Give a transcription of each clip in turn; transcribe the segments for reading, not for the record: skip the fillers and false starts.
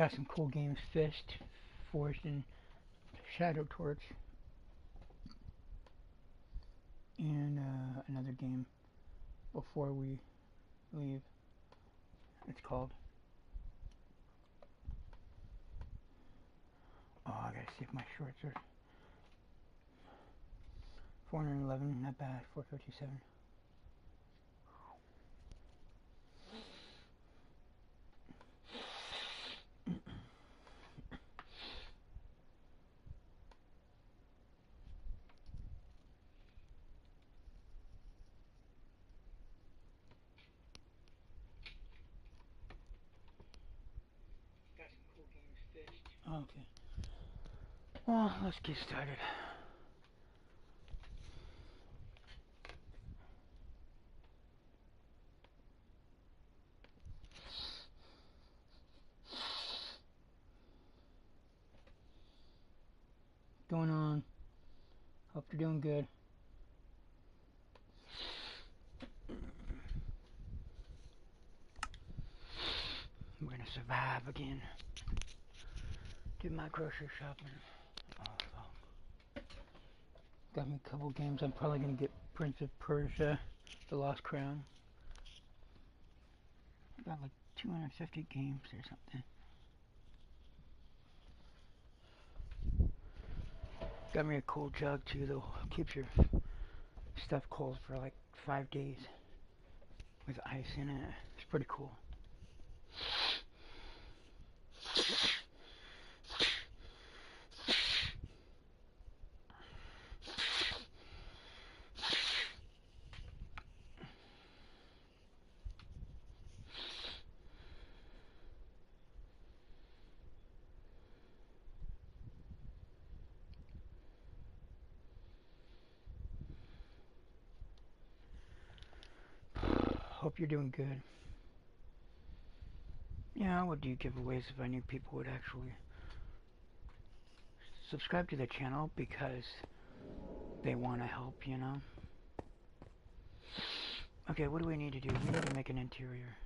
Got some cool games: Fist, Forged, and Shadow Torch, and another game before we leave. It's called. Oh, I gotta see if my shorts are 411. Not bad. 457. Got some cool games. Fist. Okay. Well, let's get started. Going on? Hope you're doing good. We're gonna survive again. Did my grocery shopping. Oh, fuck. Got me a couple games. I'm probably gonna get Prince of Persia, The Lost Crown. Got like 250 games or something. Got me a cold jug too, though. Keeps your stuff cold for like 5 days with ice in it. It's pretty cool. Hope you're doing good. Yeah, I would do giveaways if I knew people would actually subscribe to the channel because they want to help, you know? Okay, what do we need to do? We need to make an interior.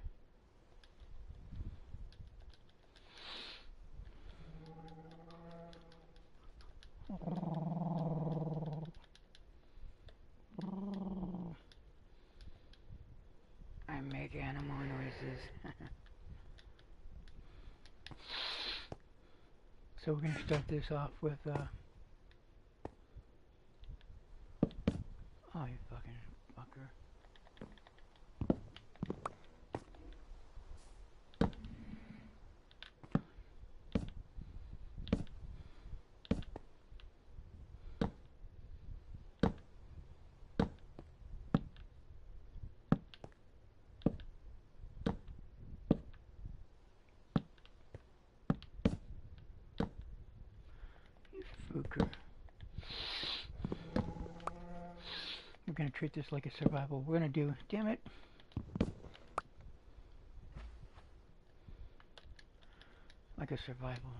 I make animal noises. So we're gonna start this off with oh, you fucking fucker. You fucker. We're gonna treat this like a survival. We're gonna do, damn it. Like a survival.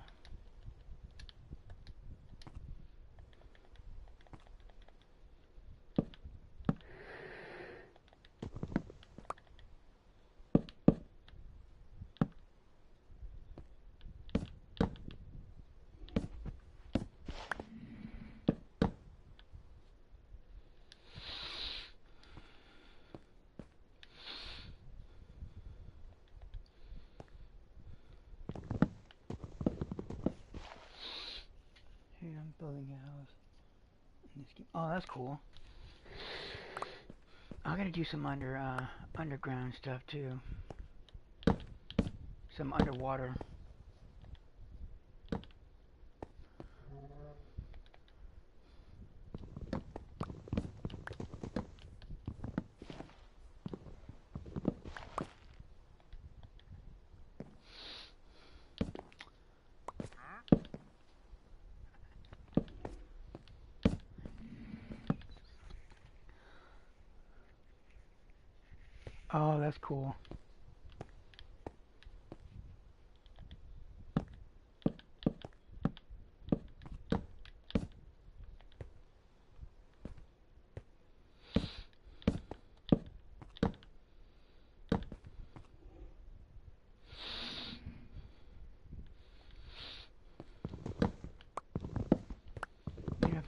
Hey, I'm building a house in this game. Oh, that's cool. I gotta do some underground stuff too. Some underwater. Oh, that's cool.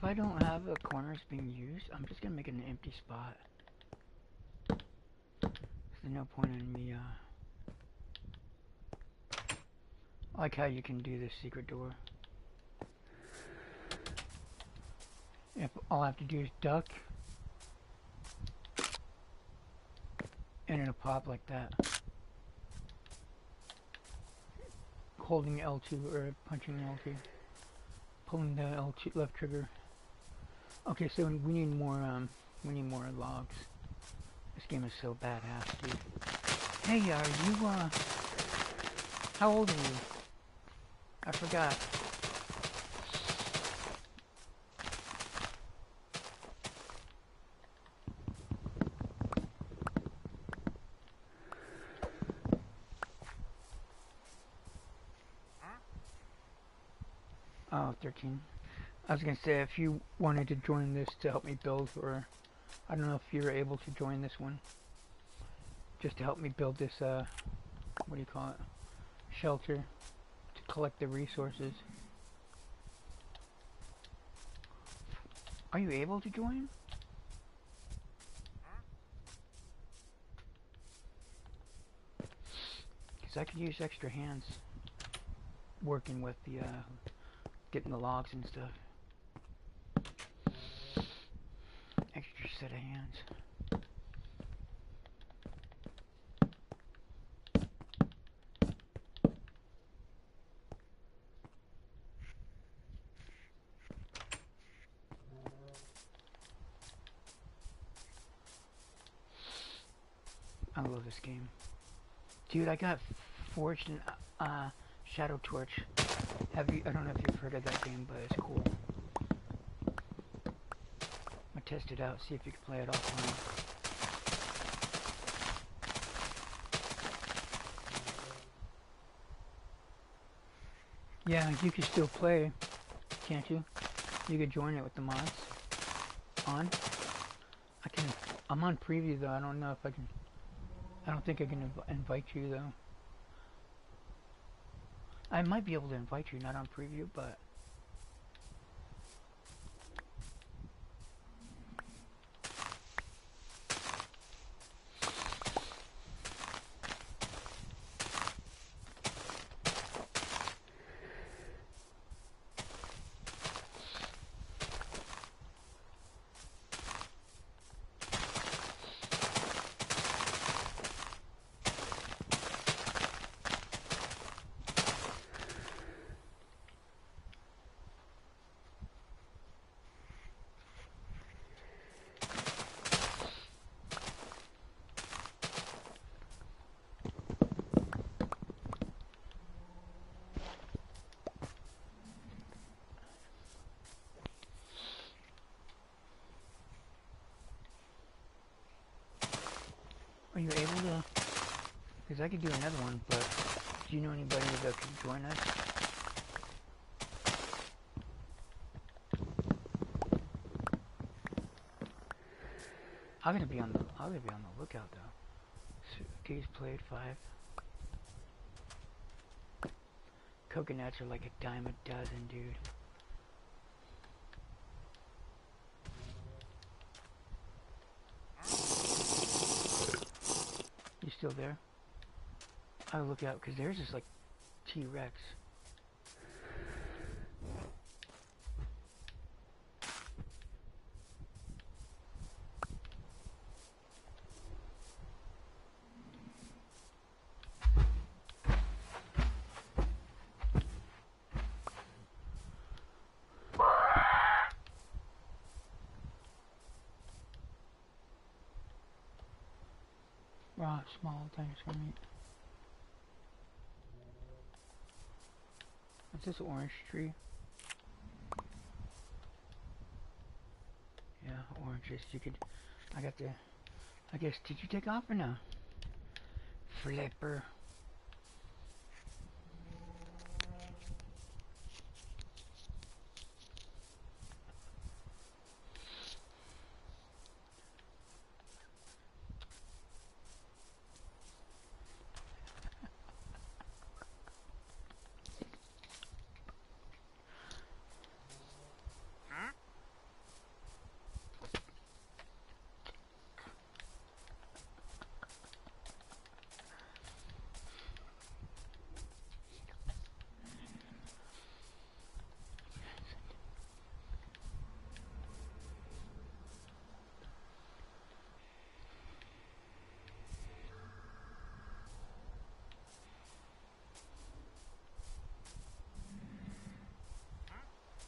I don't have the corners being used, I'm just gonna make it an empty spot. There's no point in me, I like how you can do this secret door. If all I have to do is duck, and it'll pop like that. Holding L2 or punching L2. Pulling the L2 left trigger. Okay, so we need more logs. This game is so badass, dude. Hey, are you, how old are you? I forgot. Oh, 13. I was gonna say, if you wanted to join this to help me build, or I don't know if you're able to join this one, just to help me build this, what do you call it? Shelter, to collect the resources. Are you able to join? Because I could use extra hands working with the, getting the logs and stuff. Extra set of hands. I love this game. Dude, I got forged in Shadow Torch. I don't know if you've heard of that game, but it's cool. I'll test it out, see if you can play it offline. Yeah, you can still play, can't you? You could join it with the mods on. I'm on preview though. I don't know if I can. I don't think I can invite you though. I might be able to invite you, not on preview, but are you able to? Because I could do another one, but do you know anybody that could join us? I'm gonna be on the lookout though. So, Gaze played 5. Coconuts are like a dime a dozen, dude. You still there? I'll look out, because there's this like T-Rex. Raw, small dinosaur meat. What's this orange tree? Yeah, oranges. You could. I got the. I guess. Did you take off or no? Flipper.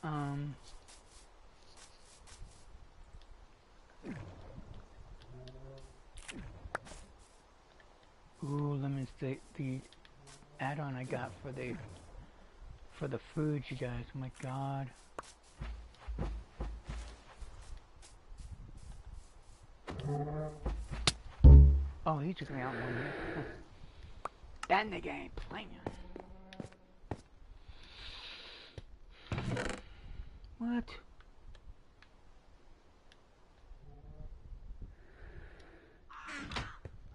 Um. Ooh, lemons. The add-on I got for the food, you guys. Oh my God. Oh, he took me out one minute. That nigga ain't playing. What?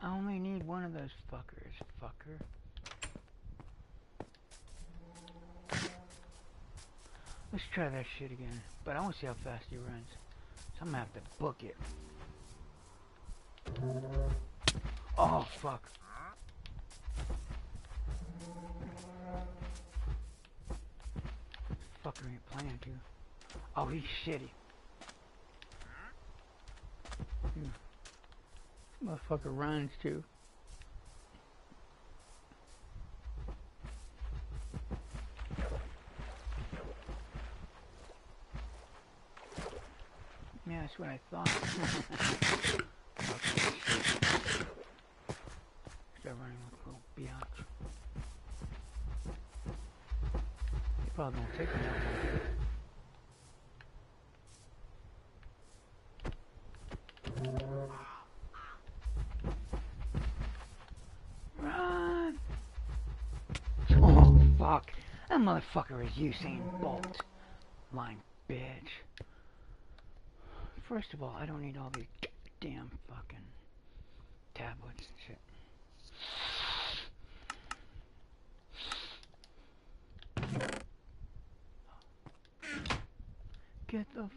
I only need one of those fuckers, fucker. Let's try that shit again. But I want to see how fast he runs. So I'm gonna have to book it. Oh, fuck. Fucker ain't playing too. Oh, he's shitty. Motherfucker runs too. Yeah, that's what I thought. Start running like a little biatch. He probably won't take me that long. Run! Oh, fuck. That motherfucker is Usain Bolt. Lying bitch. First of all, I don't need all these damn fucking tablets and shit. Get the fuck.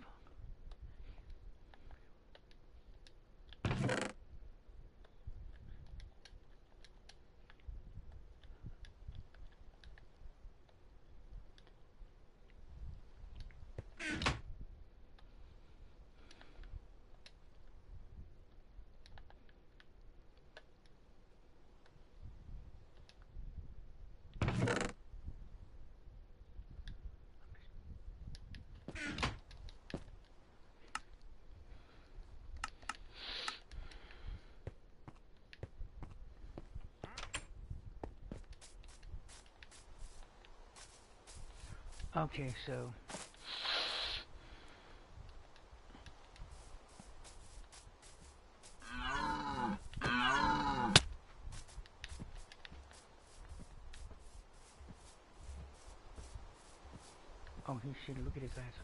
Okay, so oh, he should look at his eyes.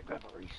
Grab a Reese's.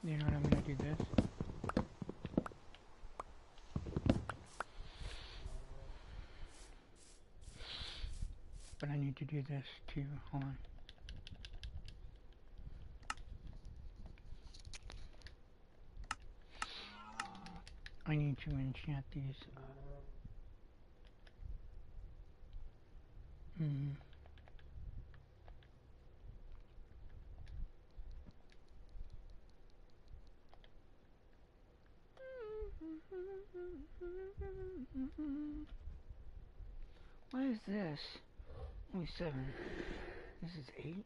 You know what, I'm gonna do this. But I need to do this too. Hold on. I need to enchant these. What is this? Only 7. This is 8.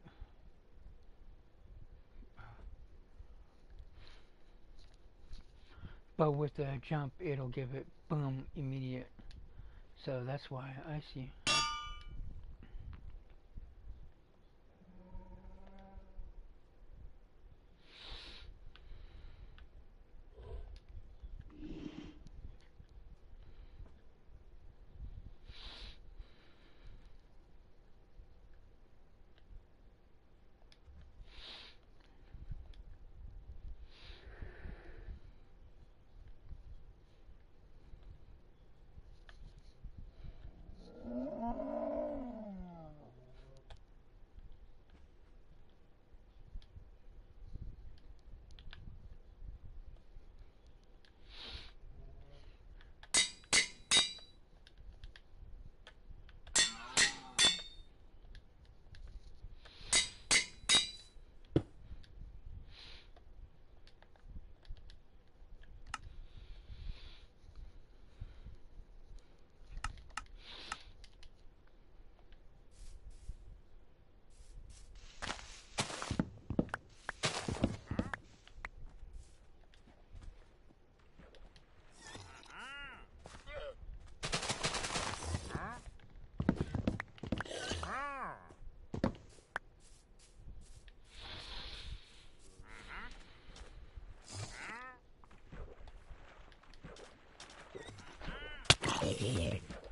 But with the jump, it'll give it boom immediate. So that's why I see.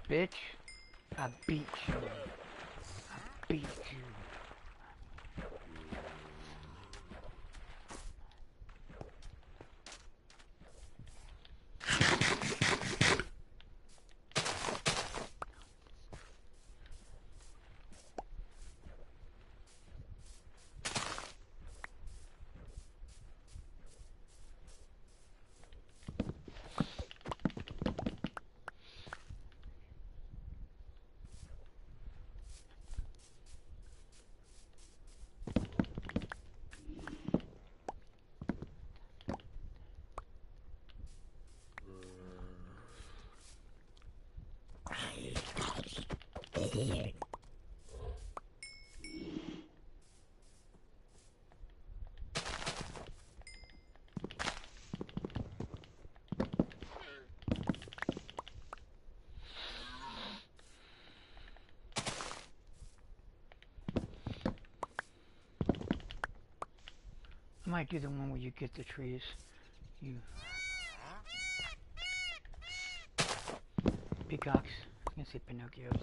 Bitch, I beat you. I beat you. I might do the one where you get the trees. You peacocks. I was gonna say Pinocchios.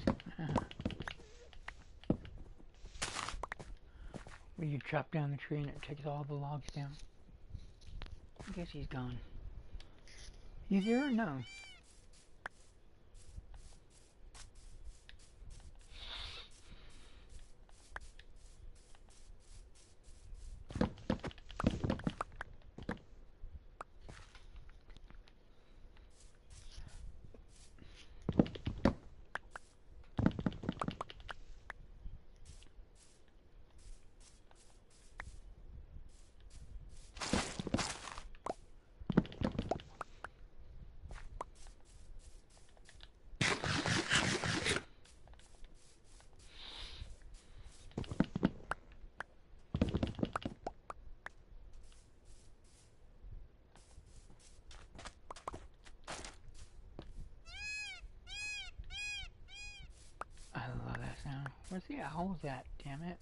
Where you chop down the tree and it takes all the logs down. I guess he's gone. You there or no? I love that sound. Where's the owls at? Damn it.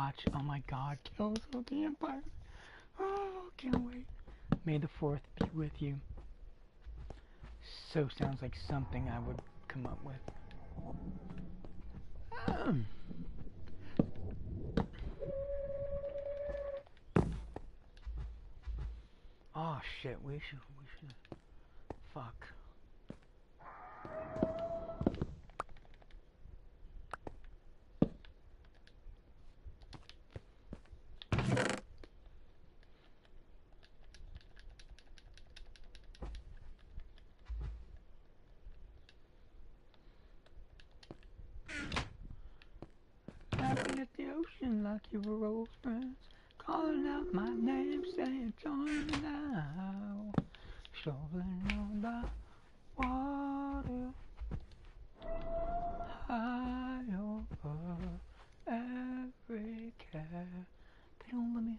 watch. Oh my god, Kills of the Empire. Oh, can't wait. May the 4th be with you. So sounds like something I would come up with. Oh shit, we should, fuck. Laughing at the ocean like you were old friends. Calling out my name, saying join me now. Shoveling on the water. High over every care. They don't let me.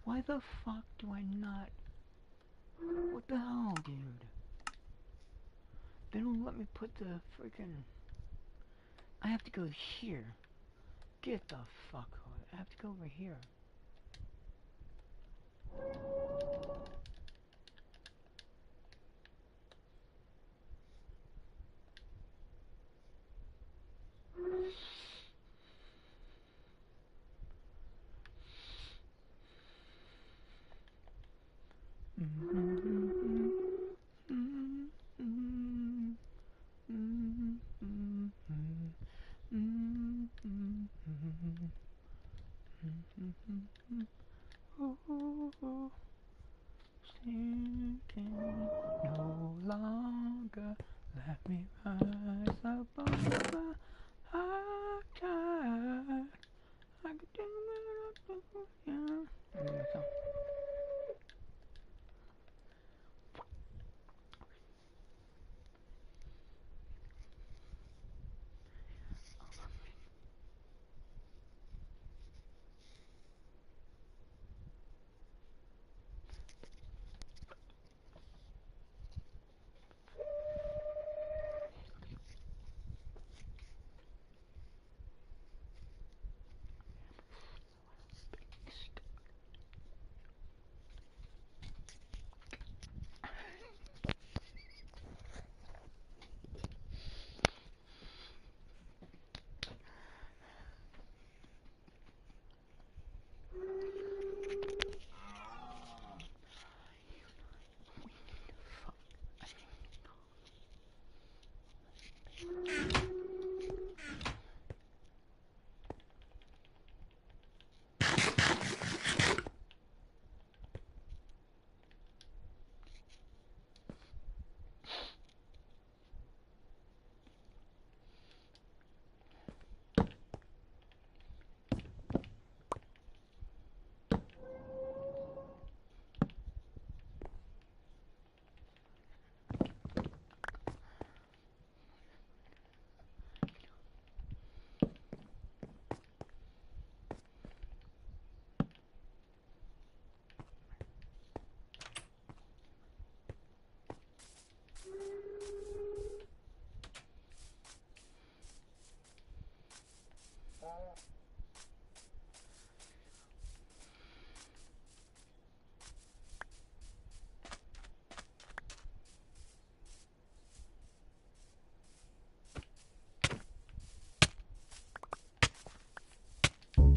Why the fuck do I not? What the hell, dude? They don't let me put the freaking. I have to go here. Get the fuck out. I have to go over here. Sinking no longer, let me rise above the high tide. I could do it, yeah.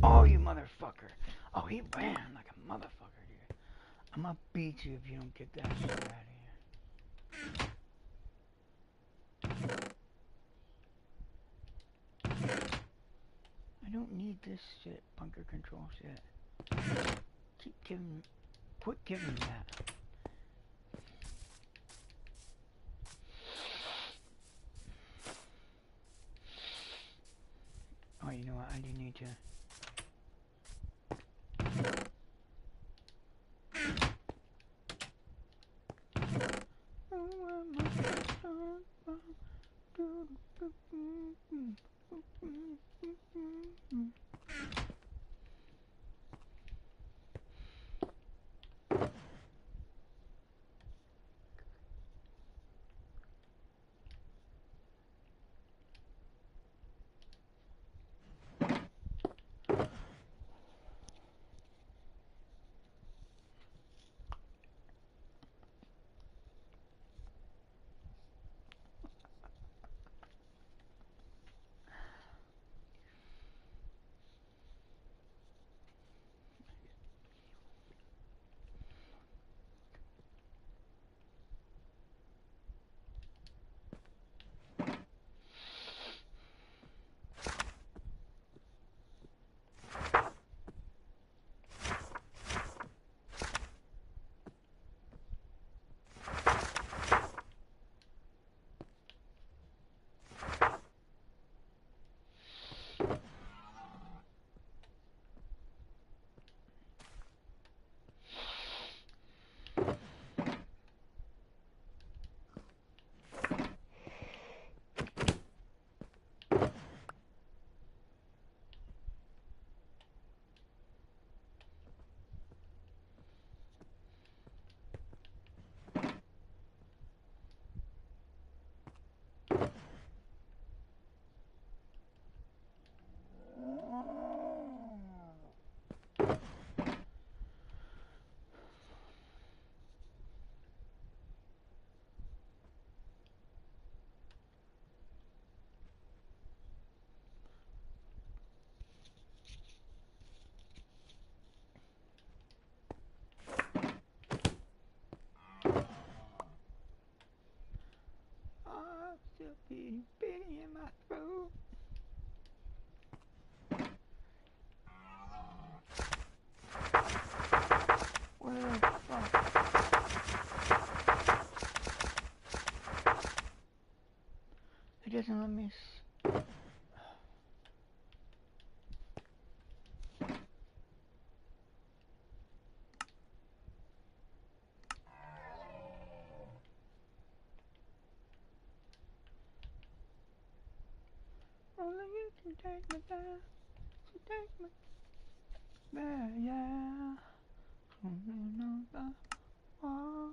Oh, you motherfucker. Oh, he ran like a motherfucker, dude. I'm gonna beat you if you don't get that shit out of here. I don't need this shit, bunker control shit. Quit giving me that. Oh, you know what, I do need to. nice. Only you can take me there. So take me there, yeah. Swimming on the water.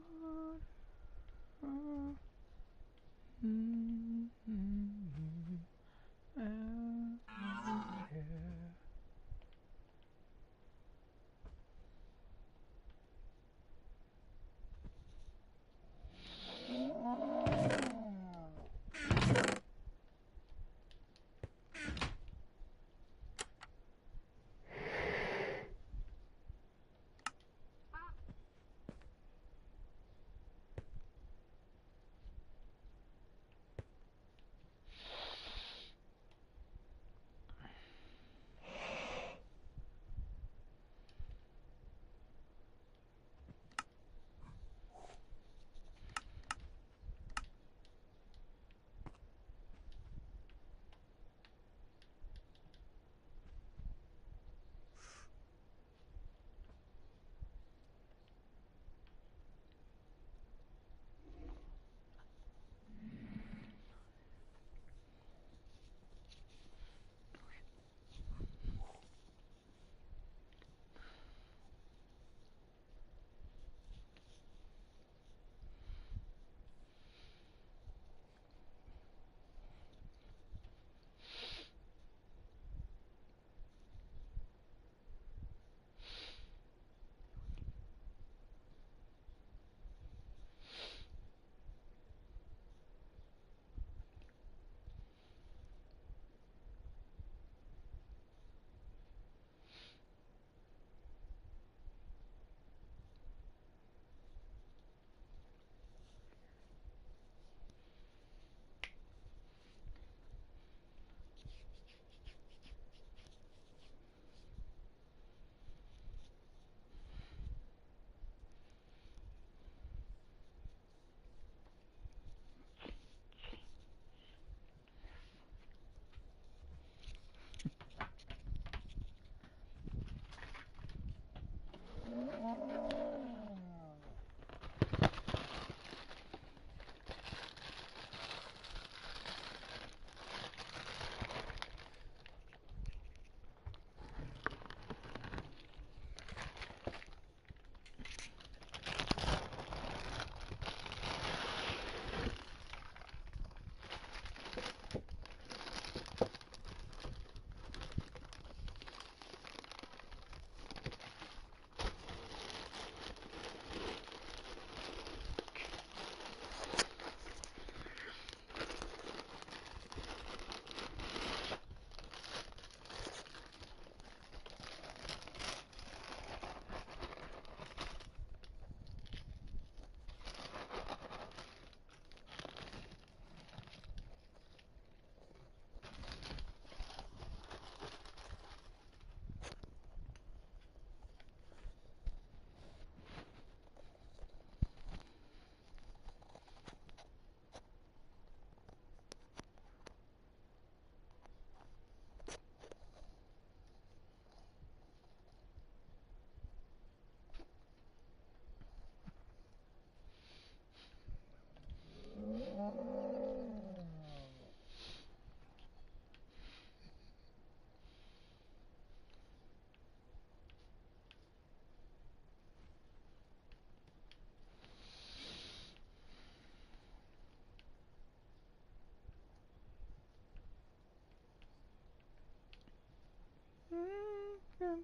Yeah.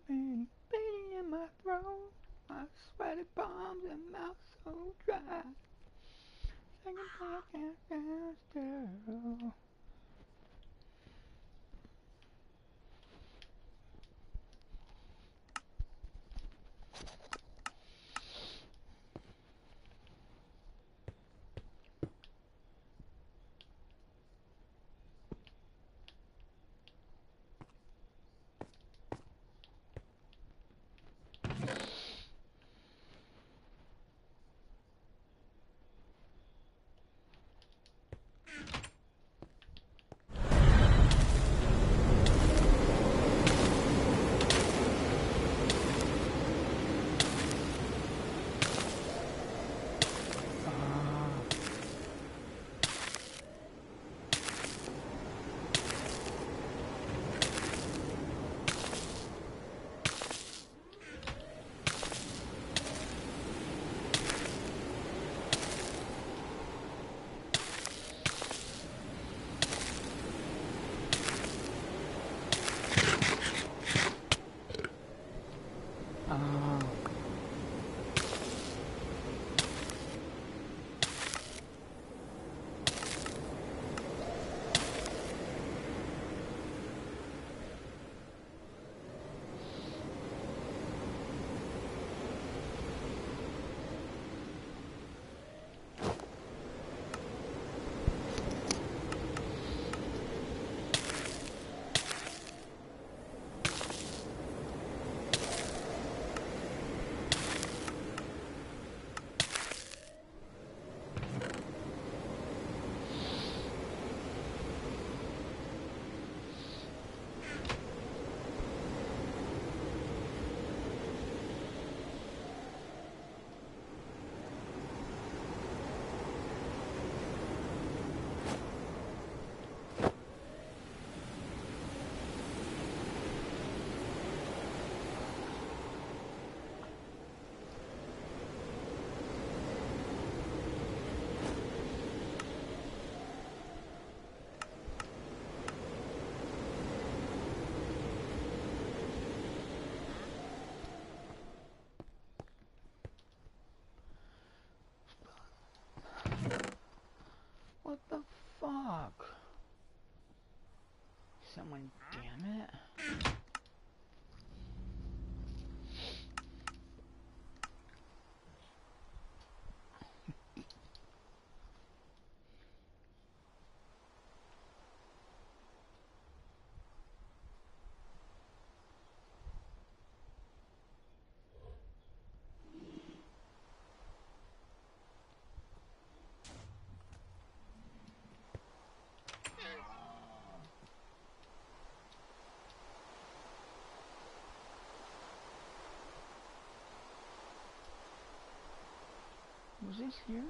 Beating in my throat, my sweaty palms and mouth so dry. Second thing I can't stand still. Fuck. Someone, damn it. Was this here?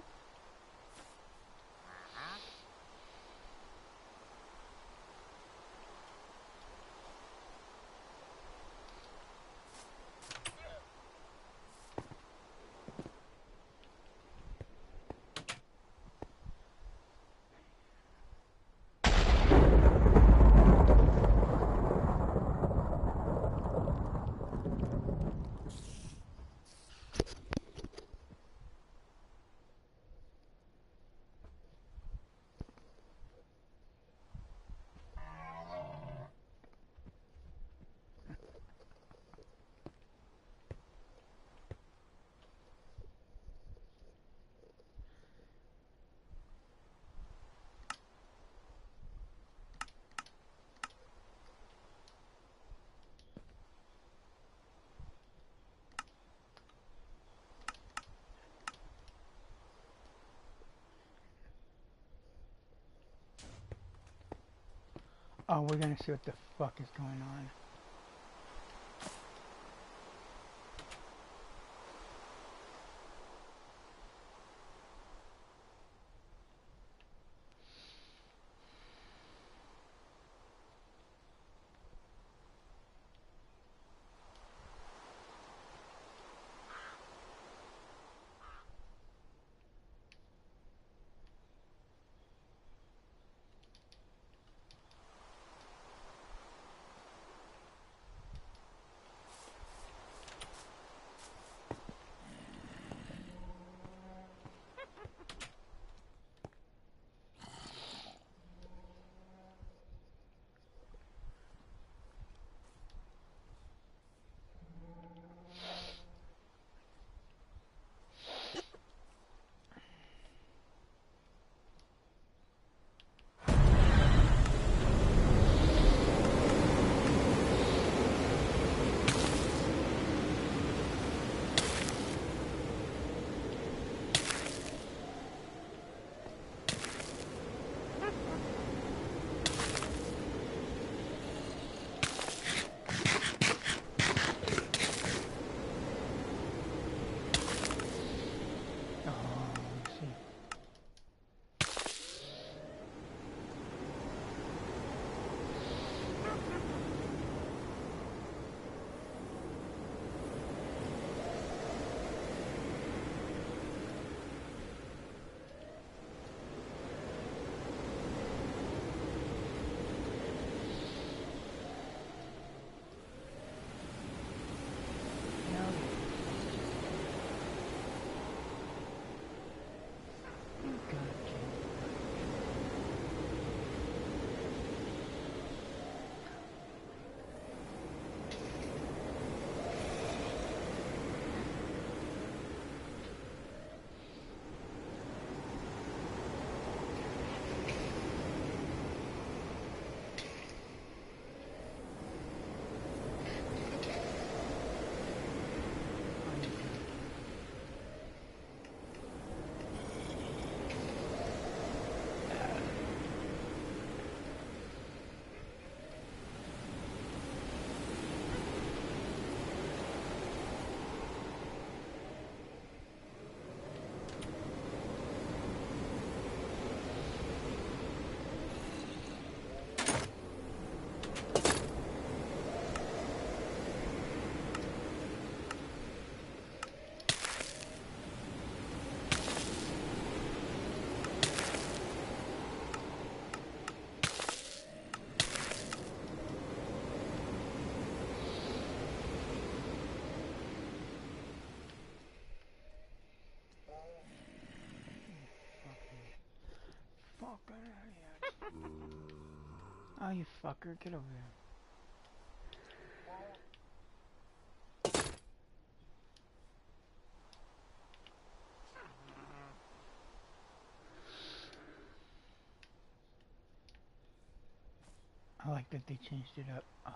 Oh, we're gonna see what the fuck is going on. Oh, you fucker, get over here. I like that they changed it up. Oh.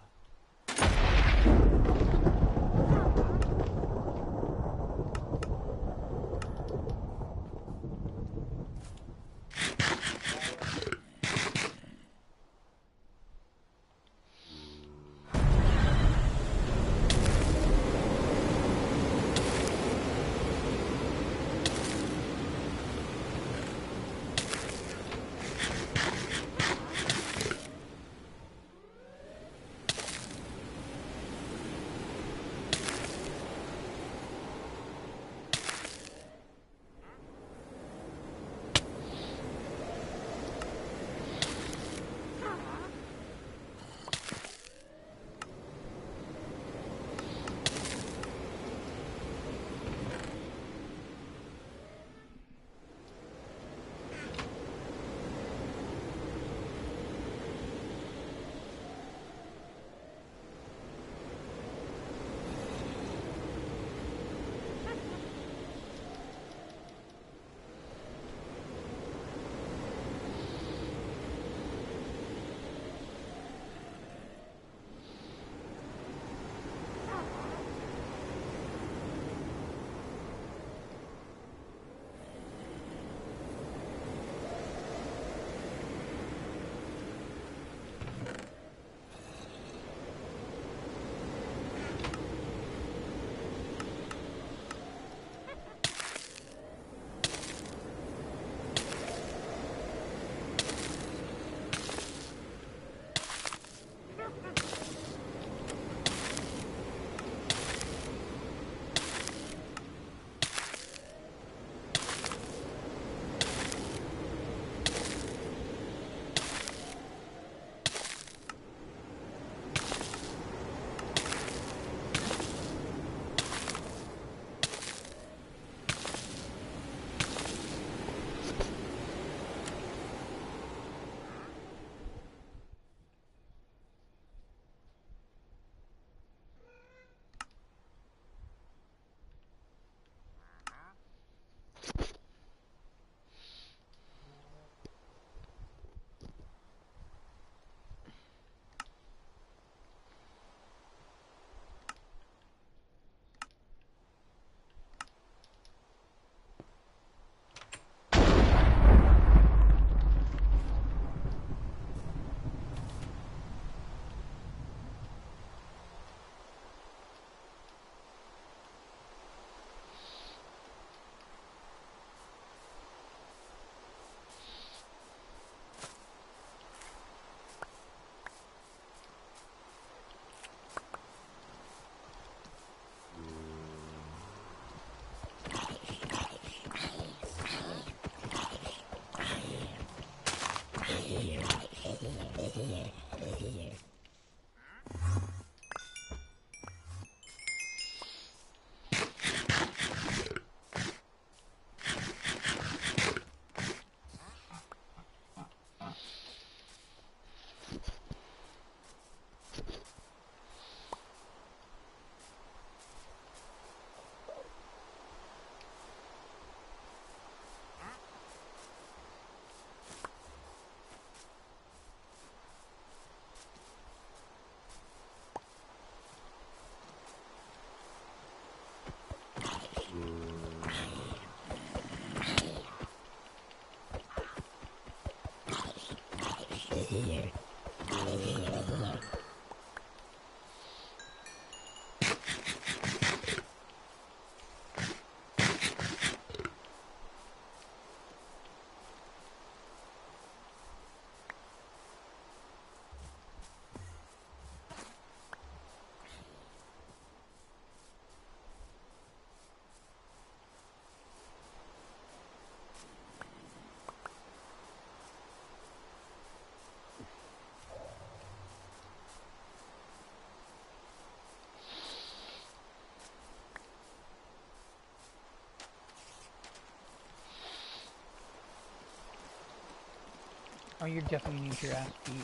Oh, you're definitely need your ass beat.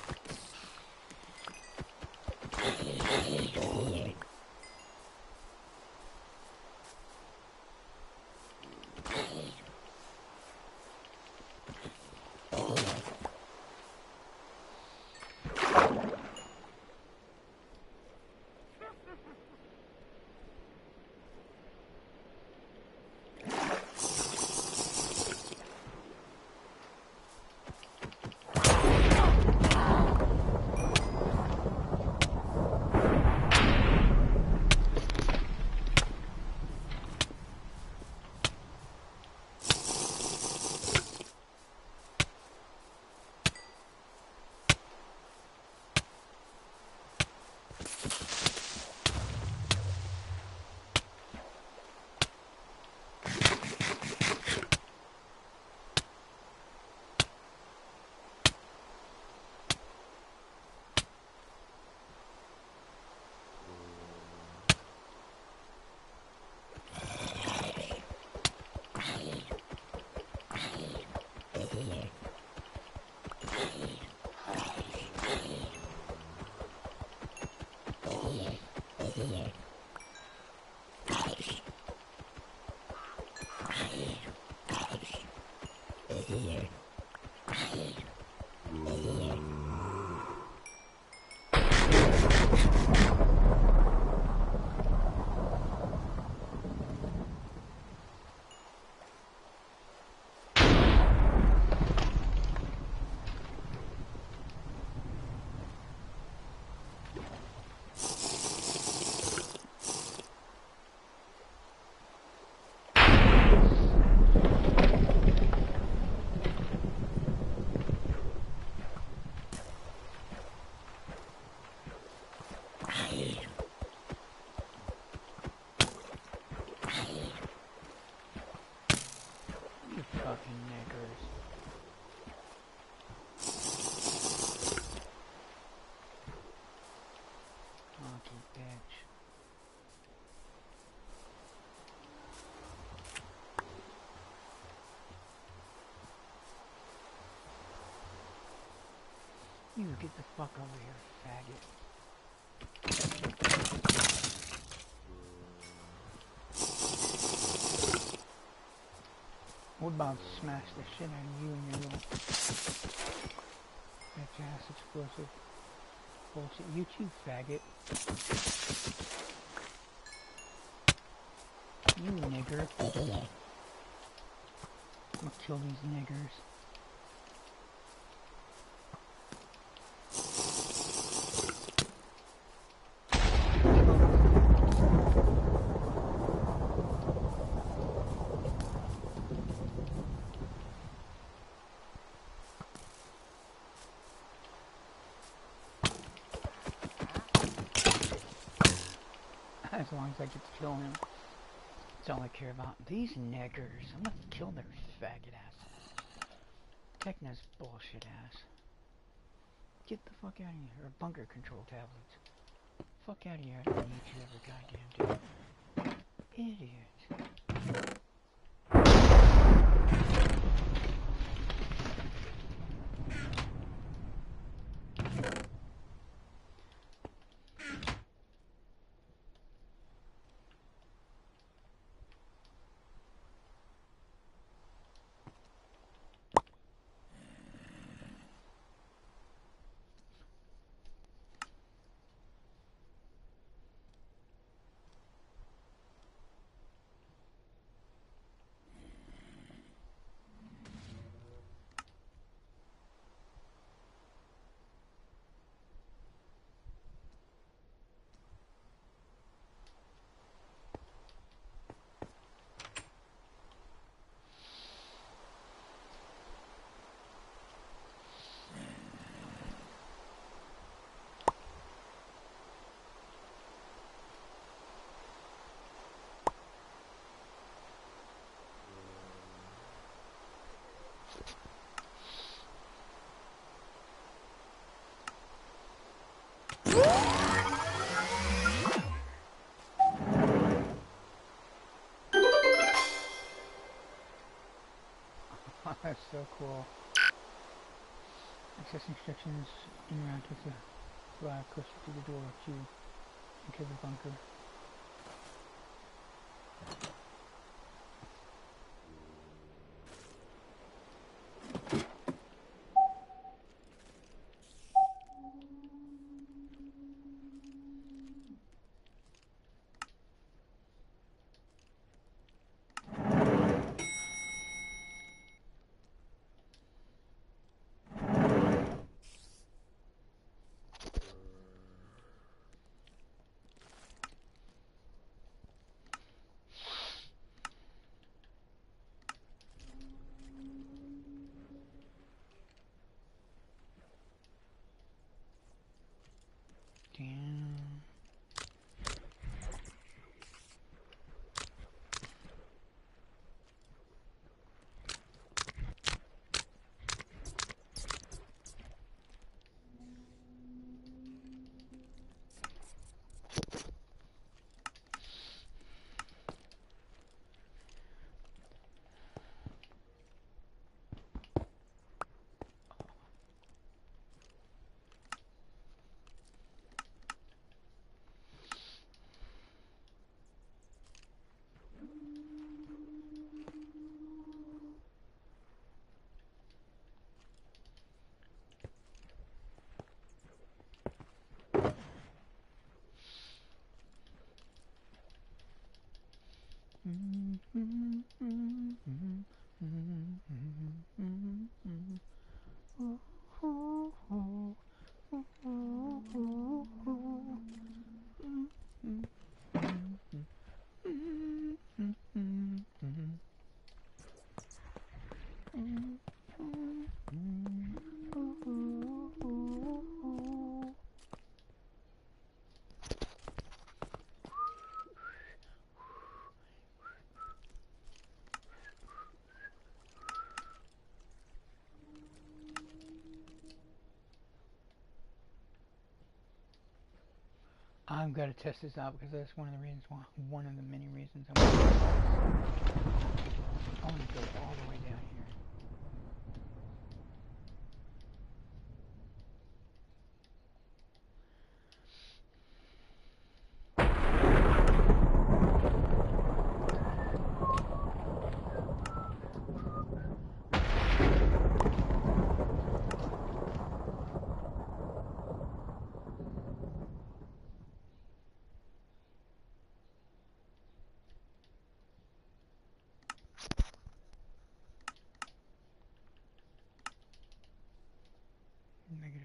Fucking niggers. Monkey bitch. You get the fuck over here, faggot. What about smash the shit out of you and your little bitch ass explosive bullshit? You too, faggot. You nigger. I'm gonna kill these niggers. As long as I get to kill him. That's all I care about. These niggers. I'm gonna kill their faggot ass. Techna's bullshit ass. Get the fuck out of here. Or bunker control tablets. Fuck out of here. I don't need you ever goddamn do. Idiot. That's so cool. Access instructions, interact with the fly closer to the door to enter the bunker. Damn. I've got to test this out because that's one of the reasons why, one of the many reasons I want to go all the way down here.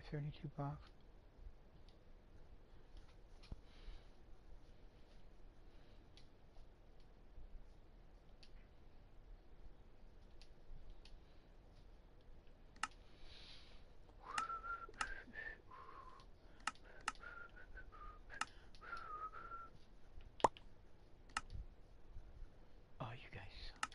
-32 box. Oh, you guys suck.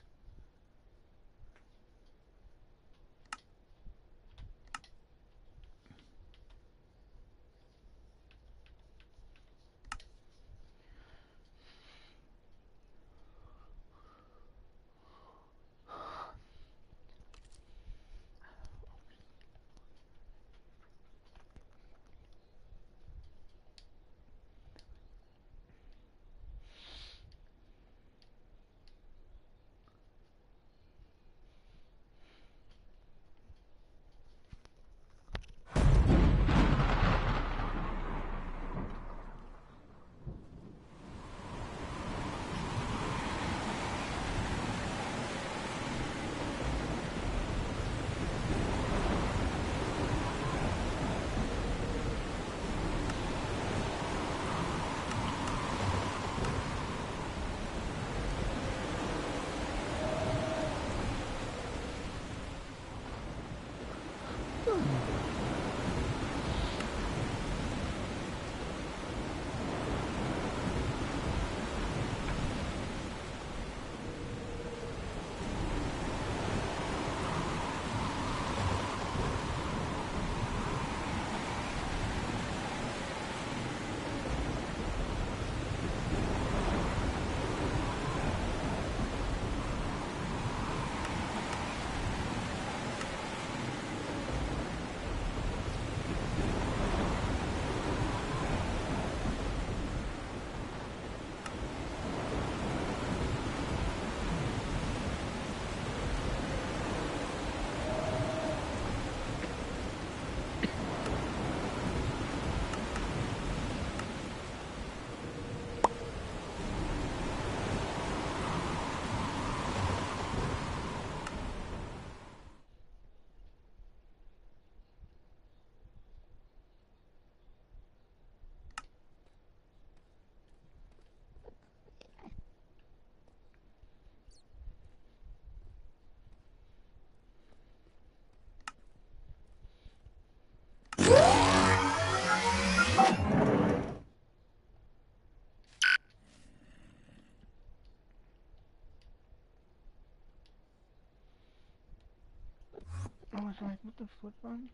I was like, what the flip phone?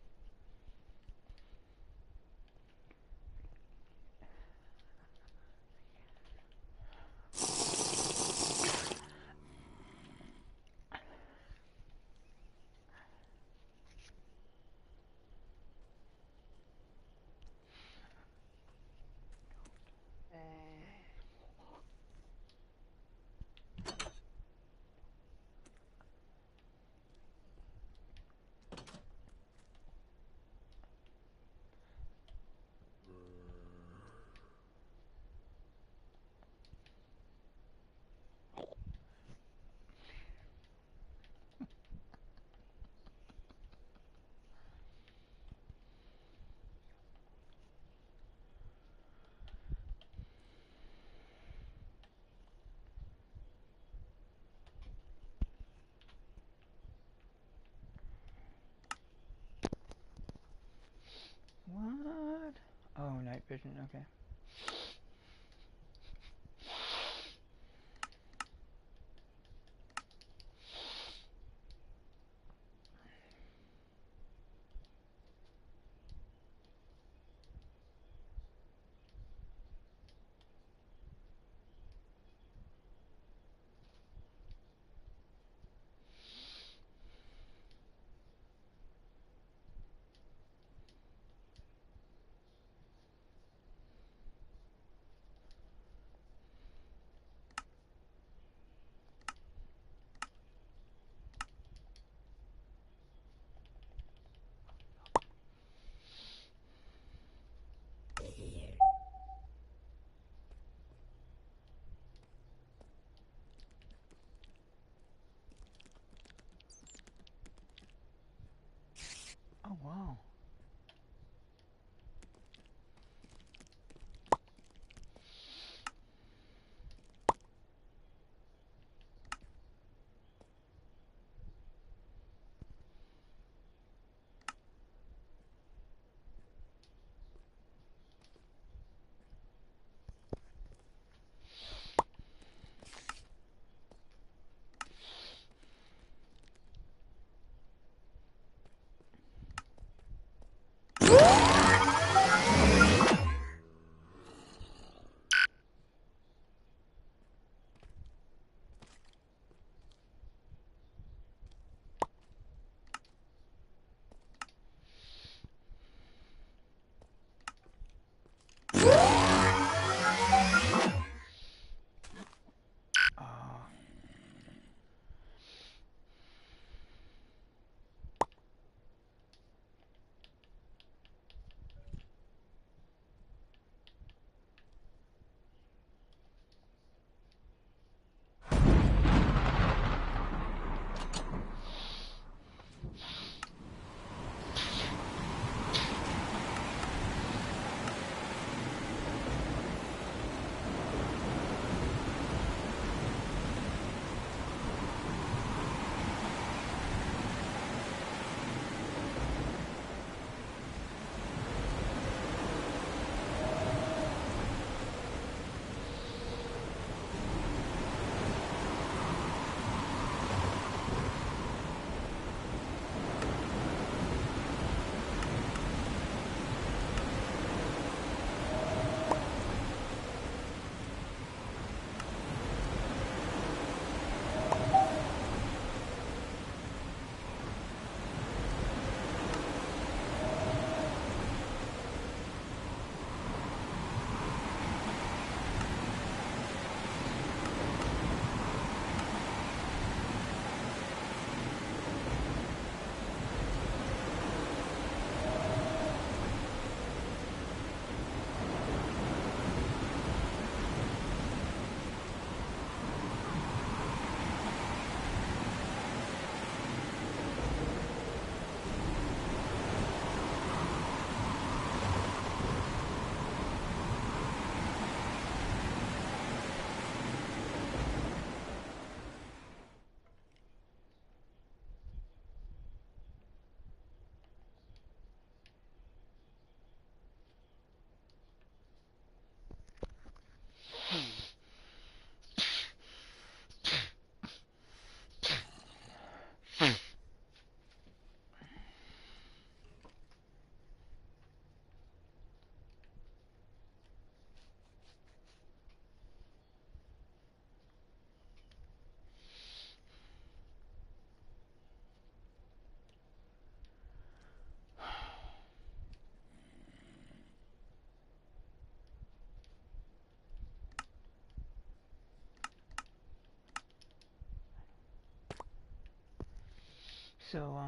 What? Oh, night vision, okay. Oh, wow. So,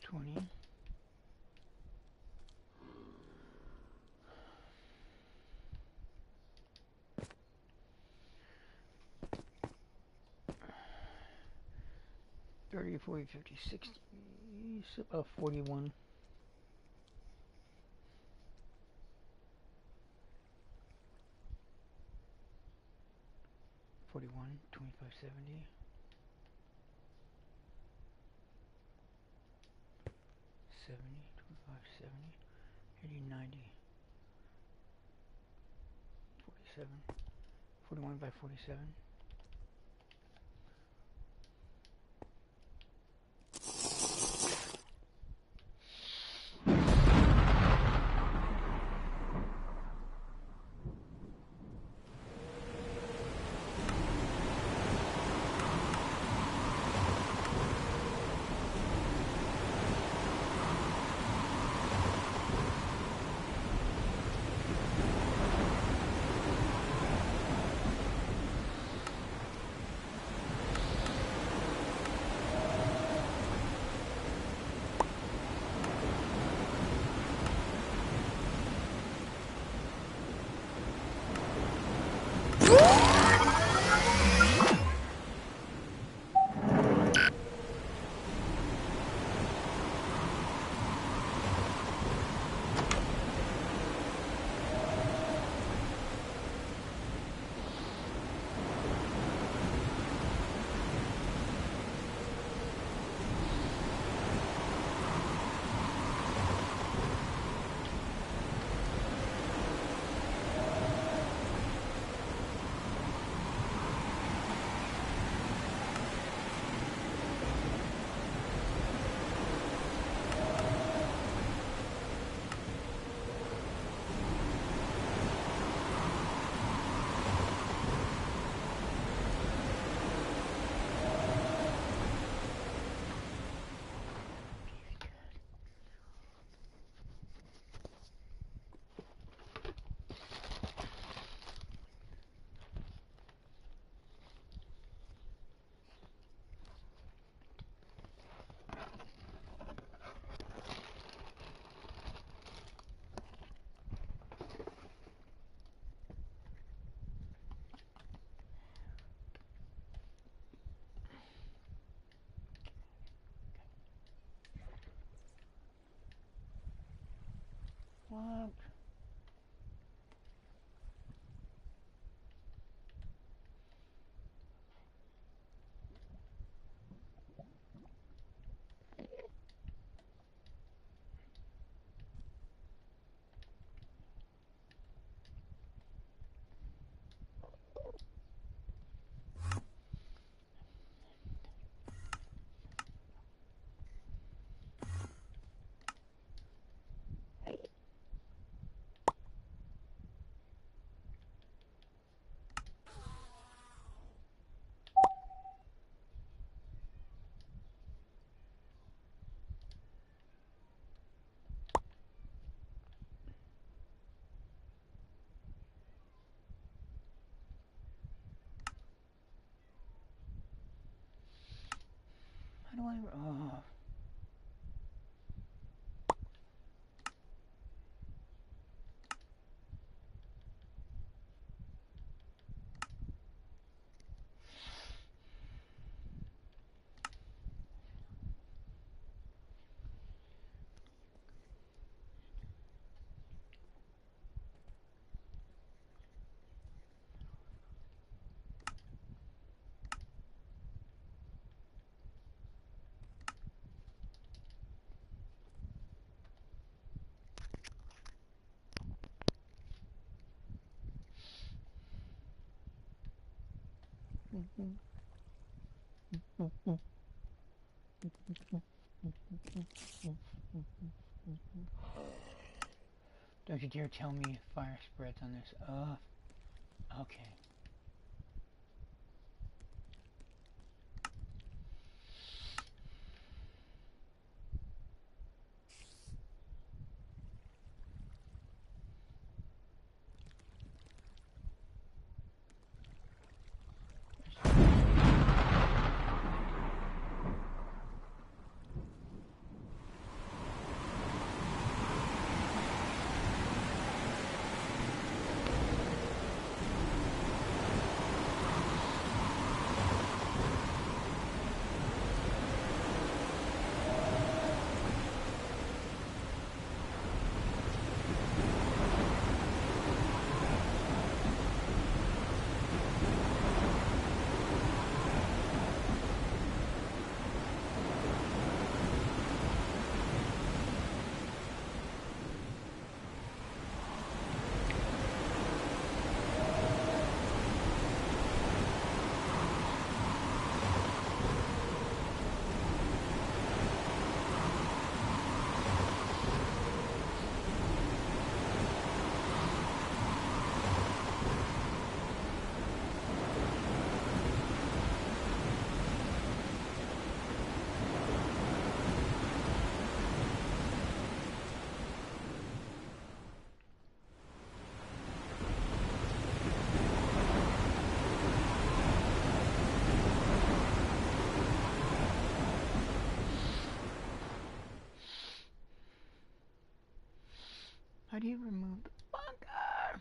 20. 30, 40, 50, 60, 41. 41, 25, 70, 70, 25, 70, 80, 90, 47, 41 by 47. What? do I... Oh. Don't you dare tell me fire spreads on this. Okay. How do you remove the bunker?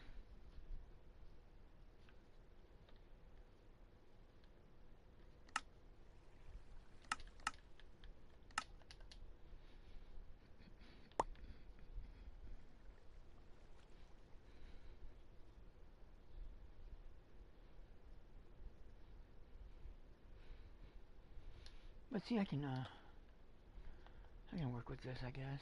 But see, I can work with this, I guess.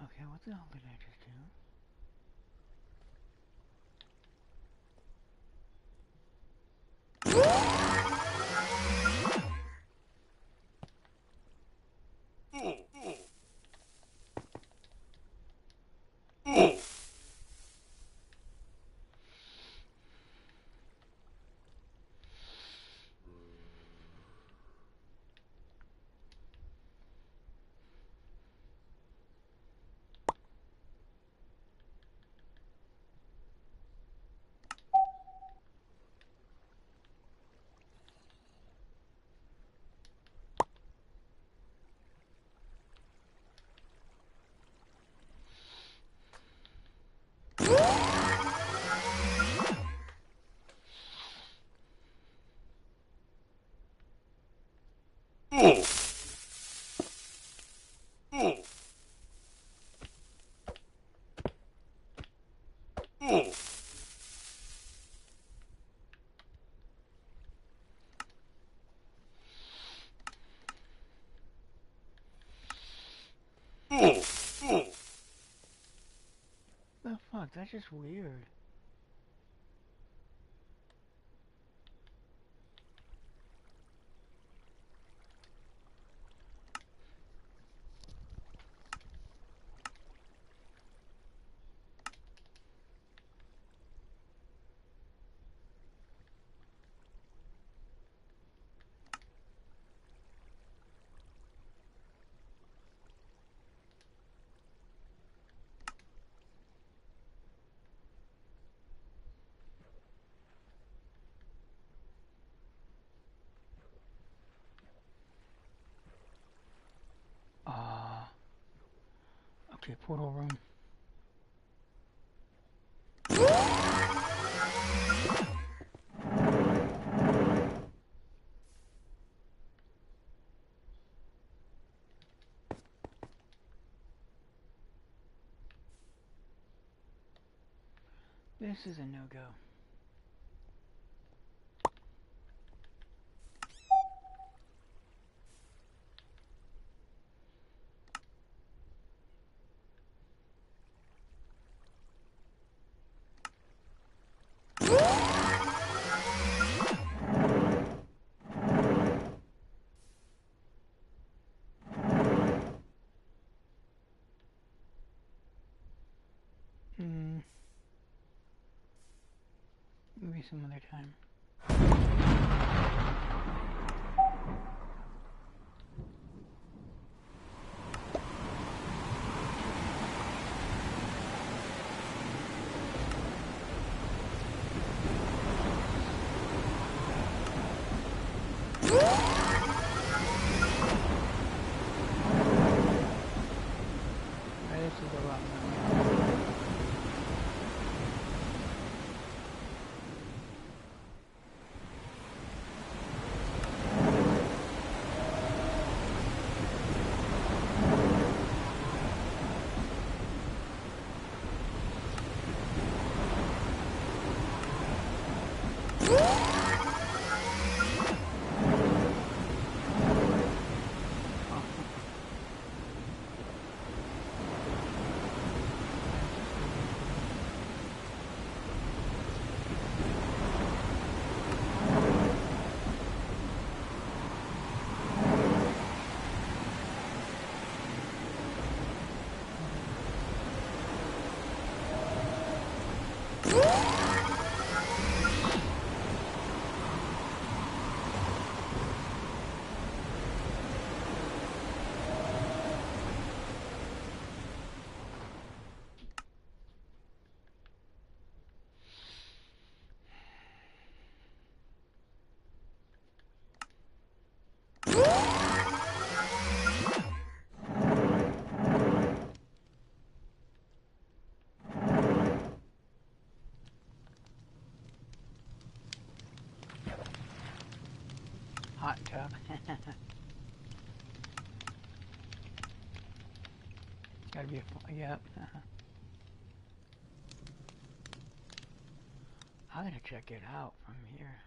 Okay, what the hell did I just do? The fuck? That's just weird. Okay, portal room. This is a no-go. Maybe some other time. This is a lot more. Hot tub. Gotta be a yep. I gotta check it out from here.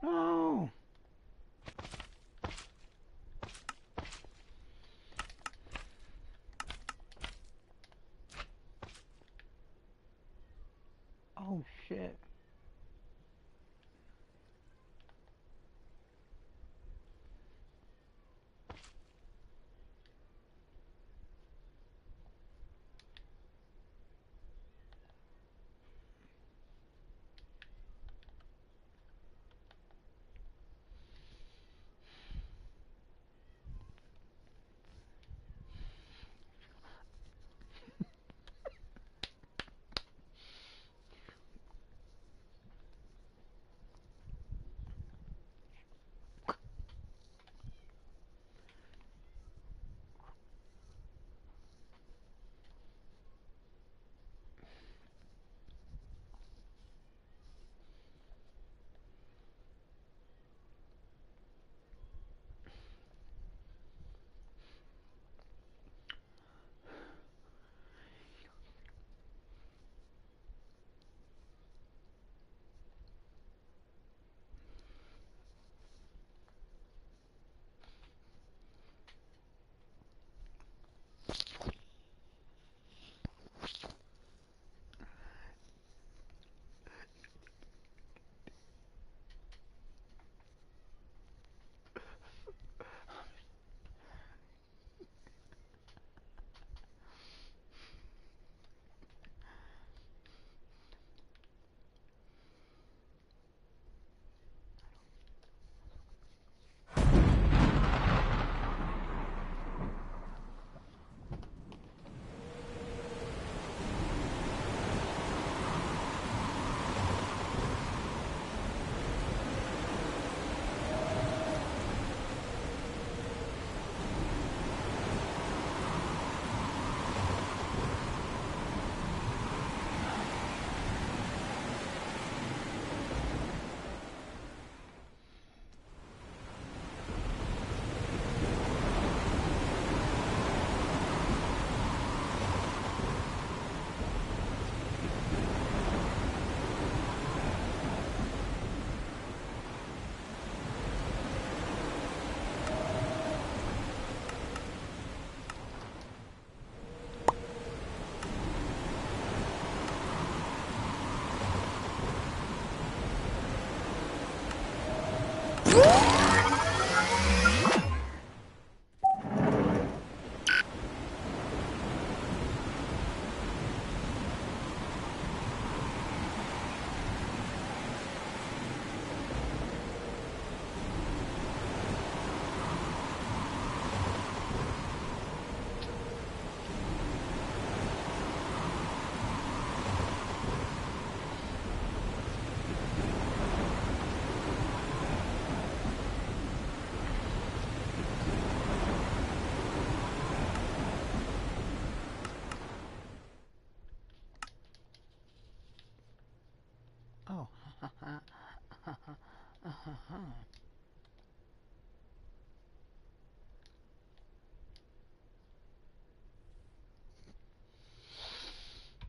No! Oh shit. Oh.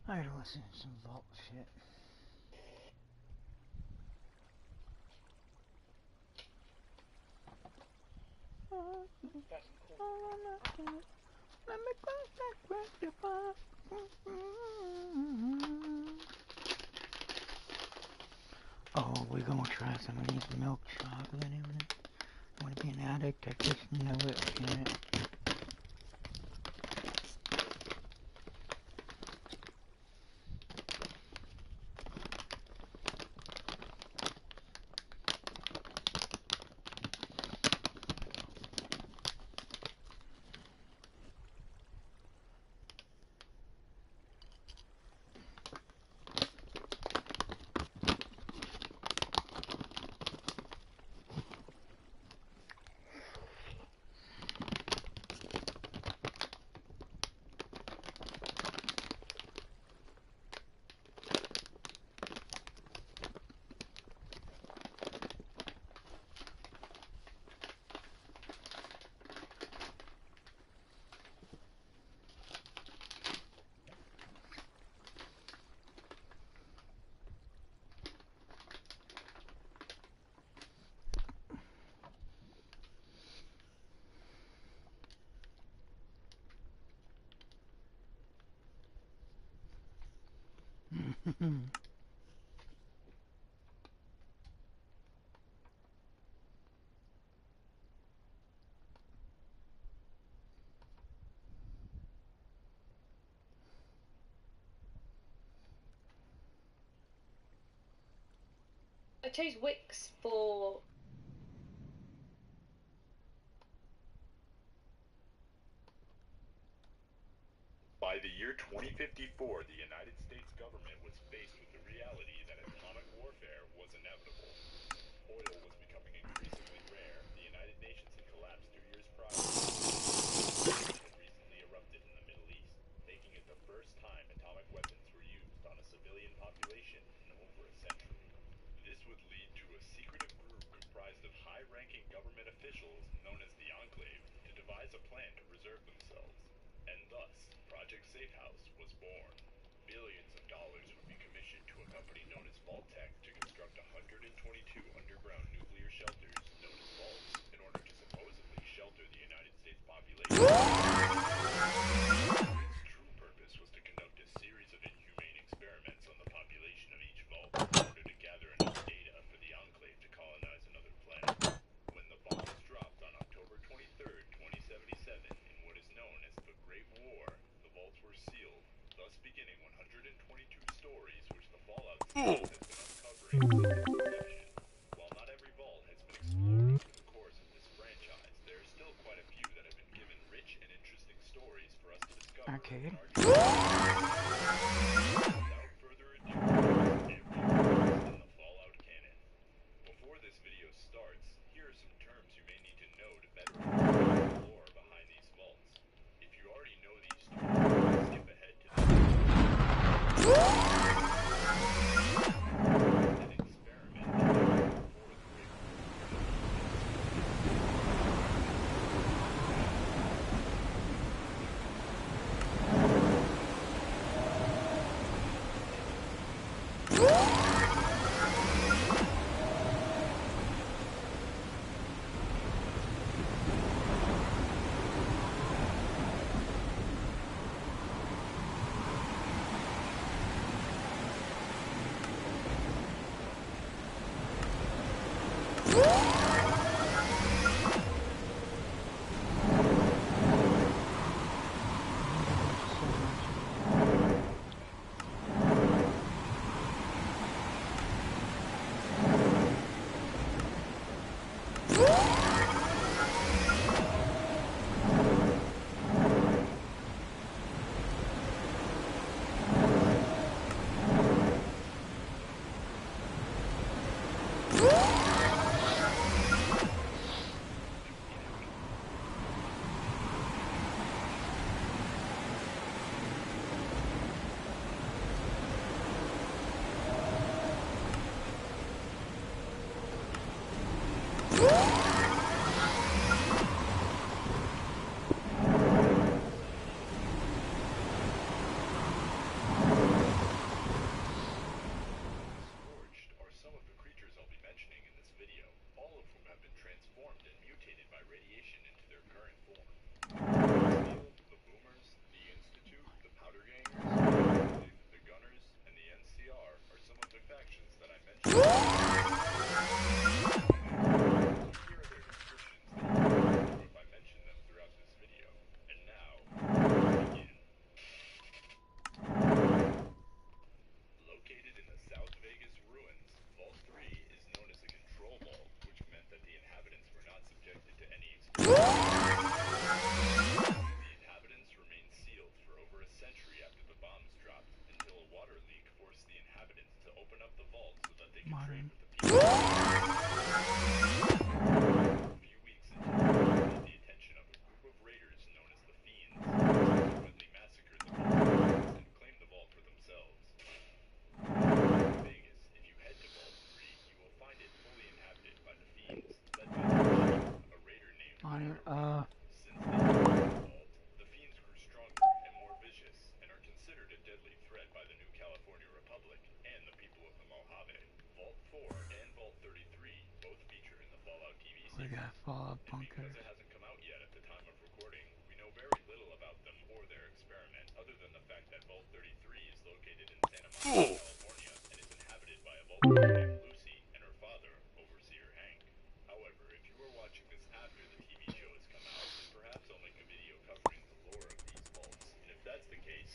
I gotta listen to some vault shit. Let me cross that bridge. Oh, we're gonna try some of these milk chocolate and everything. Wanna be an addict? I just know it, damn it. Hmm. I chose Wix for... By the year 2054, the United States government was faced with the reality that atomic warfare was inevitable. Oil was becoming increasingly rare. The United Nations had collapsed 2 years prior, and had recently erupted in the Middle East, making it the first time atomic weapons were used on a civilian population in over a century. This would lead to a secretive group comprised of high-ranking government officials known as the Enclave to devise a plan to preserve themselves. And thus, Project Safehouse was born. Billions of dollars would be commissioned to a company known as Vault-Tec to construct 122 underground nuclear shelters known as vaults in order to supposedly shelter the United States population. However, its true purpose was to conduct a series of inhumane experiments on the population of each vault in order to gather enough data for the Enclave to colonize another planet. When the bombs dropped on October 23rd, 2077, in what is known as the Great War, the vaults were sealed, thus beginning 122 stories which the Fallout series has been uncovering since its inception. While not every vault has been explored over the course of this franchise, there are still quite a few that have been given rich and interesting stories for us to discover Arcade. in our Without further ado, every vault in the Fallout canon. Before this video starts, here are some terms you may need to know to better understand the lore behind these vaults. If you already know these terms, skip ahead to the an experiment before the Great Modern. Modern. Since they took the vault, the fiends grew stronger and more vicious, and are considered a deadly threat by the New California Republic and the people of the Mojave. Vault 4 and Vault 33 both feature in the Fallout TV We series. got Fallout And because bunkers. it hasn't come out yet at the time of recording, we know very little about them or their experiment, other than the fact that Vault 33 is located in Santa Monica, California,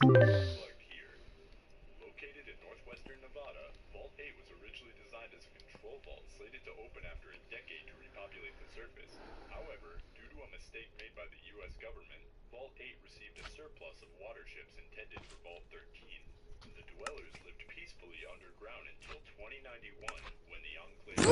Plugged here. Located in northwestern Nevada, Vault 8 was originally designed as a control vault slated to open after a decade to repopulate the surface. However, due to a mistake made by the U.S. government, Vault 8 received a surplus of water ships intended for Vault 13. The dwellers lived peacefully underground until 2091, when the Enclave.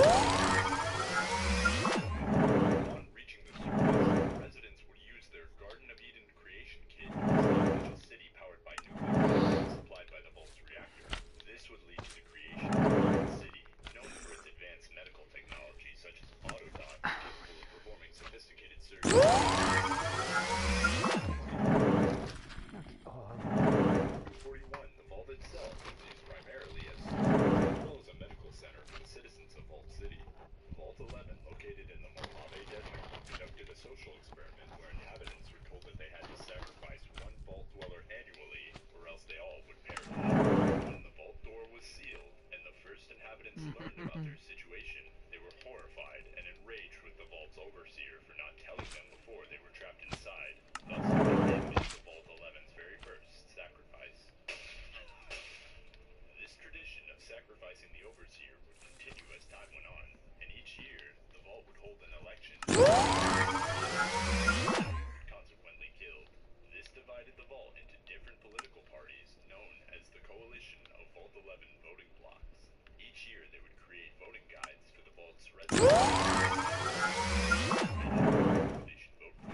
Upon reaching the surface, residents would use their Garden of Eden creation kit to establish a city powered by nuclear energy supplied by the Vault's reactor. This would lead to the creation of the city, known for its advanced medical technology such as autodots capable of performing sophisticated surgery. 41, the Vault itself was used primarily as storage as well as a medical center for the citizens of Vault City. Vault 11, located in the Mojave Desert, conducted a social experiment where inhabitants were told that they had to sacrifice one Vault dweller annually, or else they all would perish. When the Vault door was sealed, and the first inhabitants learned about their situation, they were horrified and enraged with the Vault's overseer for not telling them before they were trapped inside. Thus, him is the Vault 11's very first sacrifice. This tradition of sacrificing the overseer would continue as time went on, and each year, the Vault would hold an election. Would consequently killed. This divided the Vault into different political parties known as the Coalition of Vault 11 voting blocks. Each year, they would create voting guides for the Vault's residents who they should vote for.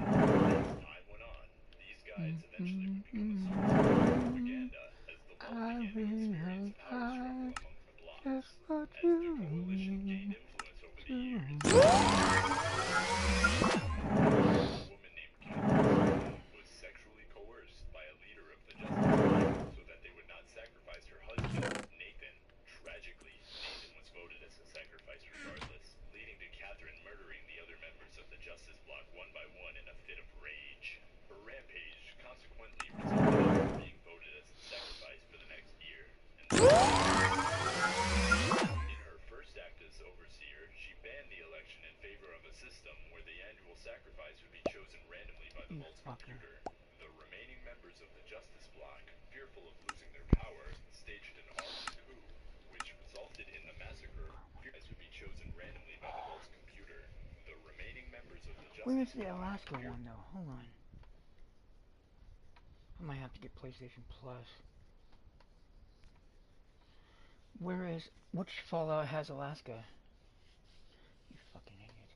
As time went on, these guides eventually would become a source of propaganda as the Vault began to experience power struggle among the blocks. As the Coalition gained influence over the years, a woman named Catherine was sexually coerced by a leader of the Justice Bloc so that they would not sacrifice her husband, Nathan. Tragically, Nathan was voted as a sacrifice regardless, leading to Catherine murdering the other members of the Justice Bloc one by one in a fit of rage. Her rampage consequently resulted in her being voted as a sacrifice for the next year. In her first act as overseer, she banned the election in favor of a system where the annual sacrifice would be chosen randomly by the Vault's computer. The remaining members of the Justice Bloc, fearful of losing their power, staged an armed coup, which resulted in the massacre. Sacrifice would be chosen randomly by the Vault's computer. The remaining members of the Justice Where is the Bloc Alaska one though? Hold on. I might have to get PlayStation Plus. Which Fallout has Alaska? You fucking idiot.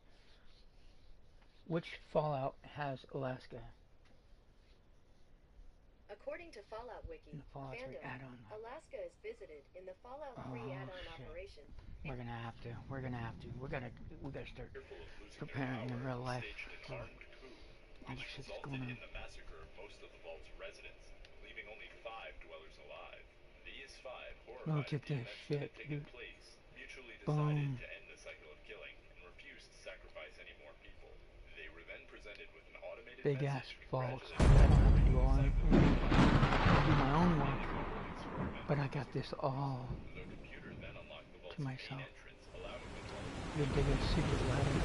Which Fallout has Alaska? According to Fallout Wiki, In the Fallout 3 fandom, add-on. Alaska is visited in the Fallout 3 add-on operation. We're gonna have to. We gotta start preparing in real life for all the shit that's going on. in the massacre of most of the Vault's residents, leaving only 5 dwellers alive. These 5, horrified Look at at the this events shit, that had taken dude. place, mutually Boom. decided to end the cycle of killing and refused to sacrifice any more people. They were then presented with an automated Big ass message faults. I congratulating don't have to do all them. anything. I do my own work. But I got this all The computer then unlocked the Vault's to myself. main entrance, allowing the Vault The biggest secret ladder.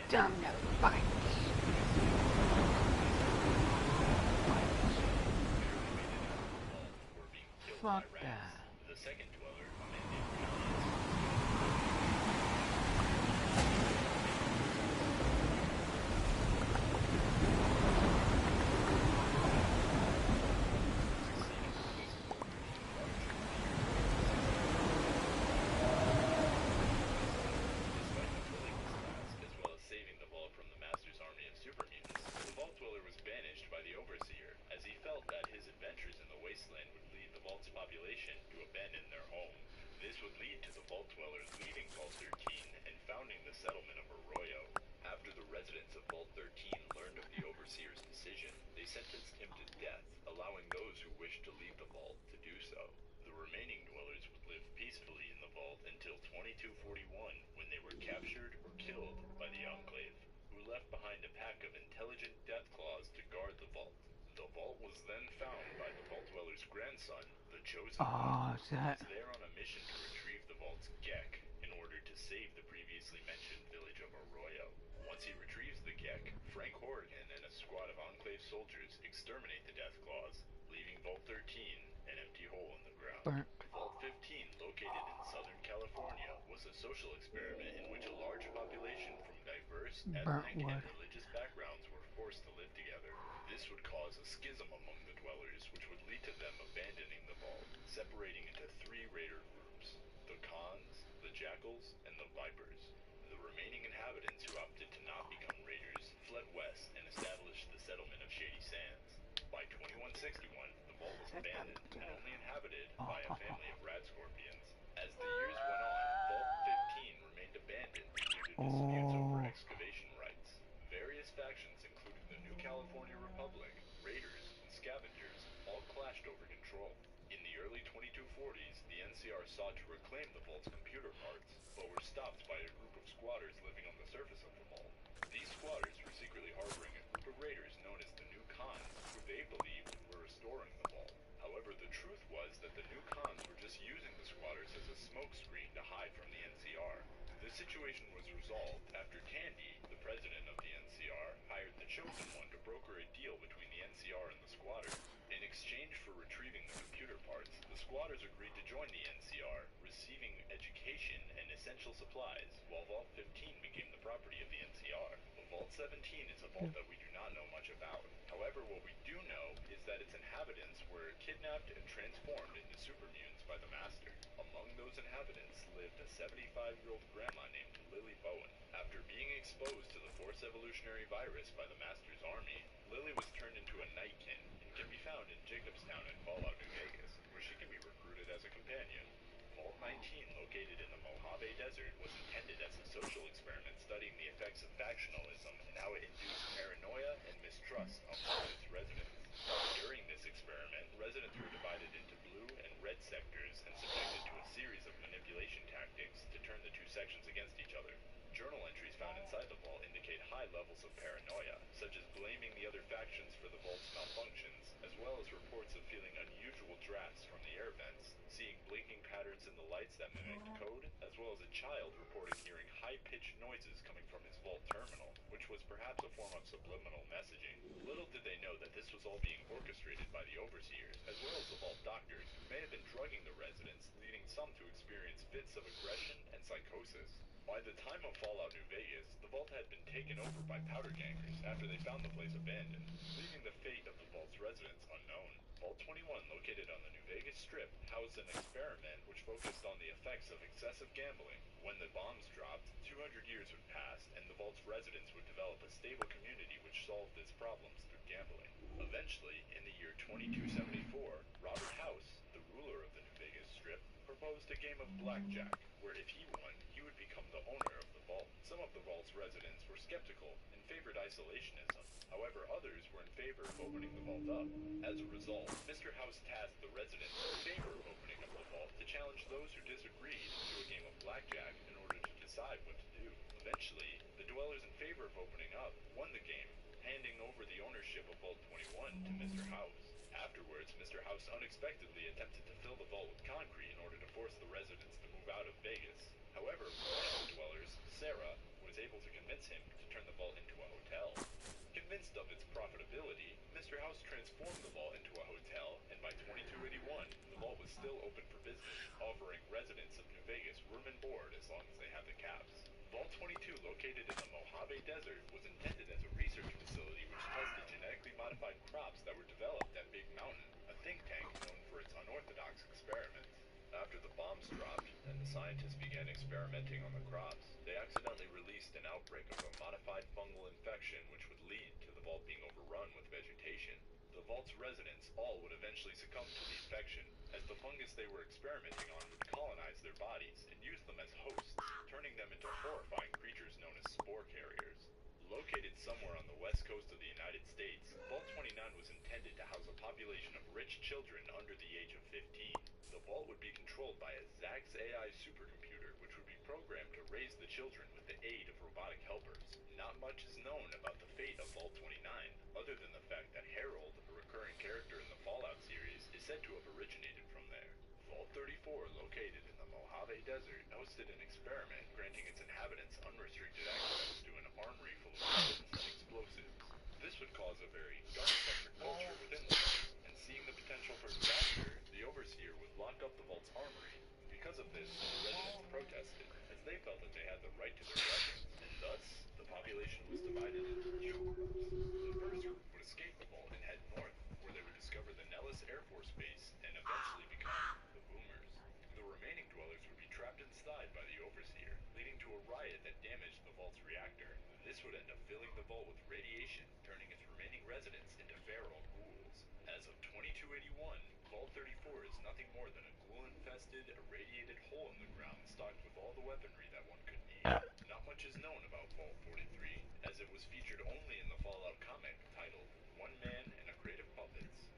Damn that fight. Fuck that. The second dweller, overseer's decision, they sentenced him to death, allowing those who wished to leave the vault to do so. The remaining dwellers would live peacefully in the vault until 2241, when they were captured or killed by the Enclave, who left behind a pack of intelligent death claws to guard the vault. The vault was then found by the vault dweller's grandson, the Chosen One, is who that? was there on a mission to retrieve the vault's Gek in order to save the previously mentioned village of Arroyo. Once he retrieves the Gek, Frank Horrigan and a squad of Enclave soldiers exterminate the death claws, leaving Vault 13 an empty hole in the ground. Burnt. Vault 15, located in Southern California, was a social experiment in which a large population from diverse Burnt ethnic and wood. religious backgrounds were forced to live together. This would cause a schism among the dwellers, which would lead to them abandoning the vault, separating into 3 raider groups: the Khans, the Jackals, and the Vipers. The remaining inhabitants who opted to not become raiders fled west and established the settlement of Shady Sands. By 2161, the vault was abandoned and only inhabited by a family of rat scorpions. As the years went on, Vault 15 remained abandoned due to disputes over excavation rights. Various factions, including the New California Republic, Raiders, and Scavengers, all clashed over control. In the early 2240s, the NCR sought to reclaim the vault's computer parts, but were stopped by a group of squatters living on the surface of the vault. These squatters were secretly harboring a group of raiders known as the New Khans, who they believed were restoring the vault. However, the truth was that the New Khans were just using the squatters as a smokescreen to hide from the NCR. The situation was resolved after Tandy, the president of the NCR, hired the Chosen One to broker a deal between the NCR and the squatters. In exchange for retrieving the computer parts, the squatters agreed to join the NCR, receiving education and essential supplies, while Vault 15 became the property of the NCR. Vault 17 is a vault that we do not know much about. However, what we do know is that its inhabitants were kidnapped and transformed into supermutants by the Master. Among those inhabitants lived a 75-year-old grandma named Lily Bowen. After being exposed to the Force Evolutionary Virus by the Master's army, Lily was turned into a Nightkin and can be found in Jacobstown in Fallout, New Vegas, where she can be recruited as a companion. Vault 19, located in the Mojave Desert, was intended as a social experiment studying the effects of factionalism and how it induced paranoia and mistrust among its residents. During this experiment, residents were divided into blue and red sectors and subjected to a series of manipulation tactics to turn the two sections against each other. Journal entries found inside the vault indicate high levels of paranoia, such as blaming the other factions for the vault's malfunctions, as well as reports of feeling unusual drafts from the air vents, seeing blinking patterns in the lights that mimicked code, as well as a child reporting hearing high-pitched noises coming from his vault terminal, which was perhaps a form of subliminal messaging. Little did they know that this was all being orchestrated by the overseers, as well as the vault doctors, who may have been drugging the residents, leading some to experience fits of aggression and psychosis. By the time of Fallout New Vegas, the vault had been taken over by powder gangers after they found the place abandoned, leaving the fate of the vault's residents unknown. Vault 21, located on the New Vegas Strip, housed an experiment which focused on the effects of excessive gambling. When the bombs dropped, 200 years would pass, and the vault's residents would develop a stable community which solved its problems through gambling. Eventually, in the year 2274, Robert House, the ruler of the New Vegas Strip, proposed a game of blackjack, where if he won, he would become the owner of the vault. Some of the vault's residents were skeptical and favored isolationism. However, others were in favor of opening the vault up. As a result, Mr. House tasked the residents in favor of opening up the vault to challenge those who disagreed to a game of blackjack in order to decide what to do. Eventually, the dwellers in favor of opening up won the game, handing over the ownership of Vault 21 to Mr. House. Afterwards, Mr. House unexpectedly attempted to fill the vault with concrete in order to force the residents to move out of Vegas. However, one of the dwellers, Sarah, was able to convince him to turn the vault into a hotel. Convinced of its profitability, Mr. House transformed the vault into a hotel, and by 2281, the vault was still open for business, offering residents of New Vegas room and board as long as they had the caps. Vault 22, located in the Mojave Desert, was intended as a research facility which tested genetically modified crops that were developed at Big Mountain, a think tank known for its unorthodox experiments. After the bombs dropped and the scientists began experimenting on the crops, they accidentally released an outbreak of a modified fungal infection which would lead to the vault being overrun with vegetation. The vault's residents all would eventually succumb to the infection, as the fungus they were experimenting on would colonize their bodies and use them as hosts, turning them into horrifying creatures known as spore carriers. Located Located somewhere on the west coast of the United States, Vault 29 was intended to house a population of rich children under the age of 15. The vault would be controlled by a Zax AI supercomputer, which would be programmed to raise the children with the aid of robotic helpers. Not much is known about the fate of Vault 29, other than the fact that Harold, a recurring character in the Fallout series, is said to have originated from there. Vault 34, located in the Mojave Desert, hosted an experiment granting its inhabitants unrestricted access to an armory full of weapons and explosives. This would cause a very gun-centric culture within the vault, and seeing the potential for disaster, the Overseer would lock up the vault's armory. Because of this, the residents protested, as they felt that they had the right to their weapons, and thus, the population was divided into two groups. The first group would escape the vault and head north, where they would discover the Nellis Air Force Base and eventually become the Boomers. The remaining dwellers would be trapped inside by the Overseer, leading to a riot that damaged the vault's reactor. This would end up filling the vault with radiation, turning its remaining residents into feral ghouls. As of 2281, Vault 34 is nothing more than a ghoul-infested, irradiated hole in the ground stocked with all the weaponry that one could need. Not much is known about Vault 43, as it was featured only in the Fallout comic titled One Man and a Crate of Puppets.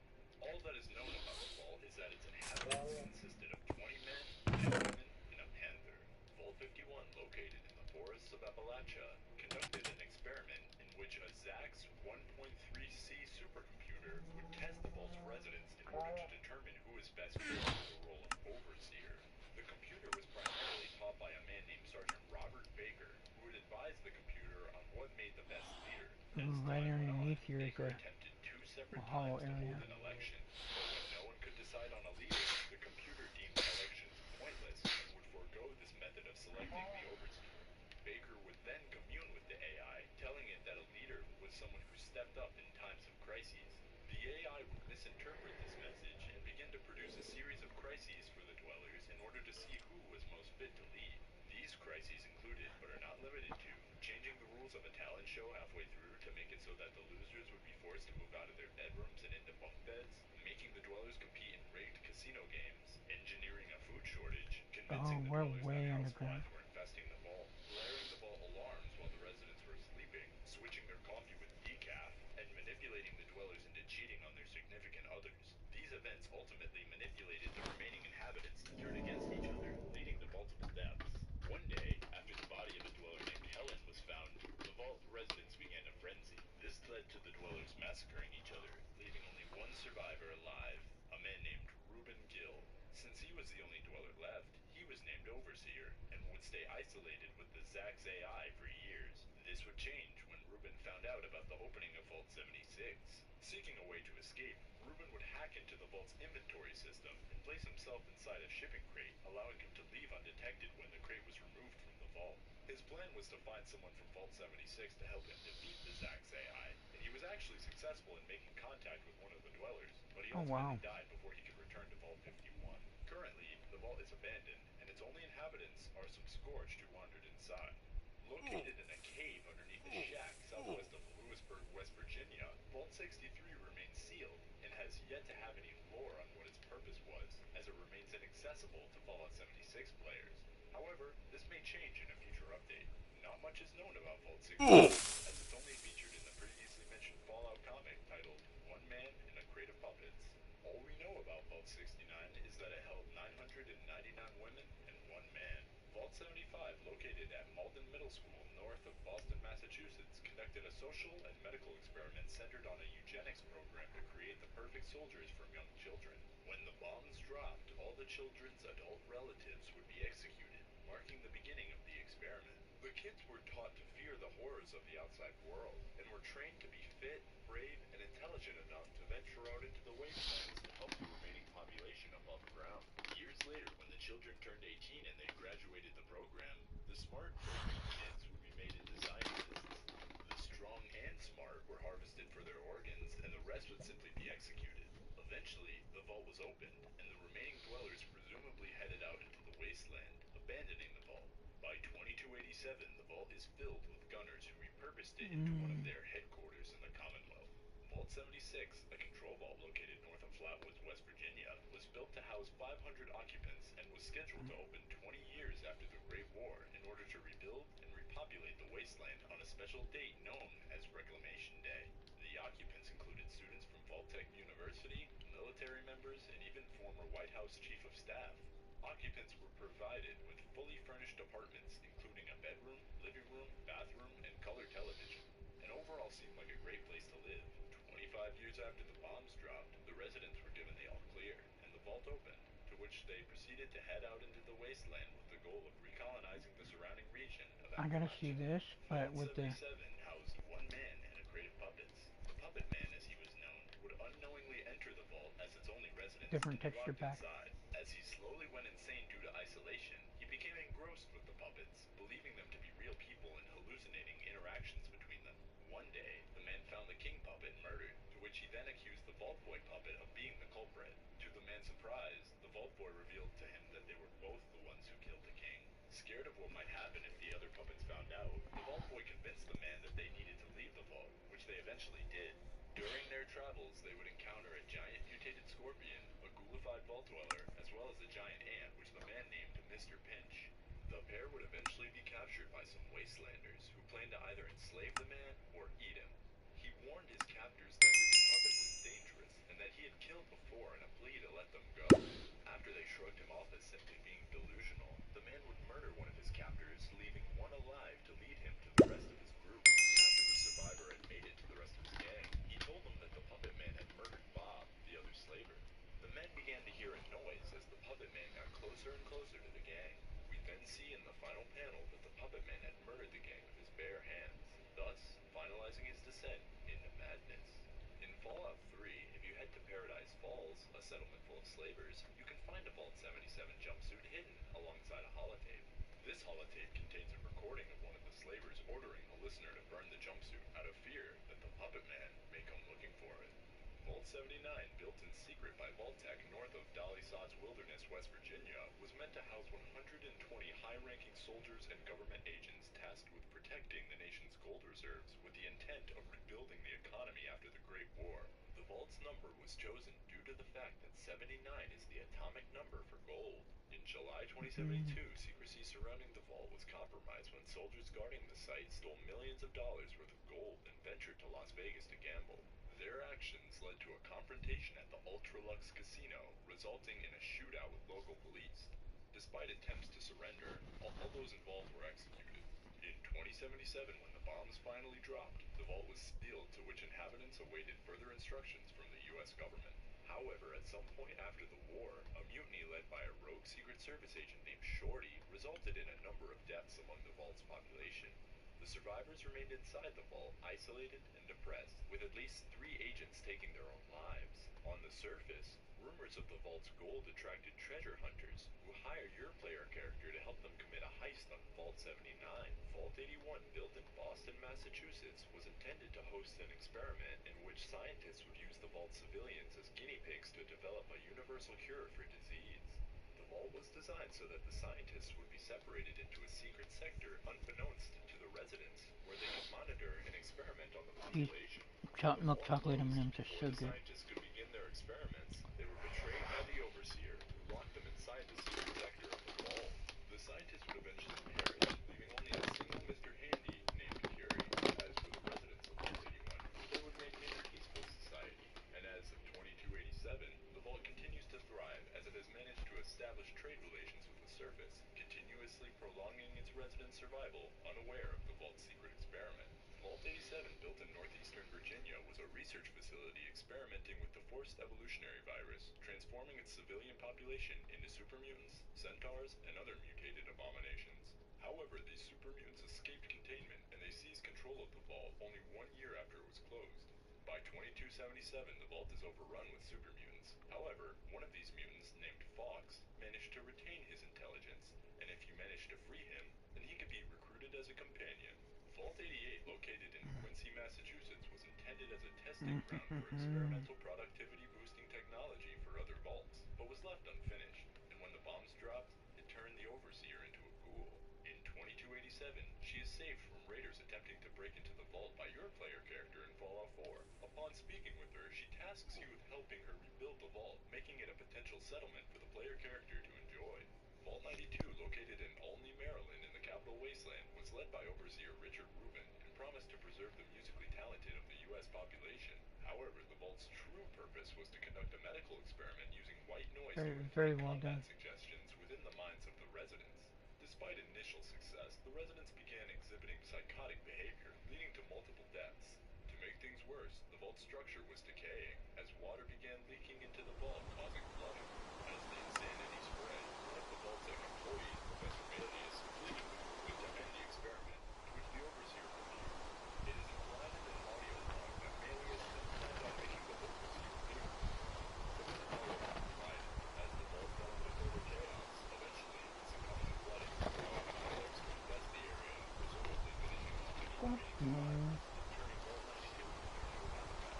All that is known about the vault is that its inhabitants consisted of 20 men, 10 women, and a panther. Vault 51, located in the forests of Appalachia, conducted an experiment in which a Zax 1.3C supercomputer would test the vault's residents in order to determine who is best fit for the role of Overseer. The computer was primarily taught by a man named Sergeant Robert Baker, who would advise the computer on what made the best leader. As Right time went on, underneath here is Baker a attempted 2 separate hollow times to area. hold an election, but when no one could decide on a leader, the computer deemed elections pointless and would forego this method of selecting the Overseer. Baker would then commune with the AI, telling it that a leader was someone who stepped up in times of crises. The AI would misinterpret this message and begin to produce a series of crises for the dwellers in order to see who was most fit to lead. These crises included, but are not limited to, changing the rules of a talent show halfway through to make it so that the losers would be forced to move out of their bedrooms and into bunk beds, making the dwellers compete in rigged casino games, engineering a food shortage, convincing the we're dwellers way that house underground. flies were infesting the vault, blaring the vault alarms while the residents were sleeping, switching their coffee with decaf, and manipulating the dwellers into cheating on their significant others. These events ultimately manipulated the remaining inhabitants to turn against each other, leading to multiple deaths. One day, after the body of a dweller named Helen was found, the vault residents began a frenzy. This led to the dwellers massacring each other, leaving only one survivor alive, a man named Reuben Gill. Since he was the only dweller left, he was named Overseer, and would stay isolated with the Zax AI for years. This would change when Reuben found out about the opening of Vault 76. Seeking a way to escape, Reuben would hack into the vault's inventory system and place himself inside a shipping crate, allowing him to leave undetected when the crate was removed from the vault. His plan was to find someone from Vault 76 to help him defeat the Zax AI, and he was actually successful in making contact with one of the dwellers, but he ultimately died before he could return to Vault 51. Currently, the vault is abandoned, and its only inhabitants are some scorched who wandered inside. Located in a cave underneath a shack southwest of Lewisburg, West Virginia, Vault 63 remains sealed and has yet to have any lore on what its purpose was, as it remains inaccessible to Fallout 76 players. However, this may change in a future update. Not much is known about Vault 63, as it's only featured in the previously mentioned Fallout comic titled One Man and a Crate of Puppets. All we know about Vault 69 is that it held 999 women and 1 man. Vault 75, located at Malden Middle School north of Boston, Massachusetts, conducted a social and medical experiment centered on a eugenics program to create the perfect soldiers from young children. When the bombs dropped, all the children's adult relatives would be executed, marking the beginning of the experiment. The kids were taught to fear the horrors of the outside world, and were trained to be fit, brave, and intelligent enough to venture out into the wastelands to help the remaining population above ground. Years later, when the children turned 18 and they graduated the program, the smart programmed kids would be made into scientists. The strong and smart were harvested for their organs, and the rest would simply be executed. Eventually, the vault was opened, and the remaining dwellers presumably headed out into the wasteland, abandoning the vault. By 2287, the vault is filled with gunners who repurposed it into one of their headquarters in the Commonwealth. Vault 76, a control vault located north of Flatwoods, West Virginia, was built to house 500 occupants and was scheduled to open 20 years after the Great War in order to rebuild and repopulate repopulate the wasteland on a special date known as Reclamation Day. The occupants included students from Vault-Tec University, military members, and even former White House Chief of Staff. Occupants were provided with fully furnished apartments, including a bedroom, living room, bathroom, and color television. And overall seemed like a great place to live. 25 years after the bombs dropped, the residents were given the all-clear, and the vault opened, to which they proceeded to head out into the wasteland with the goal of recolonizing the surrounding region of I gotta see Appalachia. this, but Vault with the 77 housed one man and a crate of puppets. The Puppet Man, as he was known, would unknowingly enter the vault as its only resident different and be texture locked pack. inside. As he slowly went insane due to isolation, he became engrossed with the puppets, believing them to be real people and hallucinating interactions between them. One day, the man found the king puppet murdered, to which he then accused the Vault Boy puppet of being the culprit. To the man's surprise, the Vault Boy revealed to him that they were both the ones who killed the king. Scared of what might happen if the other puppets found out, the Vault Boy convinced the man that they needed to leave the vault, which they eventually did. During their travels, they would encounter a giant mutated scorpion, a ghoulified vault dweller, as well as a giant ant, which the man named Mr. Pinch. The pair would eventually be captured by some wastelanders who planned to either enslave the man or eat him. He warned his captors that his puppet was dangerous and that he had killed before in a plea to let them go. After they shrugged him off as simply being delusional, the man would murder one of his captors, leaving one alive to lead him to the rest of his group. After the survivor had made it to the rest of his gang, he told them that the Puppet Man had murdered Bob, the other slaver. The men began to hear a noise as the Puppet Man got closer and closer to the gang. We then see in the final panel that the Puppet Man had murdered the gang with his bare hands, thus finalizing his descent into madness. In Fallout 3, if you head to Paradise Falls, a settlement full of slavers, you can find a Vault 77 jumpsuit hidden alongside a holotape. This holotape contains a recording of one of the slavers ordering the listener to burn the jumpsuit out of fear that the Puppet Man may come looking for it. Vault 79, built in secret by Vault-Tec north of Dinosaurs Wilderness, West Virginia, was meant to house 120 high-ranking soldiers and government agents tasked with protecting the nation's gold reserves with the intent of rebuilding the economy after the Great War. The vault's number was chosen due to the fact that 79 is the atomic number for gold. In July 2072, secrecy surrounding the vault was compromised when soldiers guarding the site stole millions of dollars worth of gold and ventured to Las Vegas to gamble. Their actions led to a confrontation at the Ultralux Casino, resulting in a shootout with local police. Despite attempts to surrender, all those involved were executed. In 2077, when the bombs finally dropped, the vault was sealed, to which inhabitants awaited further instructions from the U.S. government. However, at some point after the war, a mutiny led by a rogue Secret Service agent named Shorty resulted in a number of deaths among the vault's population. The survivors remained inside the vault, isolated and depressed, with at least 3 agents taking their own lives. On the surface, rumors of the vault's gold attracted treasure hunters, who hired your player character to help them commit a heist on Vault 79. Vault 81, built in Boston, Massachusetts, was intended to host an experiment in which scientists would use the vault's civilians as guinea pigs to develop a universal cure for disease. The vault was designed so that the scientists would be separated into a secret sector unbeknownst to the residents, where they could monitor and experiment on the these population. When the milk vault chocolate closed, M&Ms are before so the good. scientists could begin their experiments, they were betrayed by the overseer, who locked them inside the secret sector of the vault. The scientists would eventually perish, leaving only a single Mr. Handy named Curie. As for the residents of Vault 81, they would maintain a peaceful society, and as of 2287, the vault continues to thrive as it has managed to establish trade relations with the surface, continuously prolonging its residents' survival, unaware of the vault's secret experiment. Vault 87, built in northeastern Virginia, was a research facility experimenting with the forced evolutionary virus, transforming its civilian population into supermutants, centaurs, and other mutated abominations. However, these supermutants escaped containment, and they seized control of the vault only 1 year after it was closed. By 2277, the vault is overrun with supermutants. However, one of these mutants, named Fox, managed to retain his intelligence, and if you manage to free him, then he could be recruited as a companion. Vault 88, located in Quincy, Massachusetts, was intended as a testing ground for experimental productivity-boosting technology for other vaults, but was left unfinished, and when the bombs dropped, it turned the overseer into a ghoul. In 2287, she is saved from raiders attempting to break into the vault by your player character in Fallout 4. Upon speaking with her, she tasks you with helping her rebuild the vault, making it a potential settlement for the player character to enjoy. Vault 92, located in Olney, Maryland, in the Capital Wasteland, was led by Overseer Richard Rubin and promised to preserve the musically talented of the U.S. population. However, the vault's true purpose was to conduct a medical experiment using white noise to Very inflict well combat done. suggestions within the minds of the residents. Despite initial success, the residents began exhibiting psychotic behavior, leading to multiple deaths. To make things worse, the vault structure was decaying, as water began leaking into the vault, causing flooding. As the insanity spread, one of the Vault-Tec employees, Professor Malius, pleaded with Rubin to end the experiment, to which the overseer refused. It is implied in an audio log that Malius then planned on making the overseer pay for this. But then all hope was divided, as the vault fell into further chaos, eventually succumbing to flooding. However, the flames spread past the area, presumably finishing off any remaining survivors and turning Vault 92 into a habitat.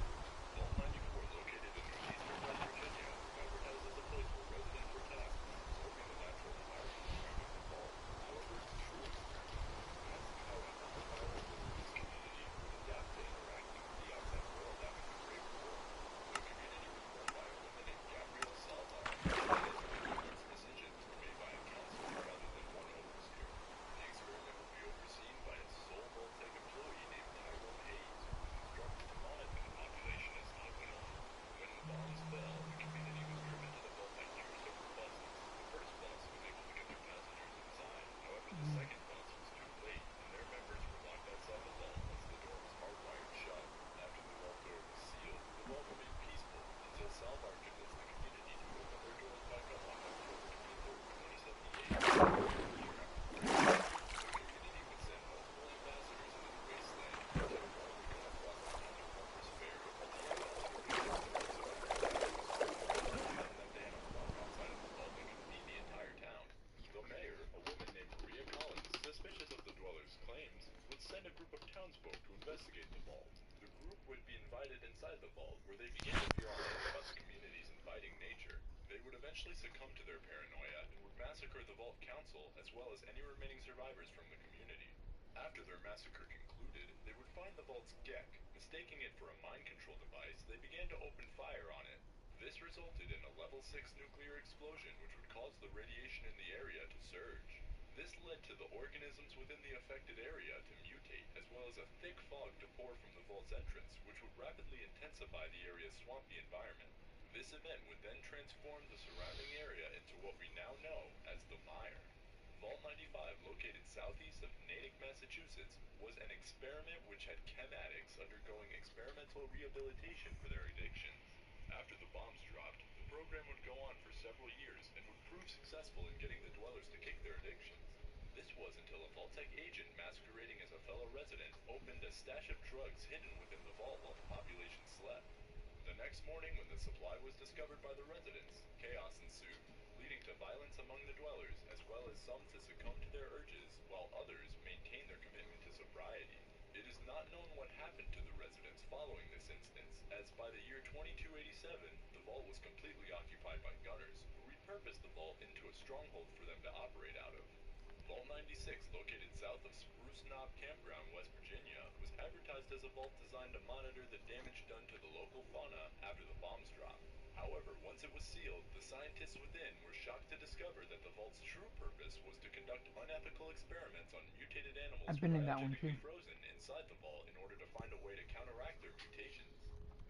Vault 94, located in northeastern West Virginia, was advertised as a place where residents were tasked with preserving the natural environment surrounding the vault. However, true experiments, as to how a non-viral wilderness community would adapt to interacting with the outside world after the Great War. The community was run by a woman named Gabrielle Salvar, and its maintenance decisions were made by a council rather than one overseer. The experiment would be overseen by a sole Vault-Tec employee named Tyrone Hayes, who was instructed to monitor the population as night went on. When the bombs fell, the community was driven to the vault by two separate buses. The first bus was able to get their passengers inside. However, the second bus was too late, and their members were locked outside the vault as the door was hardwired shut. After the vault door was sealed, the vault remained peaceful until Salvar convinced the community to open their doors back up on October 23rd, 2078, nearly a year after the break-in. The community would send multiple ambassadors into the wasteland, and Tyrone would come across the town of Harper's Ferry at the ambulance location to visit surviving families, telling them that they had a mark outside of the vault that could feed the entire town. The mayor, a woman named Maria Collins, suspicious of the dwellers' claims, would send a group of townsfolk to investigate the vault. The group would be invited inside the vault, where they began to fear already about the community's inviting nature. They would eventually succumb to their paranoia and would massacre the vault council as well as any remaining survivors from the community. After their massacre concluded, they would find the vault's GEC. Mistaking it for a mind control device, they began to open fire on it. This resulted in a level 6 nuclear explosion which would cause the radiation in the area to surge. This led to the organisms within the affected area to mutate, as well as a thick fog to pour from the vault's entrance, which would rapidly intensify the area's swampy environment. This event would then transform the surrounding area into what we now know as the Mire. Vault 95, located southeast of Natick, Massachusetts, was an experiment which had chem addicts undergoing experimental rehabilitation for their addictions. After the bombs dropped, the program would go on for several years and would prove successful in getting the dwellers to kick their addictions. This was until a Vault-Tec agent masquerading as a fellow resident opened a stash of drugs hidden within the vault while the population slept. The next morning, when the supply was discovered by the residents, chaos ensued, leading to violence among the dwellers, as well as some to succumb to their urges, while others maintained their commitment to sobriety. It is not known what happened to the residents following this instance, as by the year 2287, the vault was completely occupied by gunners, who repurposed the vault into a stronghold for them to operate out of. Vault 96, located south of Spruce Knob Campground, West Virginia, was advertised as a vault designed to monitor the damage done to the local fauna after the bombs dropped. However, once it was sealed, the scientists within were shocked to discover that the vault's true purpose was to conduct unethical experiments on mutated animals I've been in that one cryogenically too. frozen inside the vault in order to find a way to counteract their mutations.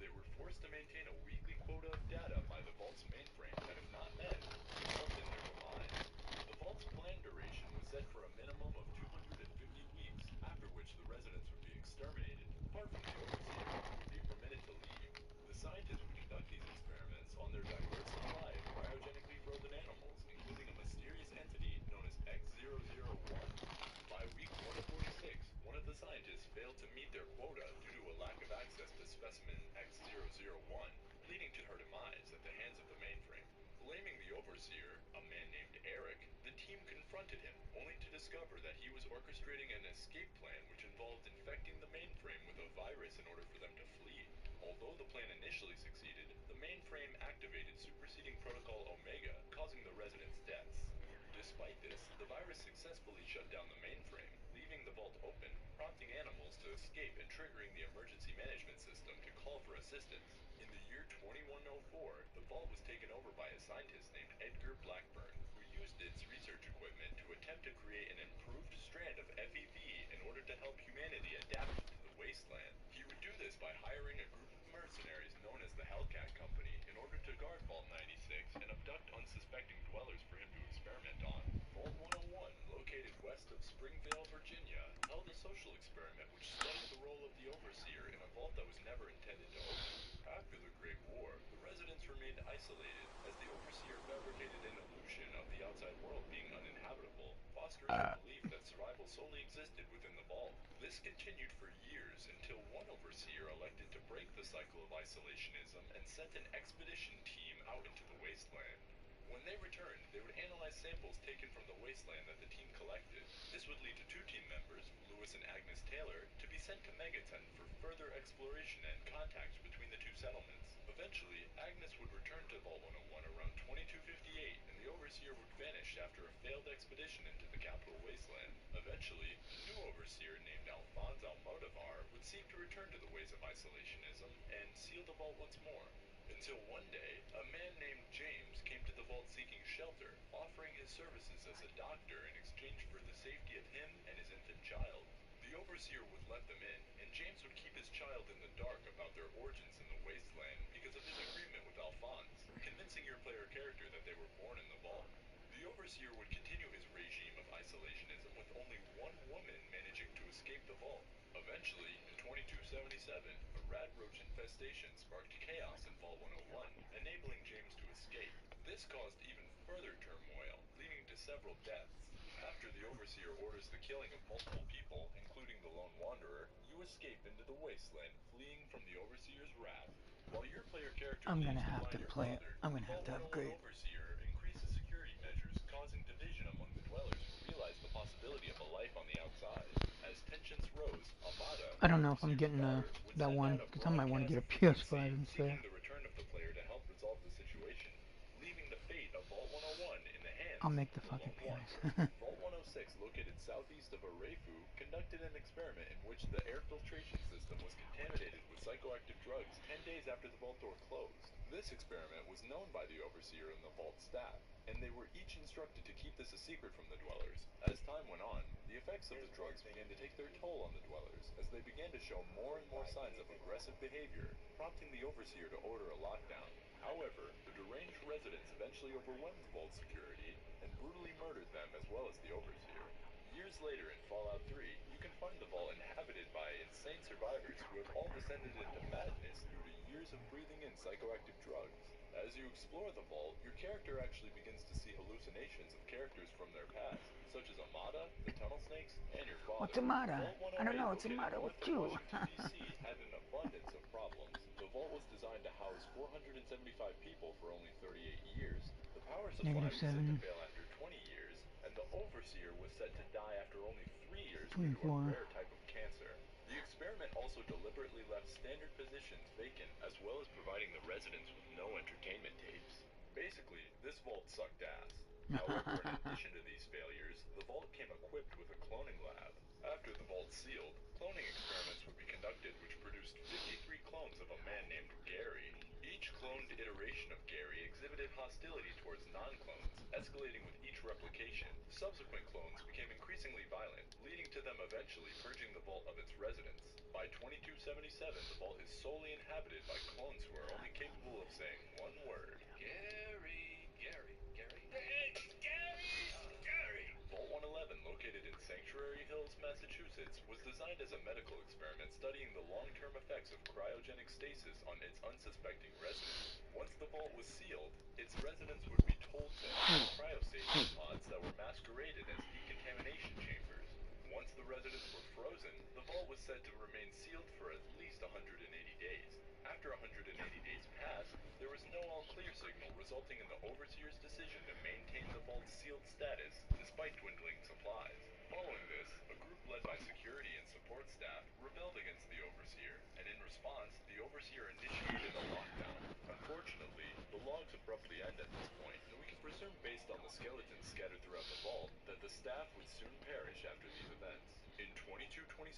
They were forced to maintain a weekly quota of data by the vault's mainframe that, if not met, would result in their demise. The vault's planned duration was set for a minimum of 250 weeks, after which the residents would be exterminated, apart from the overseer, who would be permitted to leave. The scientists would conduct these experiments on their diverse supply of cryogenically frozen animals, including a mysterious entity known as X001. By week 146, one of the scientists failed to meet their quota due to a lack of access to specimen X001, leading to her demise at the hands of the mainframe. Blaming the overseer, a man named Eric, the team confronted him, only to discover that he was orchestrating an escape plan which involved infecting the mainframe with a virus in order for them to flee. Although the plan initially succeeded, the mainframe activated superseding protocol Omega, causing the residents' deaths. Despite this, the virus successfully shut down the mainframe, leaving the vault open, prompting animals to escape and triggering the emergency management system to call for assistance. In the year 2104, the vault was taken over by a scientist named Edgar Blackburn, who used its research equipment to attempt to create an improved strand of FEV in order to help humanity adapt to the wasteland. He would do this by hiring a group of mercenaries known as the Hellcat Company in order to guard Vault 96 and abduct unsuspecting dwellers for him to experiment on. Vault 101, located west of Springvale, Virginia, held a social experiment which studied the role of the Overseer in a vault that was never intended to open. After the Great War, the residents remained isolated as the Overseer fabricated an illusion of the outside world being uninhabitable, fostering a belief that survival solely existed within the vault. This continued for years until one Overseer elected to break the cycle of isolationism and sent an expedition team out into the wasteland. When they returned, they would analyze samples taken from the wasteland that the team collected. This would lead to two team members, Lewis and Agnes Taylor, to be sent to Megaton for further exploration and contacts between the two settlements. Eventually, Agnes would return to Vault 101 around 2258, and the Overseer would vanish after a failed expedition into the capital wasteland. Eventually, a new Overseer named Alphonse Almodovar would seek to return to the ways of isolationism and seal the vault once more. Until one day, a man named James came to the vault seeking shelter, offering his services as a doctor in exchange for the safety of him and his infant child. The Overseer would let them in, and James would keep his child in the dark about their origins in the wasteland because of his agreement with Alphonse, convincing your player character that they were born in the vault. The Overseer would continue his regime of isolationism with only one woman managing to escape the vault. Eventually, in 2277, a rad roach infestation sparked chaos in Vault 101, enabling James to escape. This caused even further turmoil, leading to several deaths. After the Overseer orders the killing of multiple people, including the Lone Wanderer, you escape into the wasteland, fleeing from the Overseer's wrath. While your player character I'm leaves gonna to have find to your play it. brother, I'm gonna the have Vault to 101 upgrade. Overseer increases security measures, causing division among the dwellers who realize the possibility of a life on the outside. As tensions rose, Amada, I the don't know if I'm Overseer's getting daughter, would that send one, out a because I might want to broadcast get a frequency PS5 instead. seeking the return of the player to help resolve the situation, leaving the fate of Vault 101 in the hands I'll make the of the fucking Lone Wanderer. PS. Vault 106, located southeast of Arefu, conducted an experiment in which the air filtration system was contaminated with psychoactive drugs 10 days after the vault door closed. This experiment was known by the Overseer and the vault staff, and they were each instructed to keep this a secret from the dwellers. As time went on, the effects of the drugs began to take their toll on the dwellers, as they began to show more and more signs of aggressive behavior, prompting the Overseer to order a lockdown. However, the deranged residents eventually overwhelmed the vault security and brutally murdered them as well as the Overseer. Years later in Fallout 3, you can find the vault inhabited by insane survivors who have all descended into madness due to years of breathing in psychoactive drugs. As you explore the vault, your character actually begins to see hallucinations of characters from their past, such as Amada, the Tunnel Snakes, and your father. What's the matter? Vault I don't 108, know what's the located matter with north of you. Washington, D.C., had an abundance of problems. The vault was designed to house 475 people for only 38 years. The power supply was set to -7. fail after 20 years, and the Overseer was set to die after only 3 years due to a 24. rare type of cancer. The experiment also deliberately left standard positions vacant, as well as providing the residents with no entertainment tapes. Basically, this vault sucked ass. However, in addition to these failures, the vault came equipped with a cloning lab. After the vault sealed, cloning experiments would be conducted which produced 53 clones of a man named Gary. Each cloned iteration of Gary exhibited hostility towards non-clones, escalating with each replication. Subsequent clones became increasingly violent, leading to them eventually purging the vault of its residents. By 2277, the vault is solely inhabited by clones who are only capable of saying one word. Gary, Gary, Gary, Gary. Vault 111, located in Sanctuary Hills, Massachusetts, was designed as a medical experiment studying the long-term effects of cryogenic stasis on its unsuspecting residents. Once the vault was sealed, its residents would be told to enter cryostasis pods that were masqueraded as decontamination chambers. Once the residents were frozen, the vault was said to remain sealed for at least 180 days. After 180 days passed, there was no all-clear signal, resulting in the Overseer's decision to maintain the vault's sealed status despite dwindling supplies. Following this, a group led by security and support staff rebelled against the Overseer, and in response, the Overseer initiated a lockdown. Unfortunately, the logs abruptly end at this point, and we can presume based on the skeletons scattered throughout the vault that the staff would soon perish after these events. In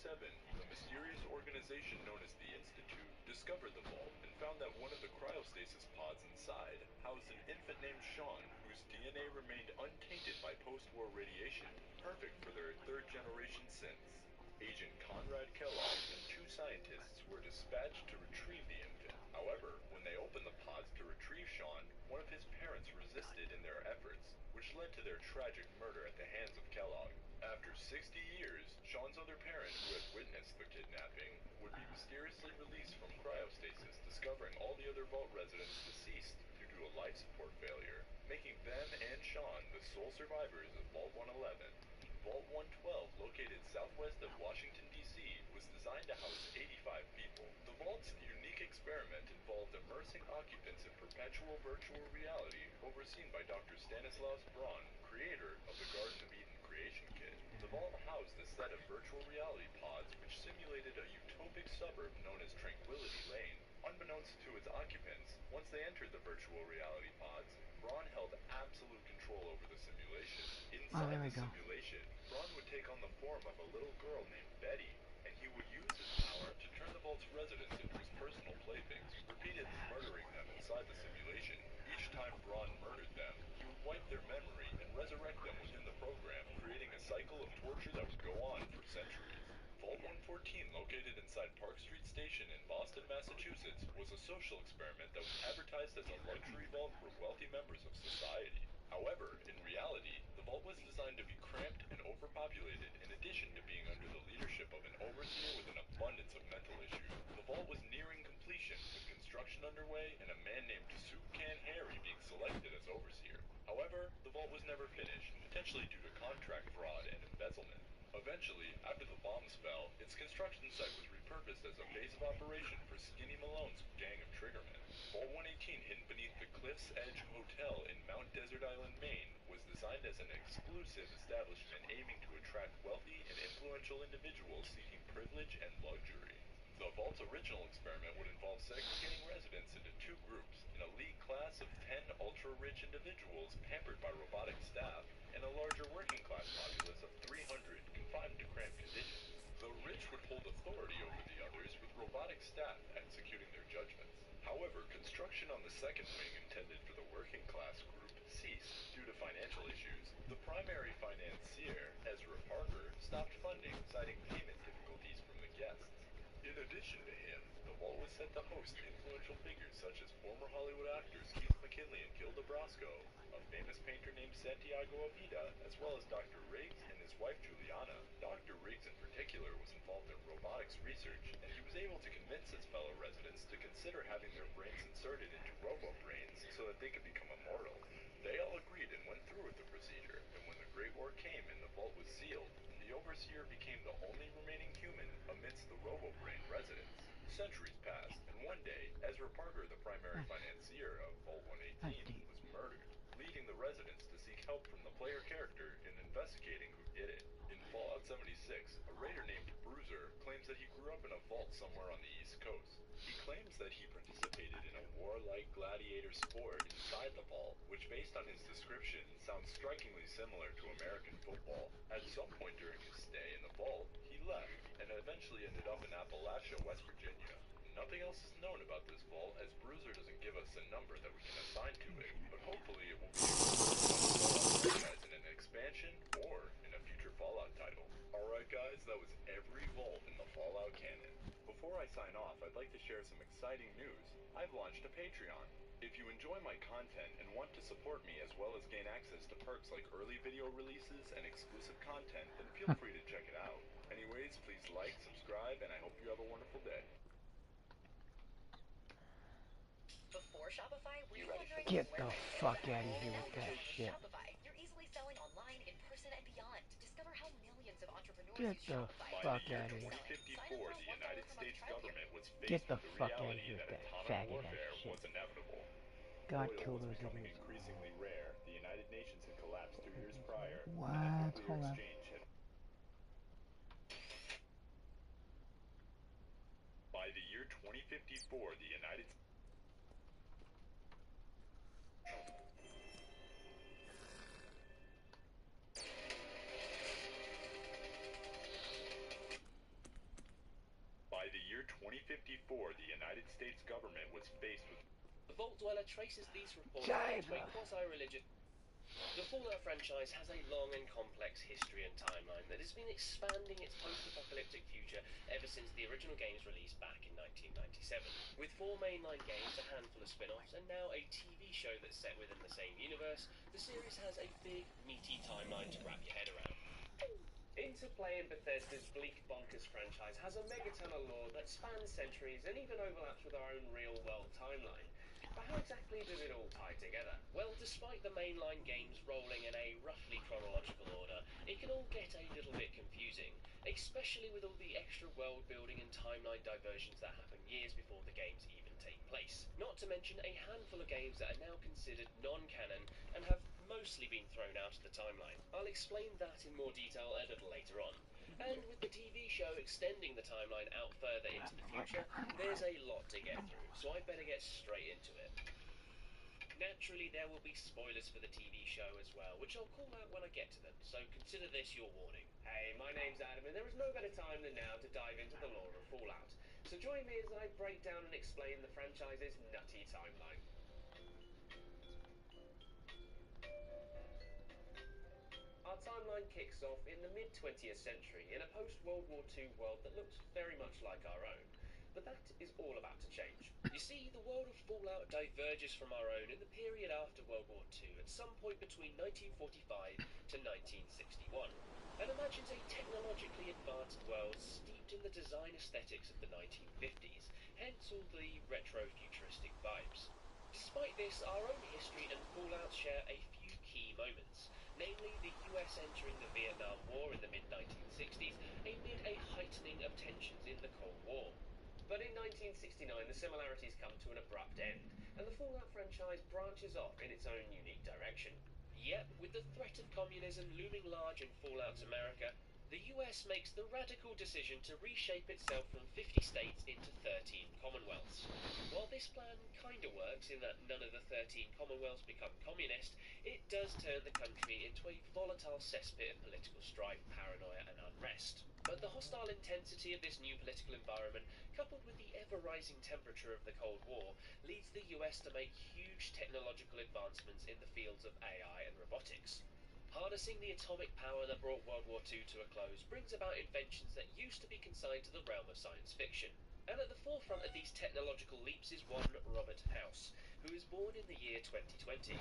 1927, a mysterious organization known as the Institute discovered the vault and found that one of the cryostasis pods inside housed an infant named Sean, whose DNA remained untainted by post-war radiation, perfect for their third-generation synths. Agent Conrad Kellogg and two scientists were dispatched to retrieve the infant. However, when they opened the pods to retrieve Sean, one of his parents resisted in their efforts, which led to their tragic murder at the hands of Kellogg. After 60 years, Sean's other parent, who had witnessed the kidnapping, would be mysteriously released from cryostasis, discovering all the other vault residents deceased due to a life support failure, making them and Sean the sole survivors of Vault 111. Vault 112, located southwest of Washington, D.C., was designed to house 85 people. The vault's unique experiment involved immersing occupants in perpetual virtual reality, overseen by Dr. Stanislaus Braun, creator of the Garden of Eden creation kit. The vault housed a set of virtual reality pods which simulated a utopic suburb known as Tranquility Lane. Unbeknownst to its occupants, once they entered the virtual reality pods, Braun held absolute control over the simulation. Inside the simulation, Braun would take on the form of a little girl named Betty, and he would use his power to turn the vault's residents into his personal playthings, repeatedly murdering them inside the simulation. Each time Braun murdered them, he would wipe their memory and resurrect them within the program, creating a cycle of torture that would go on for centuries. Vault 114, located inside Park Street Station in Boston, Massachusetts, was a social experiment that was advertised as a luxury vault for wealthy members of society. However, in reality, the vault was designed to be cramped and overpopulated, in addition to being under the leadership of an overseer with an abundance of mental issues. The vault was nearing completion, with construction underway and a man named Soup Can Harry being selected as overseer. However, the vault was never finished, potentially due to contract fraud and embezzlement. Eventually, after the bombs fell, its construction site was repurposed as a base of operation for Skinny Malone's gang of triggermen. Vault 118, hidden beneath the Cliffs Edge Hotel in Mount Desert Island, Maine, was designed as an exclusive establishment aiming to attract wealthy and influential individuals seeking privilege and luxury. The vault's original experiment would involve segregating residents into two groups, an elite class of 10 ultra-rich individuals pampered by robotic staff, and a larger working-class populace of 300 confined to cramped conditions. The rich would hold authority over the others, with robotic staff executing their judgments. However, construction on the second wing intended for the working-class group ceased due to financial issues. The primary financier, Ezra Parker, stopped funding, citing payment difficulties from the guests. In addition to him, the vault was set to host influential figures such as former Hollywood actors Keith McKinley and Gilda Brasco, a famous painter named Santiago Avida, as well as Dr. Riggs and his wife Juliana. Dr. Riggs in particular was involved in robotics research, and he was able to convince his fellow residents to consider having their brains inserted into robo-brains so that they could become immortal. They all agreed and went through with the procedure, and when the Great War came and the vault was sealed, the overseer became the only remaining human amidst the robo-brain residents. Centuries passed, and one day, Ezra Parker, the primary financier of Vault 118, was murdered, leading the residents to seek help from the player character in investigating who did it. In Fallout 76, a raider named Bruiser claims that he grew up in a vault somewhere on the East Coast. He claims that he participated in a warlike gladiator sport inside the vault, which based on his description sounds strikingly similar to American football. At some point during his stay in the vault, he left and eventually ended up in Appalachia, West Virginia. Nothing else is known about this vault, as Bruiser doesn't give us a number that we can assign to it, but hopefully it will be a Fallout franchise in an expansion or in a future Fallout title. Alright guys, that was every vault in the Fallout canon. Before I sign off, I'd like to share some exciting news. I've launched a Patreon. If you enjoy my content and want to support me as well as gain access to perks like early video releases and exclusive content, then feel free to check it out. Anyways, please like, subscribe, and I hope you have a wonderful day. Before Shopify, were you wondering Get where the my sales fuck at? out of here Now with you that can with shit. Shopify. You're easily selling online, in person, and beyond. Discover how millions of entrepreneurs Get use the Shopify. fuck By the year out of here. 2054, the United States government was Get faced the with the fuck out of reality here that with that atomic faggot warfare ass shit. was inevitable. God Oil kill was those becoming idiots. increasingly rare. The United Nations had collapsed 2 years prior, and What? a nuclear Hold on. exchange had... By the year 2054, the United States... 2054, the United States government was faced with... The Vault Dweller traces these reports Jive. back to a quasi-religious... The Fallout franchise has a long and complex history and timeline that has been expanding its post-apocalyptic future ever since the original games released back in 1997. With 4 mainline games, a handful of spin-offs, and now a TV show that's set within the same universe, the series has a big, meaty timeline to wrap your head around. Interplay in Bethesda's bleak bonkers franchise has a megaton of lore that spans centuries and even overlaps with our own real-world timeline. But how exactly does it all tie together? Well, despite the mainline games rolling in a roughly chronological order, it can all get a little bit confusing, especially with all the extra world building and timeline diversions that happen years before the games even take place. Not to mention a handful of games that are now considered non-canon and have mostly been thrown out of the timeline. I'll explain that in more detail a little later on. And with the TV show extending the timeline out further into the future, there's a lot to get through, so I better get straight into it. Naturally, there will be spoilers for the TV show as well, which I'll call out when I get to them, so consider this your warning. Hey, my name's Adam, and there is no better time than now to dive into the lore of Fallout. So join me as I break down and explain the franchise's nutty timeline. Our timeline kicks off in the mid-20th century in a post-World War II world that looks very much like our own. But that is all about to change. You see, the world of Fallout diverges from our own in the period after World War II at some point between 1945 to 1961. And imagines a technologically advanced world steeped in the design aesthetics of the 1950s, hence all the retro-futuristic vibes. Despite this, our own history and Fallout share a few key moments. Namely, the US entering the Vietnam War in the mid-1960s amid a heightening of tensions in the Cold War. But in 1969, the similarities come to an abrupt end, and the Fallout franchise branches off in its own unique direction. Yep, with the threat of communism looming large in Fallout's America, the US makes the radical decision to reshape itself from 50 states into 13 Commonwealths. While this plan kinda works in that none of the 13 Commonwealths become communist, it does turn the country into a volatile cesspit of political strife, paranoia and unrest. But the hostile intensity of this new political environment, coupled with the ever-rising temperature of the Cold War, leads the US to make huge technological advancements in the fields of AI and robotics. Harnessing the atomic power that brought World War II to a close brings about inventions that used to be consigned to the realm of science fiction. And at the forefront of these technological leaps is one Robert House, who is born in the year 2020.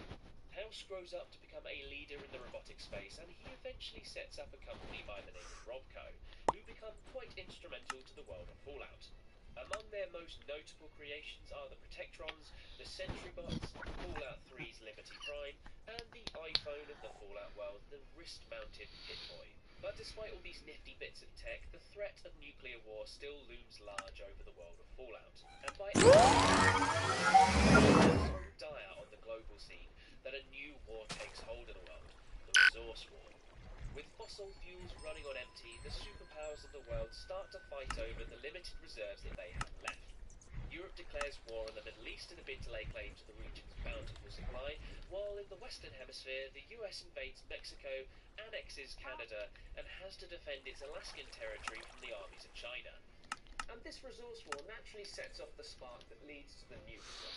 House grows up to become a leader in the robotic space, and he eventually sets up a company by the name of Robco, who become quite instrumental to the world of Fallout. Among their most notable creations are the Protectrons, the Sentrybots, Fallout 3's Liberty Prime, and the iPhone of the Fallout world, the wrist-mounted Pip-Boy. But despite all these nifty bits of tech, the threat of nuclear war still looms large over the world of Fallout. And by so dire on the global scene that a new war takes hold of the world, the resource war. With fossil fuels running on empty, the superpowers of the world start to fight over the limited reserves that they have left. Europe declares war on the Middle East in a bid to lay claim to the region's bountiful supply, while in the Western Hemisphere, the US invades Mexico, annexes Canada, and has to defend its Alaskan territory from the armies of China. And this resource war naturally sets off the spark that leads to the nuke war.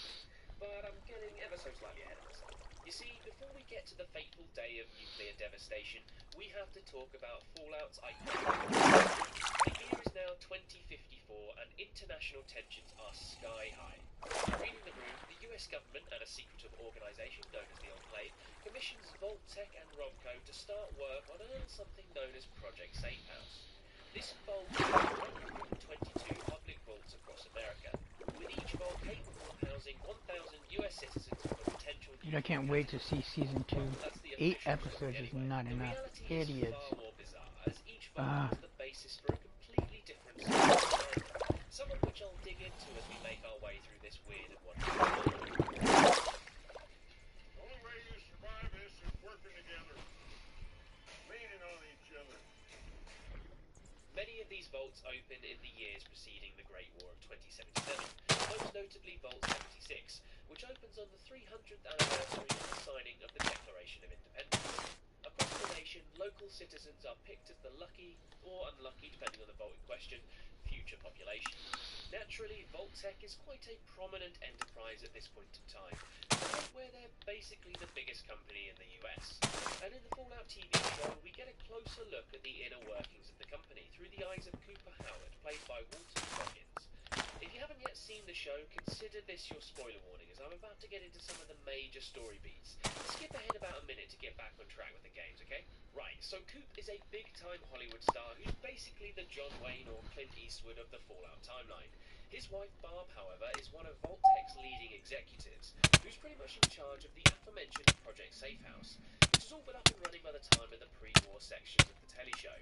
But I'm getting ever so slightly ahead of myself. You see, before we get to the fateful day of nuclear devastation, we have to talk about Fallout's iconic. The year is now 2054 and international tensions are sky high. Reading the room, the US government and a secretive organisation known as the Enclave commissions Vault-Tec and Robco to start work on a little something known as Project Safe House. This involves 122 public vaults across America, with each vault capable of housing 1,000 US citizens for potential... Dude, I can't wait to see season 2. 8 episodes is not enough. Idiots. Far more bizarre, as each vault is the basis for a completely different story, some of which I'll dig into as we make our way through this weird and wonderful world. The only way you survive this is working together, leaning on each other. Many of these vaults open in the years preceding the Great War of 2077, most notably Vault 76, which opens on the 300th anniversary of the signing of the Declaration of Independence. Across the nation, local citizens are picked as the lucky, or unlucky depending on the vault in question, few future population. Naturally, Vault-Tec is quite a prominent enterprise at this point in time, where they're basically the biggest company in the US. And in the Fallout TV show, we get a closer look at the inner workings of the company through the eyes of Cooper Howard, played by Walter Goggins. If you haven't yet seen the show, consider this your spoiler warning, as I'm about to get into some of the major story beats. Skip ahead about a minute to get back on track with the games, okay? Right, so Coop is a big-time Hollywood star who's basically the John Wayne or Clint Eastwood of the Fallout timeline. His wife Barb, however, is one of Vault-Tec's leading executives, who's pretty much in charge of the aforementioned Project Safe House, which has all been up and running by the time of the pre-war sections of the telly show.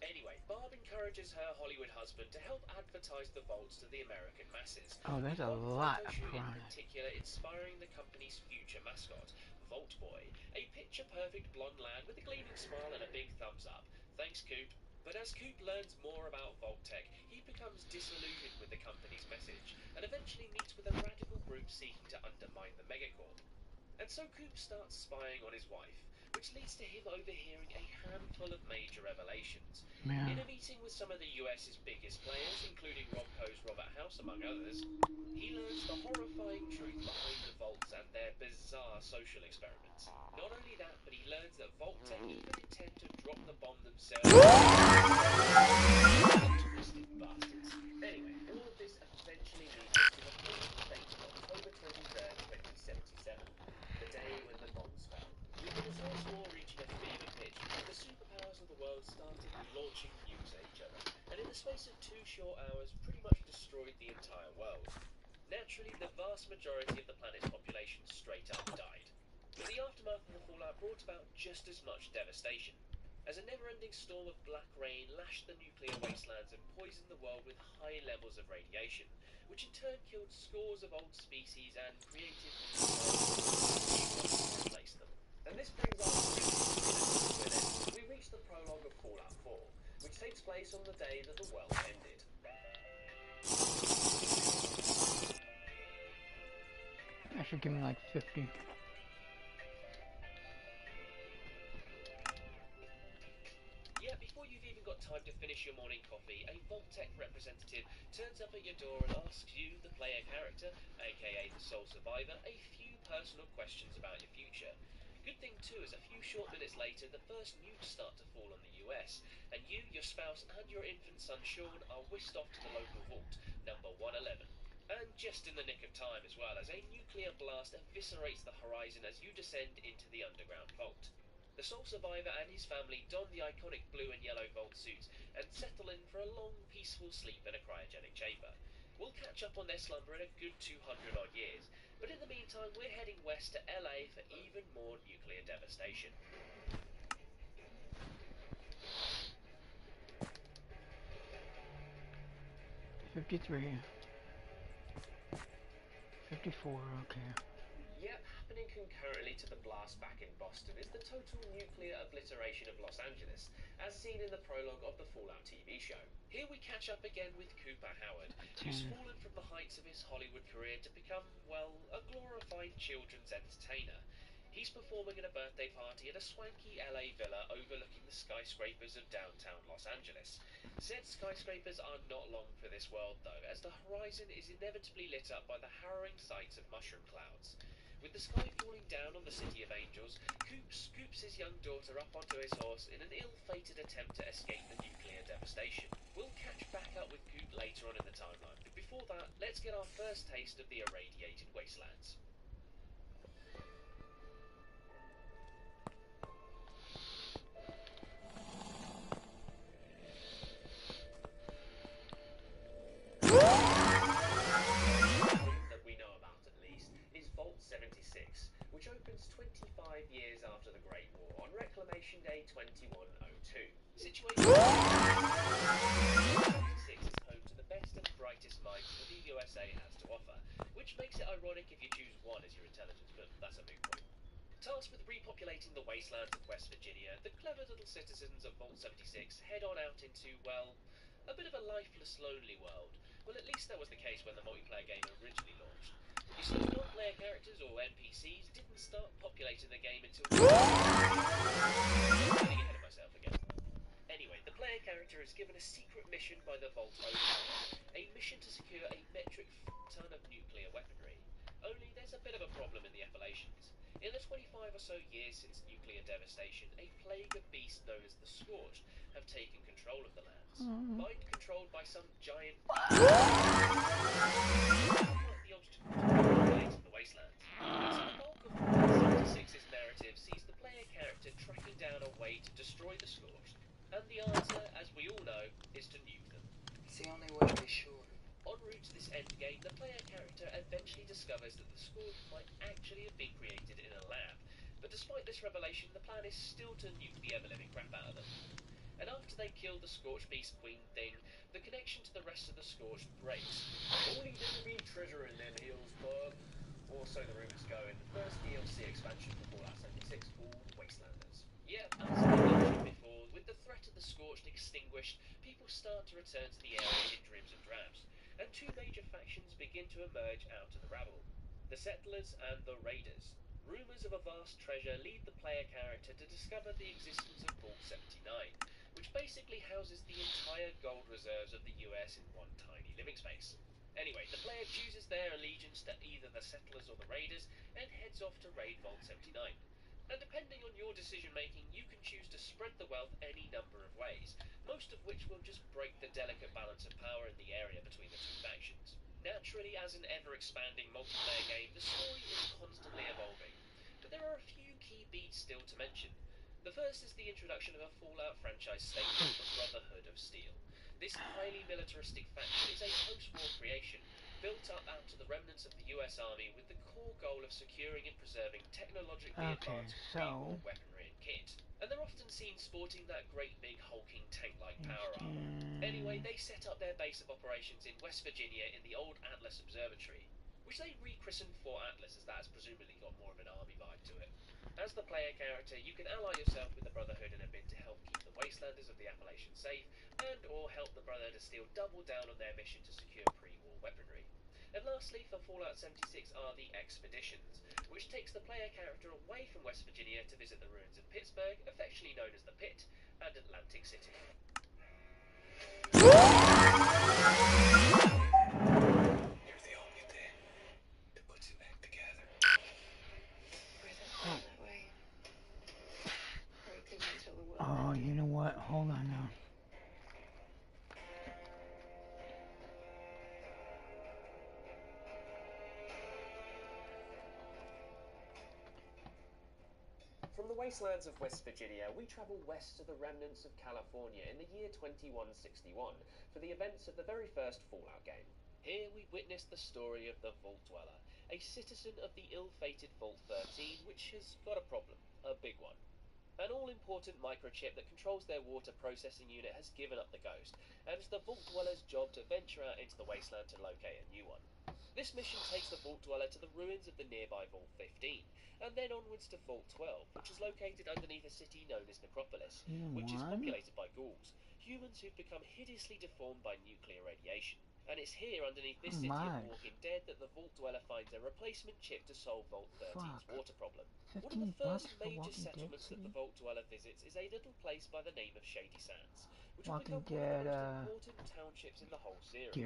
Anyway, Barb encourages her Hollywood husband to help advertise the vaults to the American masses. Oh, there's a One lot photo of shoot in piranhas. particular inspiring the company's future mascot, Vault Boy, a picture-perfect blonde lad with a gleaming smile and a big thumbs up. Thanks, Coop. But as Coop learns more about Vault-Tec, he becomes disillusioned with the company's message, and eventually meets with a radical group seeking to undermine the megacorp. And so Coop starts spying on his wife, which leads to him overhearing a handful of major revelations. Yeah. In a meeting with some of the US's biggest players, including Robco's Robert House, among others, he learns the horrifying truth behind the vaults and their bizarre social experiments. Not only that, but he learns that Vault-Tec even intend to drop the bomb themselves. Twisted bastards. Anyway, all of this eventually leads us to the fateful date of October 23rd, 2077, the day when the bombs fell. With the resource war reaching a fever pitch, the superpowers of the world started launching nukes at each other, and in the space of 2 short hours pretty much destroyed the entire world. Naturally, the vast majority of the planet's population straight up died. But the aftermath of the fallout brought about just as much devastation, as a never-ending storm of black rain lashed the nuclear wastelands and poisoned the world with high levels of radiation, which in turn killed scores of old species and created new ones to replace them. And this brings our to an end. We reach the prologue of Fallout 4, which takes place on the day that the world ended. That should give me like 50. Yeah, before you've even got time to finish your morning coffee, a Vault-Tec representative turns up at your door and asks you, the player character, aka the sole survivor, a few personal questions about your future. Good thing too is a few short minutes later the first nukes start to fall on the US, and you, your spouse and your infant son Sean are whisked off to the local vault, number 111. And just in the nick of time as well, as a nuclear blast eviscerates the horizon as you descend into the underground vault. The sole survivor and his family don the iconic blue and yellow vault suits and settle in for a long, peaceful sleep in a cryogenic chamber. We'll catch up on their slumber in a good 200 odd years, but in the meantime we're heading west to LA for even more nuclear devastation. 53. 54, okay. Yep, happening concurrently to the blast back in Boston is the total nuclear obliteration of Los Angeles, as seen in the prologue of the Fallout TV show. Here we catch up again with Cooper Howard, who's fallen from the heights of his Hollywood career to become, well, a glorified children's entertainer. He's performing at a birthday party at a swanky LA villa overlooking the skyscrapers of downtown Los Angeles. Said skyscrapers are not long for this world though, as the horizon is inevitably lit up by the harrowing sights of mushroom clouds. With the sky falling down on the City of Angels, Coop scoops his young daughter up onto his horse in an ill-fated attempt to escape the nuclear devastation. We'll catch back up with Coop later on in the timeline, but before that, let's get our first taste of the irradiated wastelands. That we know about at least is Vault 76, which opens 25 years after the Great War on Reclamation Day 2102. Situated 76 is home to the best and brightest minds that the USA has to offer, which makes it ironic if you choose one as your intelligence, but that's a moot point. Tasked with repopulating the wastelands of West Virginia, the clever little citizens of Vault 76 head on out into, well, a bit of a lifeless, lonely world. Well, at least that was the case when the multiplayer game originally launched. You see, non-player characters, or NPCs, didn't start populating the game until... Getting ahead of myself again. Anyway, the player character is given a secret mission by the Vault owner, a mission to secure a metric ton of nuclear weaponry. Only there's a bit of a problem in the Appalachians. In the 25 or so years since nuclear devastation, a plague of beasts known as the Scorched have taken control of the lands. Mind-controlled by some giant beast. Quite the obstacle to populating the wastelands. So the bulk of 76's narrative sees the player character tracking down a way to destroy the Scorched. And the answer, as we all know, is to nuke them. It's the only way to be sure. En route to this endgame, the player character eventually discovers that the Scorched might actually have been created in a lab. But despite this revelation, the plan is still to nuke the ever-living crap out of them. And after they kill the Scorched Beast Queen thing, the connection to the rest of the Scorched breaks. Only there be treasure in them hills, bub. Or so the rumors go in the first DLC expansion for Fallout 76 called Wastelanders. Yeah, as I mentioned before, with the threat of the Scorched extinguished, people start to return to the area in dribs and drabs, and two major factions begin to emerge out of the rabble. The Settlers and the Raiders. Rumours of a vast treasure lead the player character to discover the existence of Vault 79, which basically houses the entire gold reserves of the US in one tiny living space. Anyway, the player chooses their allegiance to either the Settlers or the Raiders, and heads off to raid Vault 79. And depending on your decision making, you can choose to spread the wealth any number of ways, most of which will just break the delicate balance of power in the area between the two factions. Naturally, as an ever-expanding multiplayer game, the story is constantly evolving, but there are a few key beats still to mention. The first is the introduction of a Fallout franchise staple, the Brotherhood of Steel. This highly militaristic faction is a post-war creation, built up out of the remnants of the US Army with the core goal of securing and preserving technologically advanced pre-war weaponry and kit. And they're often seen sporting that great big hulking tank-like power armor. Anyway, they set up their base of operations in West Virginia in the old Atlas Observatory, which they rechristened Fort Atlas as that has presumably got more of an army vibe to it. As the player character, you can ally yourself with the Brotherhood in a bid to help keep the Wastelanders of the Appalachians safe, and or help the Brotherhood of Steel double down on their mission to secure pre-war weaponry. And lastly, for Fallout 76 are the Expeditions, which takes the player character away from West Virginia to visit the ruins of Pittsburgh, affectionately known as the Pit, and Atlantic City. You're the only thing that puts it back together. Where's that way? Or it could be until the world Oh, you know what? Hold on now. From the wastelands of West Virginia, we travel west to the remnants of California in the year 2161 for the events of the very first Fallout game. Here we witness the story of the Vault Dweller, a citizen of the ill-fated Vault 13, which has got a problem, a big one. An all-important microchip that controls their water processing unit has given up the ghost, and it's the Vault Dweller's job to venture out into the wasteland to locate a new one. This mission takes the Vault Dweller to the ruins of the nearby Vault 15, and then onwards to Vault 12, which is located underneath a city known as Necropolis, which is populated by ghouls, humans who've become hideously deformed by nuclear radiation. And it's here, underneath this city of Walking Dead, that the Vault Dweller finds a replacement chip to solve Vault 13's water problem. One of the first major settlements that the Vault Dweller visits is a little place by the name of Shady Sands, which will become one of the most important townships in the whole series.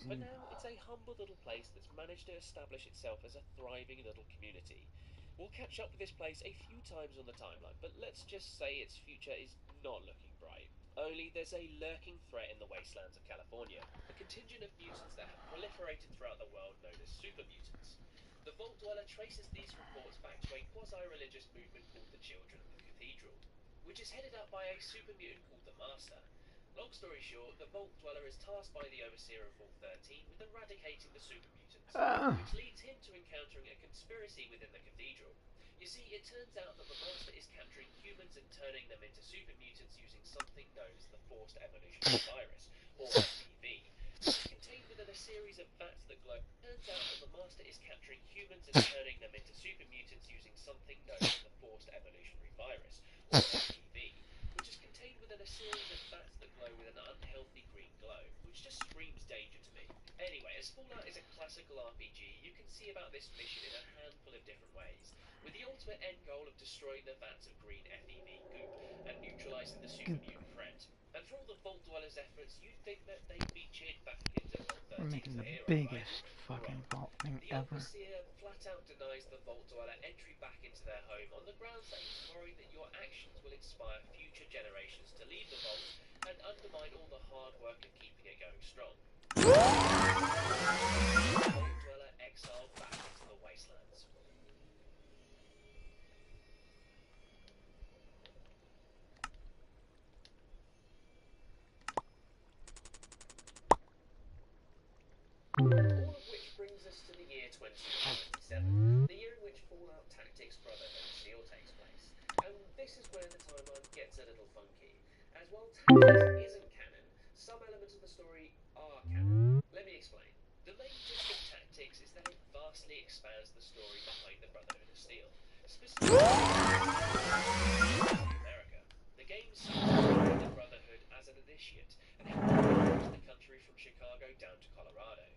But now it's a humble little place that's managed to establish itself as a thriving little community. We'll catch up with this place a few times on the timeline, but let's just say its future is not looking bright. Only there's a lurking threat in the wastelands of California, a contingent of mutants that have proliferated throughout the world known as super mutants. The Vault Dweller traces these reports back to a quasi-religious movement called the Children of the Cathedral, which is headed up by a super mutant called the Master. Long story short, the Vault Dweller is tasked by the Overseer of Vault 13 with eradicating the super mutants, which leads him to encountering a conspiracy within the Cathedral. You see, it turns out that the Master is capturing humans and turning them into super mutants using something known as the Forced Evolutionary Virus, or FEV, which is contained within a series of vats that glow. Turns out that the Master is capturing humans and turning them into super mutants using something known as the Forced Evolutionary Virus, or FEV, which is contained within a series of vats that glow with an unhealthy green glow, which just screams danger to me. Anyway, as As Fallout is a classical RPG, you can see about this mission in a handful of different ways, with the ultimate end goal of destroying the vats of green FEV goop and neutralizing the super Goop. mutant threat. And for all the Vault Dwellers' efforts, you'd think that they'd be cheered back into Vault We're 13 making as the a hero, right? biggest fucking Wrong. vault thing The ever. Overseer flat out denies the Vault Dweller entry back into their home on the grounds that he's worried that your actions will inspire future generations to leave the vault and undermine all the hard work of keeping it going strong. Vault Dweller exiled back into the wastelands. All of which brings us to the year 2097, the year in which Fallout Tactics Brotherhood of Steel takes place. And this is where the timeline gets a little funky, as while Tactics isn't canon, some elements of the story are canon. Let me explain. The main gist of Tactics is that it vastly expands the story behind the Brotherhood of Steel, specifically America. The game sees the Brotherhood as an initiate and helped them across the country from Chicago down to Colorado.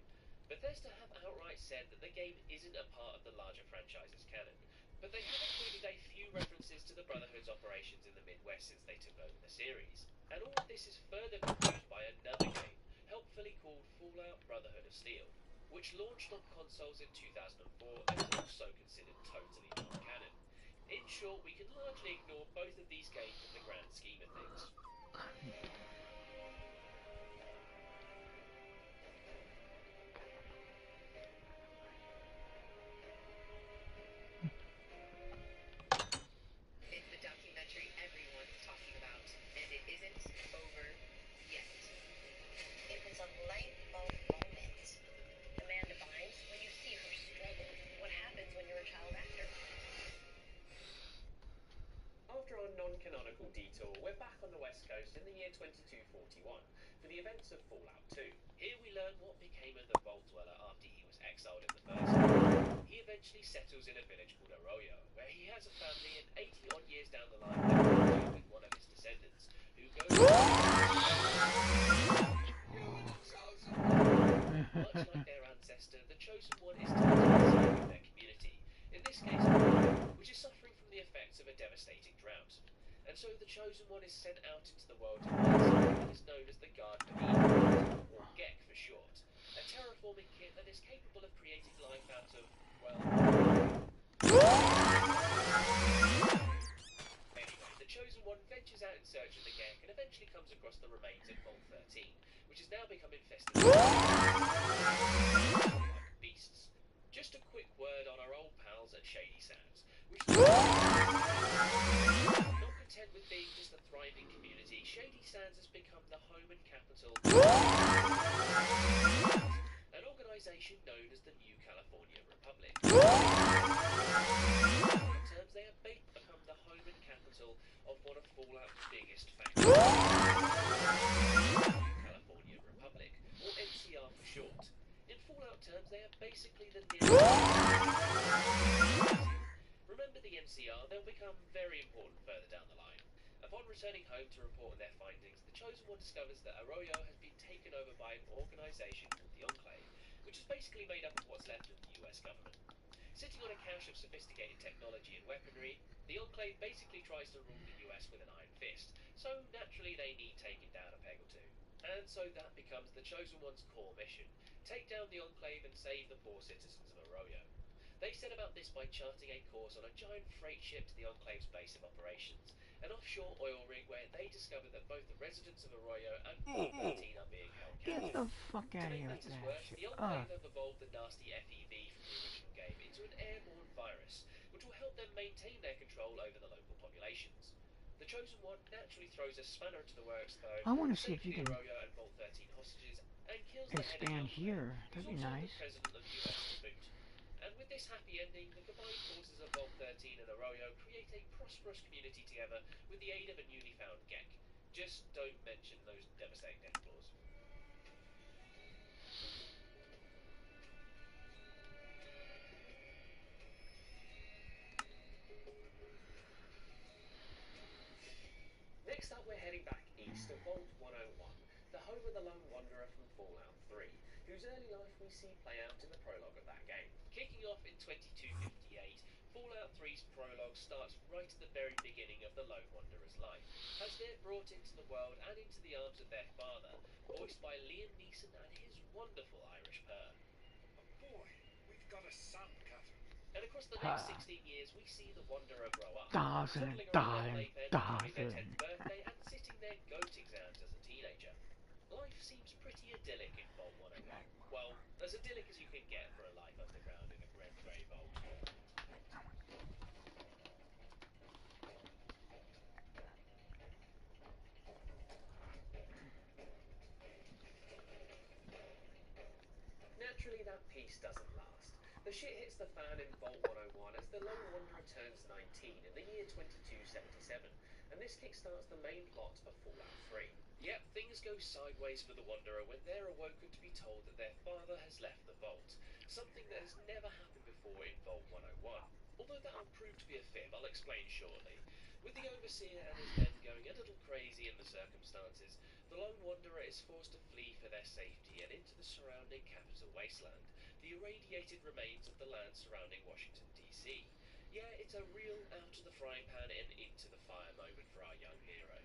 Bethesda have outright said that the game isn't a part of the larger franchise's canon, but they have included a few references to the Brotherhood's operations in the Midwest since they took over the series. And all of this is further confused by another game, helpfully called Fallout Brotherhood of Steel, which launched on consoles in 2004 and is also considered totally non-canon. In short, we can largely ignore both of these games in the grand scheme of things. It's the documentary everyone's talking about, and it isn't over yet. It was a light bulb moment. Amanda Bynes, when you see her struggle, what happens when you're a child actor? After our non-canonical detour, we're back on the West Coast in the year 2241 for the events of Fallout 2. Here we learn what became of the Vault Dweller after he was exiled in the first game. He eventually settles in a village called Arroyo, where he has a family, and 80-odd years down the line, he meets up with one of his descendants, who goes much like their ancestor, the Chosen One is tasked with their community, in this case, which is suffering from the effects of a devastating drought. And so the Chosen One is sent out into the world to find something that is known as the Garden of Eden, or GEC for short, a terraforming kit that is capable of creating life out of, well... Anyway, the Chosen One ventures out in search of the GEC and eventually comes across the remains of Vault 13, which has now become infested like beasts. Just a quick word on our old pals at Shady Sands, which not content with being just a thriving community, Shady Sands has become the home and capital an organisation known as the New California Republic. In terms, they have become the home and capital of one of Fallout's biggest factions, the New California Republic, or NCR for short. In Fallout terms, they are basically the Remember the NCR, they'll become very important further down the line. Upon returning home to report on their findings, the Chosen One discovers that Arroyo has been taken over by an organisation called the Enclave, which is basically made up of what's left of the US government. Sitting on a cache of sophisticated technology and weaponry, the Enclave basically tries to rule the US with an iron fist, so naturally they need taking down a peg or two. And so that becomes the Chosen One's core mission: take down the Enclave and save the poor citizens of Arroyo. They set about this by charting a course on a giant freight ship to the Enclave's base of operations, an offshore oil rig where they discover that both the residents of Arroyo and Vault 13 are being held Get captive. the fuck To out of make here with matters that worse, shit. the Enclave have evolved the nasty FEV from the original game into an airborne virus, which will help them maintain their control over the local populations. The Chosen One naturally throws a spanner into the works, though, I want to see saves if you the can Arroyo and Vault 13 hostages, and kills the head of the expand Enclave, here. who's That'd be also nice. the president of the US to boot. And with this happy ending, the combined forces of Vault 13 and Arroyo create a prosperous community together with the aid of a newly found GEC. Just don't mention those devastating death claws. Next up, we're heading back east to Vault 101, the home of the Lone Wanderer from Fallout 3, whose early life we see play out in the prologue of that game. Kicking off in 2258, Fallout 3's prologue starts right at the very beginning of the Lone Wanderer's life, as they're brought into the world and into the arms of their father, voiced by Liam Neeson and his wonderful Irish purr. Boy, we've got a son, Catherine. And across the next 16 years, we see the Wanderer grow up, Dawson, toddling around their Dawson, playpen, having their 10th birthday, and sitting their GOAT exams as a teenager. Life seems pretty idyllic in Vault 101. Well, as idyllic as you can get for a life underground in a red grey vault. Naturally, that peace doesn't last. The shit hits the fan in Vault 101 as the Lone Wanderer turns 19 in the year 2277, and this kickstarts the main plot of Fallout 3. Yep, things go sideways for the Wanderer when they're awoken to be told that their father has left the vault, something that has never happened before in Vault 101. Although that'll prove to be a fib, I'll explain shortly. With the Overseer and his men going a little crazy in the circumstances, the Lone Wanderer is forced to flee for their safety and into the surrounding capital wasteland, the irradiated remains of the land surrounding Washington, D.C. Yeah, it's a real out of the frying pan and into the fire moment for our young hero.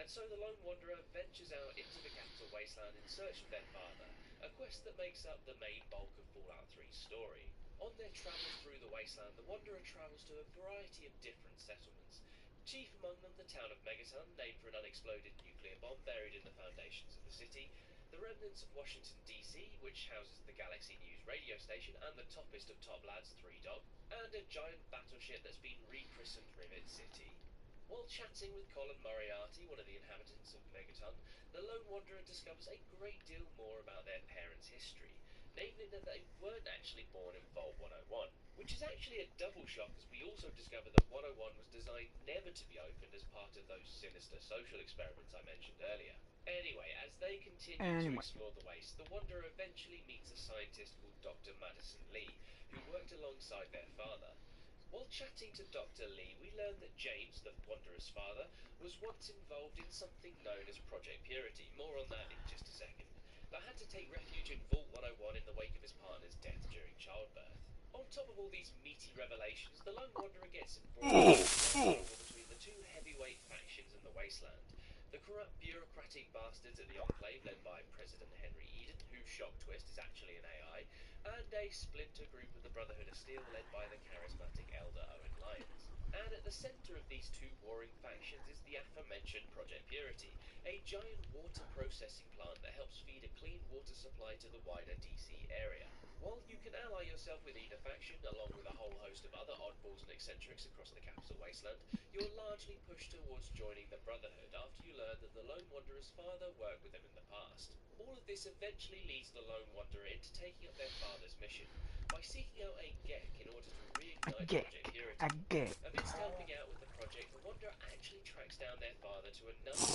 And so the Lone Wanderer ventures out into the capital wasteland in search of their father, a quest that makes up the main bulk of Fallout 3's story. On their travels through the wasteland, the Wanderer travels to a variety of different settlements. Chief among them, the town of Megaton, named for an unexploded nuclear bomb buried in the foundations of the city, the remnants of Washington, D.C., which houses the Galaxy News radio station and the toppest of top lads, Three Dog, and a giant battleship that's been rechristened Rivet City. While chatting with Colin Moriarty, one of the inhabitants of Megaton, the Lone Wanderer discovers a great deal more about their parents' history, namely that they weren't actually born in Vault 101, which is actually a double shock as we also discover that 101 was designed never to be opened as part of those sinister social experiments I mentioned earlier. Anyway, as they continue to explore the waste, the Wanderer eventually meets a scientist called Dr. Madison Lee, who worked alongside their father. While chatting to Dr. Lee, we learn that James, the Wanderer's father, was once involved in something known as Project Purity, more on that in just a second, but had to take refuge in Vault 101 in the wake of his partner's death during childbirth. On top of all these meaty revelations, the Lone Wanderer gets embroiled in a struggle between the two heavyweight factions in the wasteland. The corrupt bureaucratic bastards at the Enclave led by President Henry Eden, whose shock twist is actually an AI, and a splinter group of the Brotherhood of Steel led by the charismatic Elder Owen Lyons. And at the centre of these two warring factions is the aforementioned Project Purity, a giant water processing plant that helps feed a clean water supply to the wider DC area. While you can ally yourself with either faction, along with a whole host of other oddballs and eccentrics across the capital wasteland, you're largely pushed towards joining the Brotherhood after you learn that the Lone Wanderer's father worked with them in the past. All of this eventually leads the Lone Wanderer into taking up their father's mission by seeking out a Gek in order to reignite Project Purity. Amidst helping out with the project, the Wanderer actually tracks down their father to another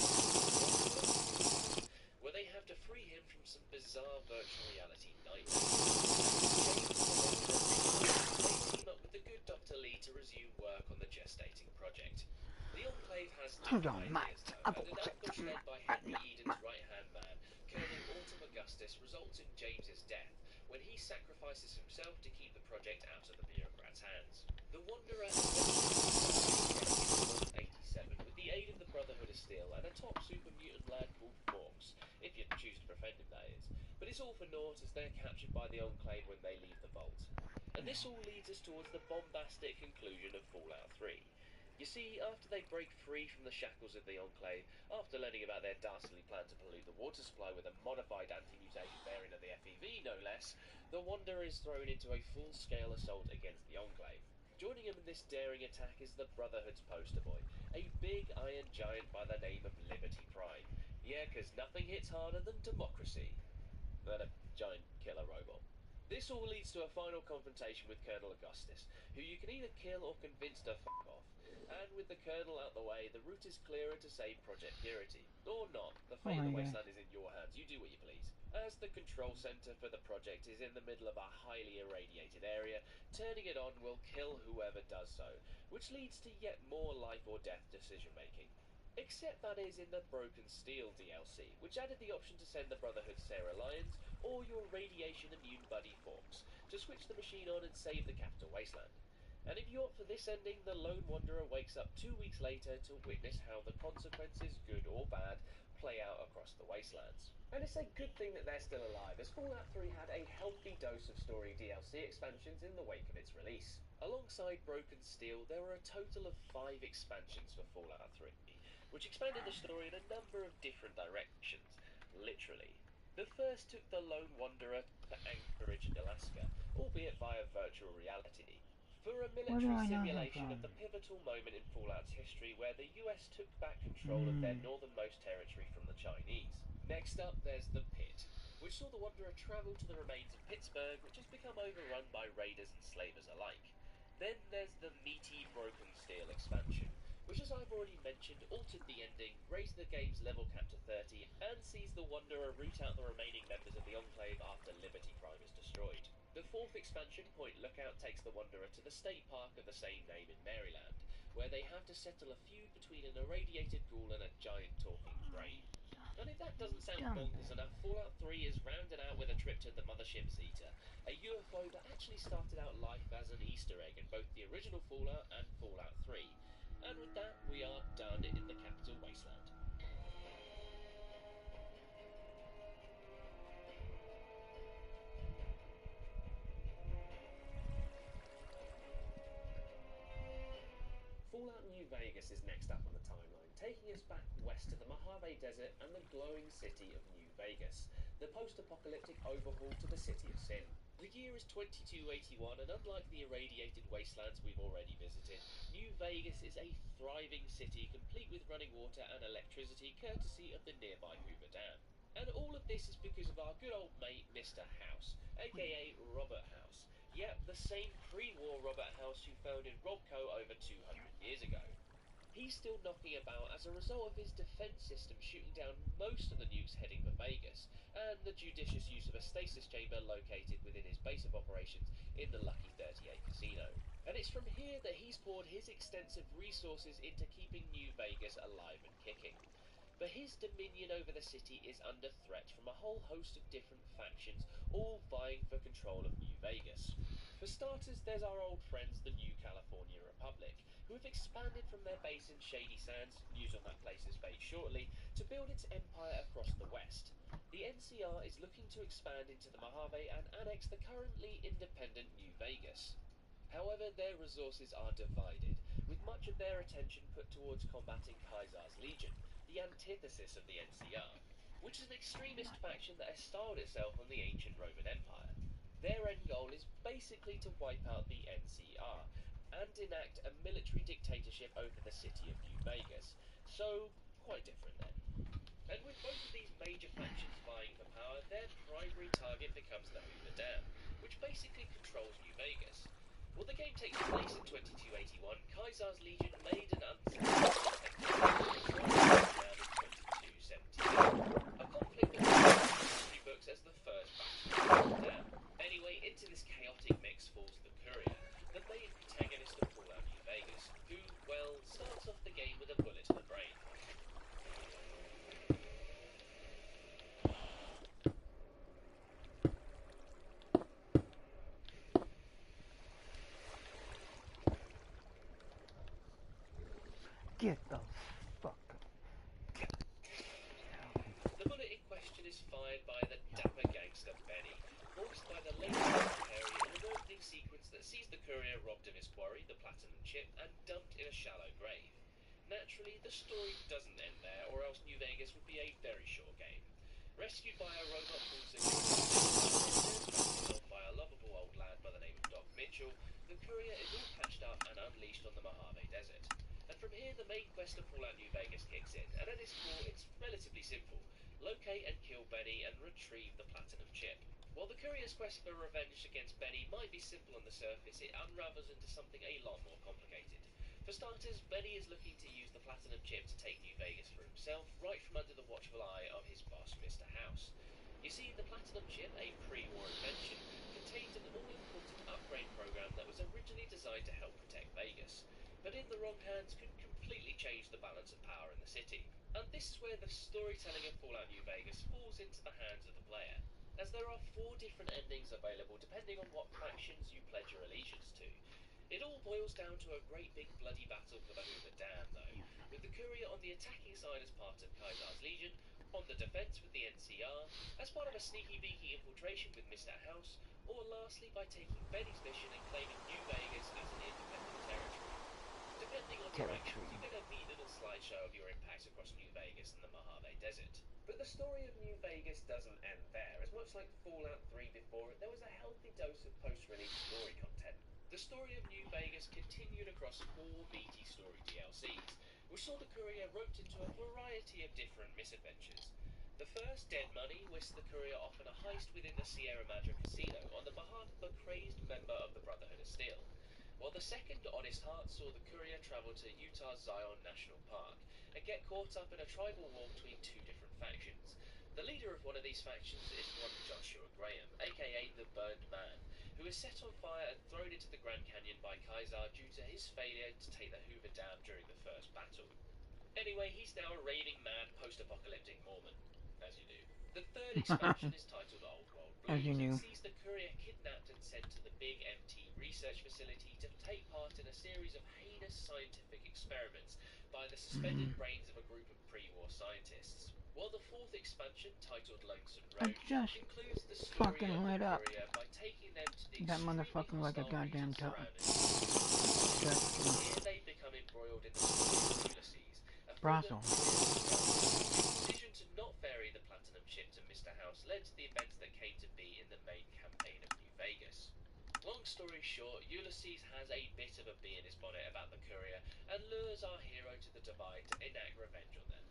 where they have to free him from some bizarre virtual reality nightmare. And with James and the Wanderer reunited, they team up with the good Dr. Lee to resume work on the gestating project. The Enclave has different ideas, though, and an ambush led by Henry Eden's right-hand man, Colonel Autumn Augustus, results in James's death, when he sacrifices himself to keep the project out of the bureaucrats' hands. The Wanderer eventually in 87 with the aid of the Brotherhood of Steel and a top super mutant lad called Forks, if you choose to befriend him, that is. But it's all for naught as they're captured by the Enclave when they leave the vault. And this all leads us towards the bombastic conclusion of Fallout 3. You see, after they break free from the shackles of the Enclave, after learning about their dastardly plan to pollute the water supply with a modified anti-mutation variant of the FEV, no less, the Wanderer is thrown into a full-scale assault against the Enclave. Joining him in this daring attack is the Brotherhood's poster boy, a big iron giant by the name of Liberty Prime. Yeah, 'cause nothing hits harder than democracy. Than a giant killer robot. This all leads to a final confrontation with Colonel Augustus, who you can either kill or convince to fuck off. And with the Colonel out the way, the route is clearer to save Project Purity. Or not. The fate of the wasteland is in your hands. You do what you please. As the control center for the project is in the middle of a highly irradiated area, turning it on will kill whoever does so, which leads to yet more life or death decision making. Except that is in the Broken Steel DLC, which added the option to send the Brotherhood Sarah Lyons or your radiation immune buddy Fox to switch the machine on and save the capital wasteland. And if you opt for this ending, the Lone Wanderer wakes up 2 weeks later to witness how the consequences, good or bad, play out across the wastelands. And it's a good thing that they're still alive, as Fallout 3 had a healthy dose of story DLC expansions in the wake of its release. Alongside Broken Steel, there were a total of 5 expansions for Fallout 3, which expanded the story in a number of different directions, literally. The first took the Lone Wanderer to Anchorage, Alaska, albeit via virtual reality, for a Where do military I know him simulation of from? the pivotal moment in Fallout's history where the US took back control of their northernmost territory from the Chinese. Next up, there's The Pit, which saw the Wanderer travel to the remains of Pittsburgh, which has become overrun by raiders and slavers alike. Then there's the meaty Broken Steel expansion, which, as I've already mentioned, altered the ending, raised the game's level cap to 30, and sees the Wanderer root out the remaining members of the Enclave after Liberty Prime is destroyed. The fourth expansion, Point Lookout, takes the Wanderer to the state park of the same name in Maryland, where they have to settle a feud between an irradiated ghoul and a giant talking brain. And if that doesn't sound bonkers enough, Fallout 3 is rounded out with a trip to the mothership Zeta, a UFO that actually started out life as an Easter egg in both the original Fallout and Fallout 3. And with that, we are done in the capital wasteland. Fallout New Vegas is next up on the timeline, taking us back west to the Mojave Desert and the glowing city of New Vegas, the post-apocalyptic overhaul to the City of Sin. The year is 2281, and unlike the irradiated wastelands we've already visited, New Vegas is a thriving city complete with running water and electricity courtesy of the nearby Hoover Dam. And all of this is because of our good old mate Mr. House, aka Robert House. Yep, the same pre-war Robert House who founded Robco over 200 years ago. He's still knocking about as a result of his defense system shooting down most of the nukes heading for Vegas, and the judicious use of a stasis chamber located within his base of operations in the Lucky 38 casino. And it's from here that he's poured his extensive resources into keeping New Vegas alive and kicking. But his dominion over the city is under threat from a whole host of different factions, all vying for control of New Vegas. For starters, there's our old friends, the New California Republic, who have expanded from their base in Shady Sands, news on that place's fate shortly, to build its empire across the west. The NCR is looking to expand into the Mojave and annex the currently independent New Vegas. However, their resources are divided, with much of their attention put towards combating Kaiser's Legion, the antithesis of the NCR, which is an extremist faction that has styled itself on the ancient Roman Empire. Their end goal is basically to wipe out the NCR and enact a military dictatorship over the city of New Vegas. So, quite different then. And with both of these major factions vying for power, their primary target becomes the Hoover Dam, which basically controls New Vegas. While the game takes place in 2281, Kaiser's Legion made an unsuccessful attempt to destroy the dam in 2278, a conflict that was in history books as the first battle of the dam. Anyway, into this chaotic mix falls the Courier, the main protagonist of Fallout New Vegas, who, well, starts off the game with a bullet to the brain. Get the fuck up. The bullet in question is fired by the dapper gangster Benny, voiced by the late Perry in an opening sequence that sees the Courier robbed of his quarry, the Platinum Chip, and dumped in a shallow grave. Naturally, the story doesn't end there, or else New Vegas would be a very short game. Rescued by a robot called Security, by a lovable old lad by the name of Doc Mitchell, the Courier is all patched up and unleashed on the Mojave Desert. And from here, the main quest of Fallout New Vegas kicks in, and at its core, it's relatively simple. Locate and kill Benny and retrieve the Platinum Chip. While the Courier's quest for revenge against Benny might be simple on the surface, it unravels into something a lot more complicated. For starters, Benny is looking to use the Platinum Chip to take New Vegas for himself, right from under the watchful eye of his boss, Mr. House. You see, the Platinum Chip, a pre-war invention, contained an all-important upgrade program that was originally designed to help protect Vegas, but in the wrong hands could completely change the balance of power in the city. And this is where the storytelling of Fallout New Vegas falls into the hands of the player, as there are 4 different endings available depending on what factions you pledge your allegiance to. It all boils down to a great big bloody battle for the Hoover Dam, though, with the Courier on the attacking side as part of Kaiser's Legion, on the defense with the NCR, as part of a sneaky-beaky infiltration with Mr. House, or lastly by taking Benny's mission and claiming New Vegas as an independent territory. Depending on your actions, you get a neat little slideshow of your impacts across New Vegas and the Mojave Desert. But the story of New Vegas doesn't end there. As much like Fallout 3 before it, there was a healthy dose of post-release story content. The story of New Vegas continued across 4 meaty story DLCs, which saw the Courier roped into a variety of different misadventures. The first, Dead Money, whisked the Courier off on a heist within the Sierra Madre Casino on the behalf of a crazed member of the Brotherhood of Steel, while the second, Honest Heart, saw the Courier travel to Utah's Zion National Park and get caught up in a tribal war between 2 different factions. The leader of one of these factions is one Joshua Graham, aka the Burned Man, who is set on fire and thrown into the Grand Canyon by Kaiser due to his failure to take the Hoover Dam during the first battle. Anyway, he's now a raving mad post-apocalyptic Mormon, as you do. The third expansion is titled Old World Blues and sees the Courier kidnapped and sent to the Big MT research facility to take part in a series of heinous scientific experiments by the suspended brains of a group of pre-war scientists. While the fourth expansion, titled Lonesome Road, concludes the story of the Courier by taking them to the extremely hostile regions surrounding the city. Here they become embroiled in the story of Ulysses, a former whose decision to not ferry the Platinum ship to Mr. House led to the events that came to be in the main campaign of New Vegas. Long story short, Ulysses has a bit of a bee in his bonnet about the Courier and lures our hero to the Divide to enact revenge on them.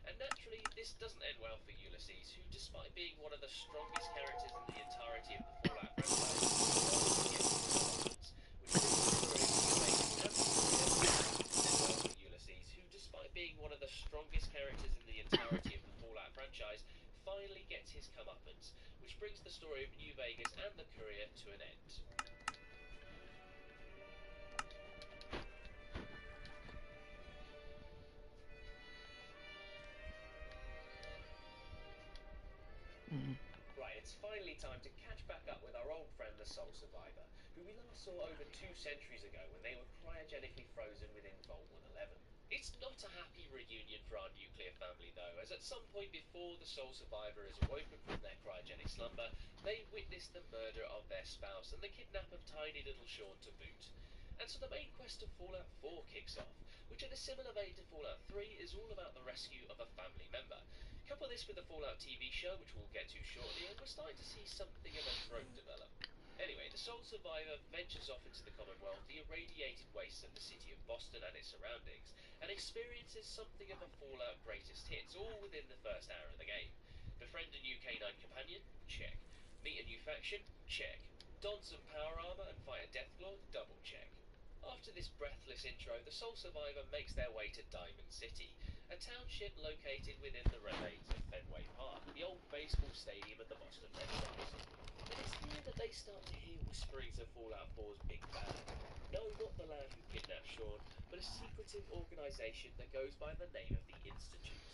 And naturally, this doesn't end well for Ulysses, who, despite being one of the strongest characters in the entirety of the Fallout franchise, finally gets his comeuppance, which brings the story of New Vegas and the Courier end well for Ulysses, who, despite being one of the strongest characters in the entirety of the Fallout franchise, finally gets his comeuppance, which brings the story of New Vegas and the Courier to an end. Right, it's finally time to catch back up with our old friend the Soul Survivor, who we last saw over 2 centuries ago when they were cryogenically frozen within Vault 111. It's not a happy reunion for our nuclear family though, as at some point before the Soul Survivor is awoken from their cryogenic slumber, they witness the murder of their spouse and the kidnap of tiny little Sean to boot. And so the main quest of Fallout 4 kicks off, which in a similar vein to Fallout 3 is all about the rescue of a family member. Couple this with the Fallout TV show, which we'll get to shortly, and we're starting to see something of a trope develop. Anyway, the Soul Survivor ventures off into the Commonwealth, the irradiated wastes of the city of Boston and its surroundings, and experiences something of a Fallout greatest hits, all within the first hour of the game. Befriend a new K9 companion? Check. Meet a new faction? Check. Don some power armor and fight a Deathclaw? Double check. After this breathless intro, the Soul Survivor makes their way to Diamond City, a township located within the remains of Fenway Park, the old baseball stadium of the Boston Red Sox. And it's here that they start to hear whisperings of Fallout 4's Big Bad. No, not the lad who kidnapped Sean, but a secretive organisation that goes by the name of the Institute.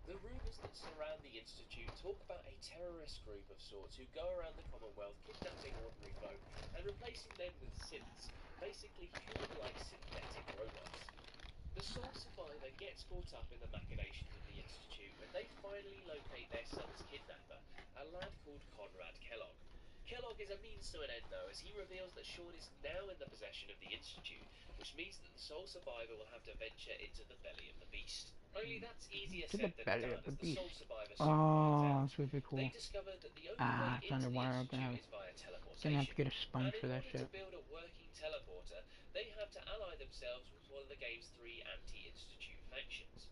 The rumours that surround the Institute talk about a terrorist group of sorts who go around the Commonwealth kidnapping ordinary folk and replacing them with synths, basically human-like synthetic robots. The Soul Survivor gets caught up in the machinations of the Institute when they finally locate their son's kidnapper, a lad called Conrad Kellogg. Kellogg is a means to an end though, as he reveals that Sean is now in the possession of the Institute, which means that the Soul Survivor will have to venture into the belly of the beast. Only that's easier said than done, as the Soul Survivor soon finds out. They discover that the only way into the Institute is via teleportation, Gonna have to get a sponge for and in that order shit. to build a working teleporter, they have to ally themselves with one of the game's 3 anti-Institute factions.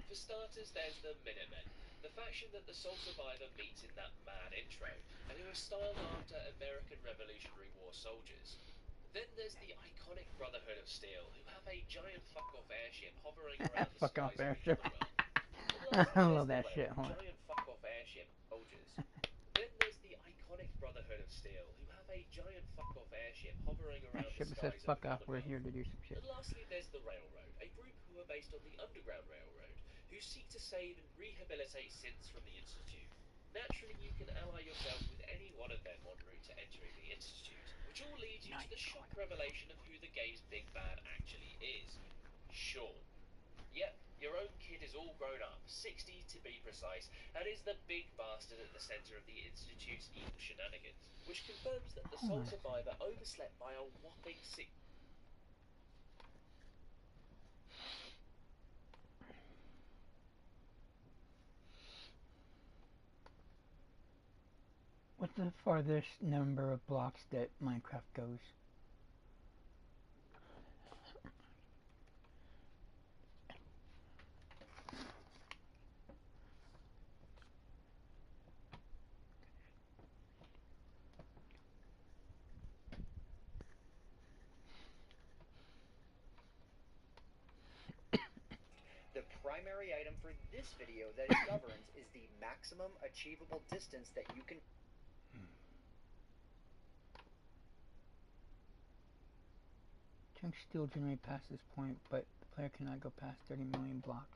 For starters, there's the Minutemen, the faction that the Soul Survivor meets in that mad intro, and who are styled after American Revolutionary War soldiers. Then there's the iconic Brotherhood of Steel, who have a giant fuck-off airship hovering around the Fuck-off skies of the airship. Commonwealth. And lastly, I love there's that shit, hold on. giant fuck-off airship soldiers. Then there's the iconic Brotherhood of of Steel, who have a giant fuck-off airship hovering That around the ship says skies of fuck the off, we're Commonwealth. here to do some shit. And lastly, there's the Railroad, a group who are based on the Underground Railroad, who seek to save and rehabilitate synths from the Institute. Naturally, you can ally yourself with any one of them en route to entering the Institute, which all leads you to the shock revelation of who the game's big bad actually is. Sean. Yep, your own kid is all grown up, 60 to be precise, and is the big bastard at the centre of the Institute's evil shenanigans, which confirms that the sole survivor overslept by a whopping 6... What's the farthest number of blocks that Minecraft goes? The primary item for this video that it governs is the maximum achievable distance that you can... Chunks still generate past this point, but the player cannot go past 30 million blocks.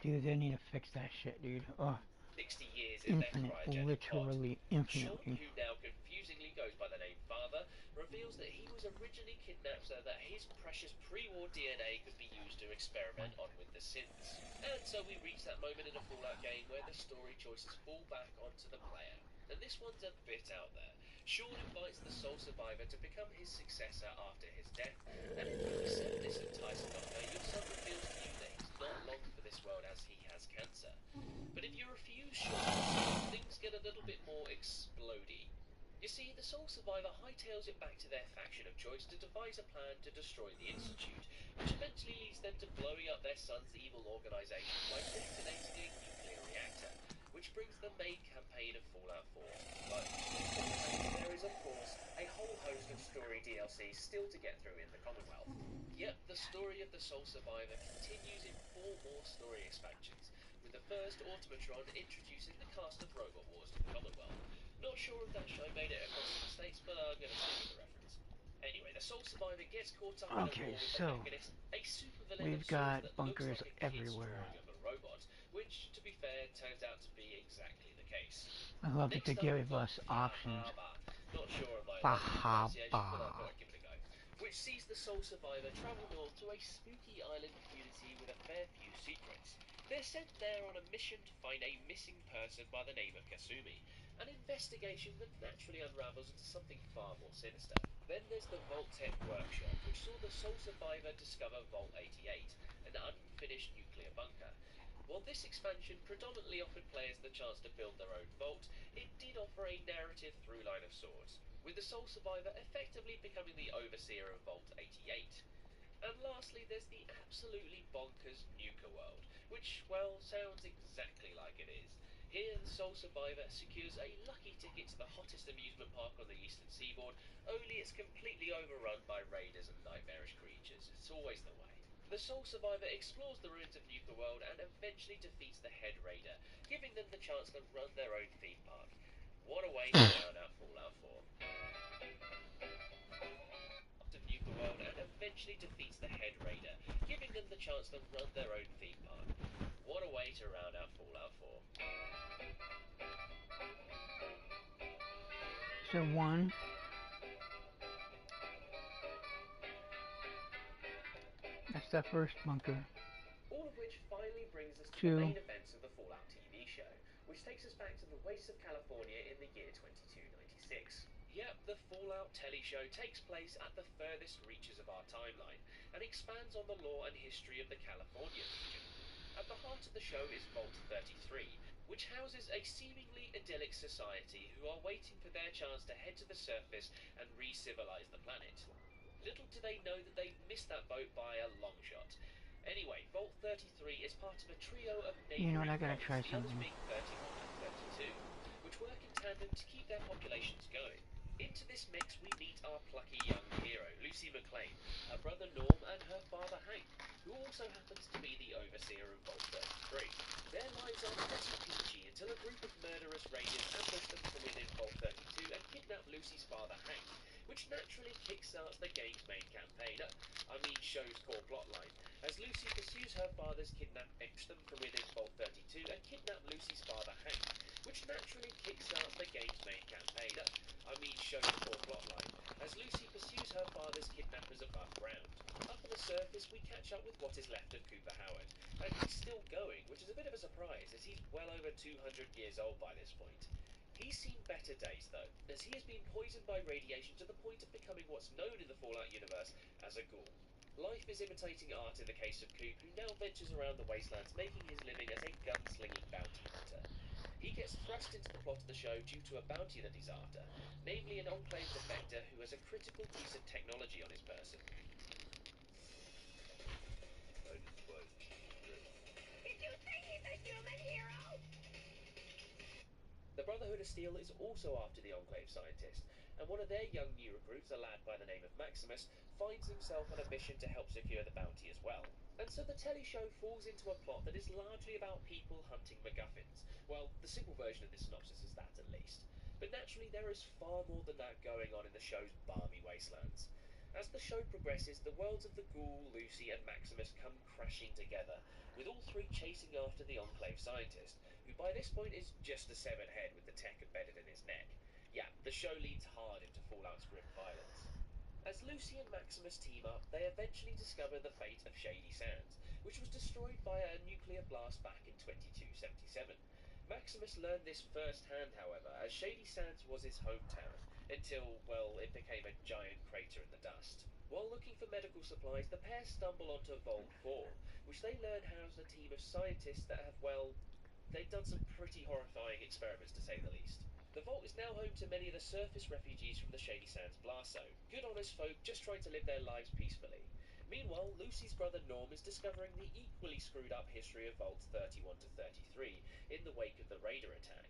Dude, they need to fix that shit, dude. Oh, 60 years in infinite, their cryogenic pod. literally Sean, infinitely. who now confusingly goes by the name Father, reveals that he was originally kidnapped so that his precious pre-war DNA could be used to experiment on with the synths. And so we reach that moment in a Fallout game where the story choices fall back onto the player. And this one's a bit out there. Sean invites the sole survivor to become his successor after his death, and if you accept this enticing offer, your son reveals to you that he's not long for this world as he has cancer. But if you refuse Sean, things get a little bit more explodey. You see, the sole survivor hightails it back to their faction of choice to devise a plan to destroy the Institute, which eventually leads them to blowing up their son's evil organisation by detonating a nuclear reactor, which brings the main campaign of Fallout 4 to a close. There is, of course, a whole host of story DLC still to get through in the Commonwealth. Yet, the story of the sole survivor continues in 4 more story expansions, with the first Automatron introducing the cast of Robot Wars to the Commonwealth. Not sure if that show made it across the States, but I'm going to stick with the reference. Anyway, the sole survivor gets caught up in a war with the Mechanist, a supervillain we've of sorts got that bunkers looks like a kid's everywhere. drawing of a robot, which, to be fair, turns out to be exactly the case. I love that Next they up, give we've got us options. Not sure of my pronunciation, but I Fahaba. thought I'd give it a go. Which sees the sole survivor travel north to a spooky island community with a fair few secrets. They're sent there on a mission to find a missing person by the name of Kasumi, an investigation that naturally unravels into something far more sinister. Then there's the Vault Tech Workshop, which saw the sole survivor discover Vault 88, an unfinished nuclear bunker. While this expansion predominantly offered players the chance to build their own vault, it did offer a narrative through line of sorts, with the sole survivor effectively becoming the overseer of Vault 88. And lastly, there's the absolutely bonkers Nuka World, which, well, sounds exactly like it is. Here, the sole survivor secures a lucky ticket to the hottest amusement park on the eastern seaboard, only it's completely overrun by raiders and nightmarish creatures. It's always the way. The sole survivor explores the ruins of Nuka World and eventually defeats the head raider, giving them the chance to run their own theme park. What a way to round out Fallout 4. Of Nuka World and eventually defeats the head raider, giving them the chance to run their own theme park. What a way to round out Fallout 4. So 1. That's the first bunker. All of which finally brings us to 2. the main events of the Fallout TV show, which takes us back to the wastes of California in the year 2296. Yep, the Fallout telly show takes place at the furthest reaches of our timeline, and expands on the lore and history of the California region. At the heart of the show is Vault 33, which houses a seemingly idyllic society who are waiting for their chance to head to the surface and re-civilize the planet. Little do they know that they've missed that boat by a long shot. Anyway, Vault 33 is part of a trio of neighbouring You know what, I gotta vaults, try the others something. being 31 and 32, which work in tandem to keep their populations going. Into this mix we meet our plucky young hero, Lucy McLean, her brother Norm and her father Hank, who also happens to be the overseer of Vault 33. Their lives are pretty peachy until a group of murderous raiders ambush them from within Vault 32 and kidnap naturally kickstarts the game's main campaign, show's core plotline, as Lucy pursues her father's kidnap, extract them from within Vault 32 and kidnap Lucy's father Hank, which naturally kickstarts the game's main campaign, show's core plotline, as Lucy pursues her father's kidnappers above ground. Up on the surface, we catch up with what is left of Cooper Howard, and he's still going, which is a bit of a surprise, as he's well over 200 years old by this point. He's seen better days, though, as he has been poisoned by radiation to the point of becoming what's known in the Fallout universe as a ghoul. Life is imitating art in the case of Coop, who now ventures around the wastelands making his living as a gunslinging bounty hunter. He gets thrust into the plot of the show due to a bounty that he's after, namely an Enclave defector who has a critical piece of technology on his person. Did you think he's a human hero? The Brotherhood of Steel is also after the Enclave scientist, and one of their young new recruits, a lad by the name of Maximus, finds himself on a mission to help secure the bounty as well. And so the telly show falls into a plot that is largely about people hunting MacGuffins. Well, the simple version of this synopsis is that, at least. But naturally, there is far more than that going on in the show's balmy wastelands. As the show progresses, the worlds of the Ghoul, Lucy, and Maximus come crashing together, with all three chasing after the Enclave scientist, who by this point is just a severed head with the tech embedded in his neck. Yeah, the show leans hard into Fallout's grim violence. As Lucy and Maximus team up, they eventually discover the fate of Shady Sands, which was destroyed by a nuclear blast back in 2277. Maximus learned this firsthand, however, as Shady Sands was his hometown, until, well, it became a giant crater in the dust. While looking for medical supplies, the pair stumble onto Vault 4, which they learn houses a team of scientists that have, well, they've done some pretty horrifying experiments, to say the least. The Vault is now home to many of the surface refugees from the Shady Sands blast zone, good honest folk just trying to live their lives peacefully. Meanwhile, Lucy's brother Norm is discovering the equally screwed up history of Vaults 31 to 33 in the wake of the Raider attack.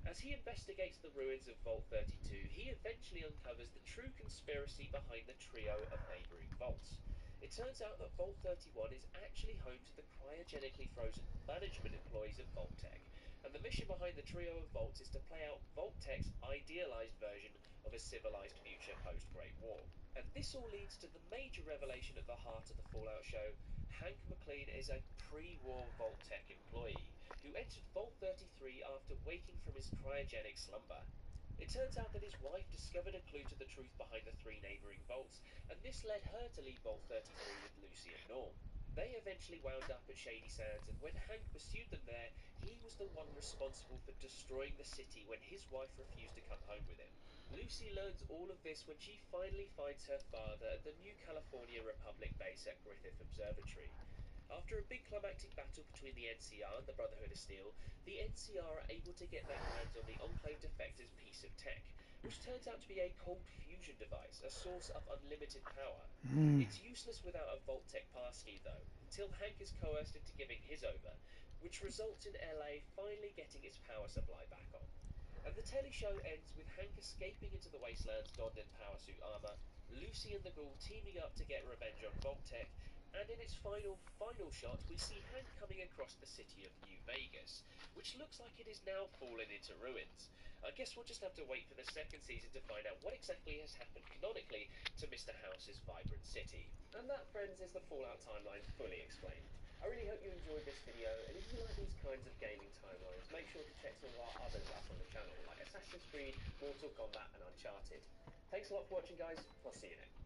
As he investigates the ruins of Vault 32, he eventually uncovers the true conspiracy behind the trio of neighbouring vaults. It turns out that Vault 31 is actually home to the cryogenically frozen management employees of Vault-Tec, and the mission behind the trio of vaults is to play out Vault-Tec's idealised version of a civilised future post-Great War. And this all leads to the major revelation at the heart of the Fallout show. Hank McLean is a pre-war Vault-Tec employee who entered Vault 33 after waking from his cryogenic slumber. It turns out that his wife discovered a clue to the truth behind the three neighbouring vaults, and this led her to leave Vault 33 with Lucy and Norm. They eventually wound up at Shady Sands, and when Hank pursued them there, he was the one responsible for destroying the city when his wife refused to come home with him. Lucy learns all of this when she finally finds her father at the New California Republic base at Griffith Observatory. After a big climactic battle between the NCR and the Brotherhood of Steel, the NCR are able to get their hands on the Enclave defector's piece of tech, which turns out to be a cold fusion device, a source of unlimited power. It's useless without a Vault-Tec passkey, though, until Hank is coerced into giving his over, which results in LA finally getting its power supply back on. And the telly show ends with Hank escaping into the wastelands donned in power suit armor, Lucy and the Ghoul teaming up to get revenge on Vault-Tec, and in its final shot, we see Hank coming across the city of New Vegas, which looks like it is now fallen into ruins. I guess we'll just have to wait for the second season to find out what exactly has happened canonically to Mr. House's vibrant city. And that, friends, is the Fallout timeline fully explained. I really hope you enjoyed this video, and if you like these kinds of gaming timelines, make sure to check some of our others up on the channel, like Assassin's Creed, Mortal Kombat, and Uncharted. Thanks a lot for watching, guys. I'll see you next.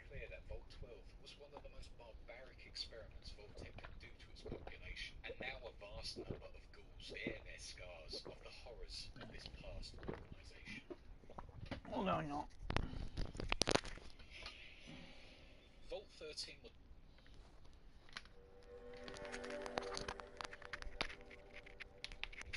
Clear that Vault 12 was one of the most barbaric experiments Vault-Tec could do to its population, and now a vast number of ghouls bear their scars of the horrors of this past organisation. Hold on, y'all. Vault 13 was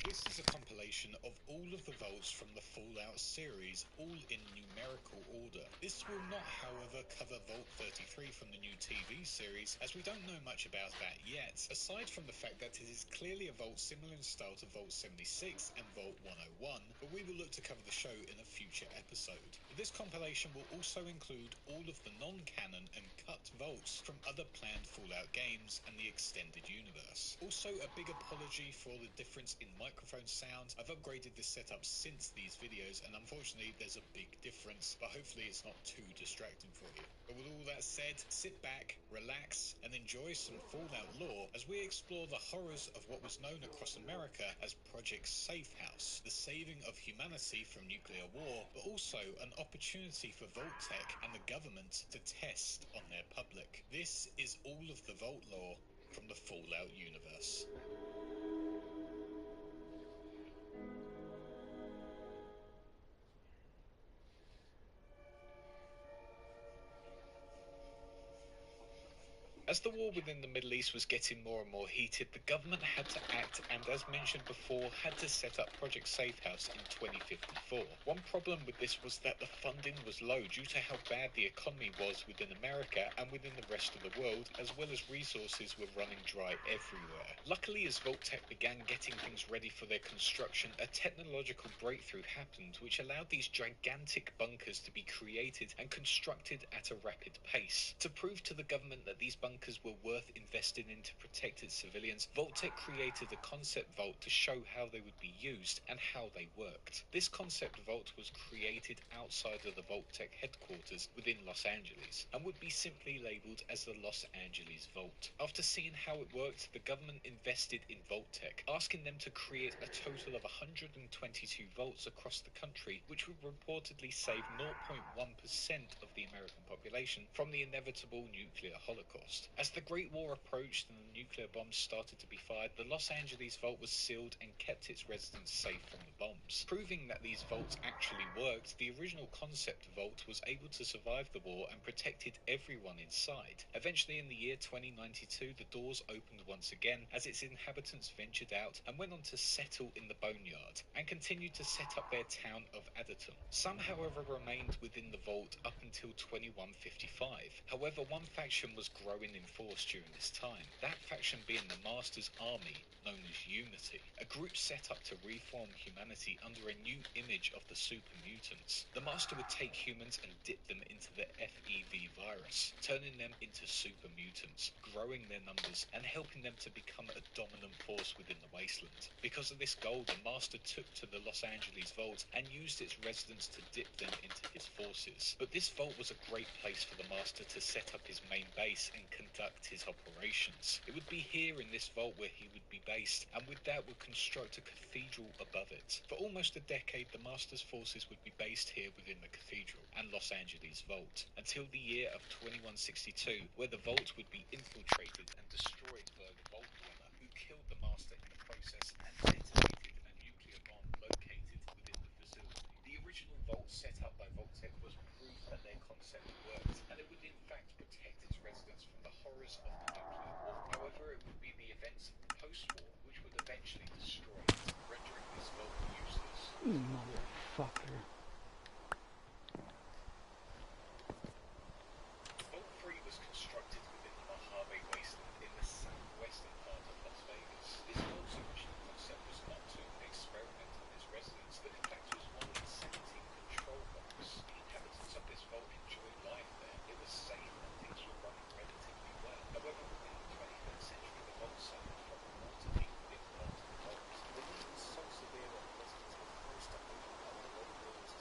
This is a compilation of all of the vaults from the Fallout series, all in numerical order. This will not, however, cover Vault 33 from the new TV series, as we don't know much about that yet, aside from the fact that it is clearly a vault similar in style to Vault 76 and Vault 101, but we will look to cover the show in a future episode. This compilation will also include all of the non-canon and cut vaults from other planned Fallout games and the extended universe. Also, a big apology for the difference in microphone sound, vault. I've upgraded this setup since these videos, and unfortunately there's a big difference, but hopefully it's not too distracting for you. But with all that said, sit back, relax, and enjoy some Fallout lore as we explore the horrors of what was known across America as Project Safe House, the saving of humanity from nuclear war, but also an opportunity for Vault-Tec and the government to test on their public. This is all of the Vault lore from the Fallout universe. As the war within the Middle East was getting more and more heated, the government had to act and, as mentioned before, had to set up Project Safe House in 2054. One problem with this was that the funding was low due to how bad the economy was within America and within the rest of the world, as well as resources were running dry everywhere. Luckily, as Vault-Tec began getting things ready for their construction, a technological breakthrough happened which allowed these gigantic bunkers to be created and constructed at a rapid pace. To prove to the government that these bunkers were worth investing in to protect its civilians, Vault-Tec created a concept vault to show how they would be used and how they worked. This concept vault was created outside of the Vault-Tec headquarters within Los Angeles and would be simply labeled as the Los Angeles Vault. After seeing how it worked, the government invested in Vault-Tec, asking them to create a total of 122 vaults across the country, which would reportedly save 0.1% of the American population from the inevitable nuclear holocaust. As the Great War approached and the nuclear bombs started to be fired, the Los Angeles Vault was sealed and kept its residents safe from the bombs. Proving that these vaults actually worked, the original concept vault was able to survive the war and protected everyone inside. Eventually, in the year 2092, the doors opened once again as its inhabitants ventured out and went on to settle in the Boneyard and continued to set up their town of Adderton. Some, however, remained within the vault up until 2155. However, one faction was growing in force during this time, that faction being the Master's Army, known as Unity, a group set up to reform humanity under a new image of the super mutants. The Master would take humans and dip them into the FEV virus, turning them into super mutants, growing their numbers and helping them to become a dominant force within the wasteland. Because of this goal, the Master took to the Los Angeles Vault and used its residents to dip them into his forces. But this vault was a great place for the Master to set up his main base and conduct his operations. It would be here in this vault where he would be based, and with that would construct a cathedral above it. For almost a decade, the Master's forces would be based here within the cathedral and Los Angeles Vault, until the year of 2162, where the vault would be infiltrated and destroyed by the Vault Dweller, who killed the Master in the process and detonated a nuclear bomb located within the facility. The original vault set up by Vault-Tec was proof that their concept worked, and it would in fact protect its residents from the horrors of the nuclear war. However, it would be the events of the post-war which would eventually destroy it, rendering this vault useless. You motherfucker. Vault 3 was constructed within the Mojave Wasteland in the southwestern part of Las Vegas. This vault's original concept was not to experiment on its residents, but in fact was more than 17 control box. The inhabitants of this vault enjoyed life there. It was safe and things were running relatively well. However, within the 23rd century, the vault suffered from water leak within part of the vault. The leak was so severe that the residents were forced to open up the vault doors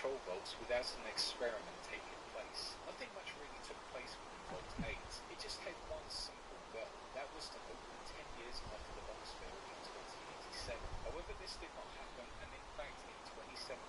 control vaults without an experiment taking place. Nothing much really took place within Vault 8. It just had one simple goal. That was to open 10 years after the Vaults failed in 2087. However, this did not happen, and in fact, in 2079,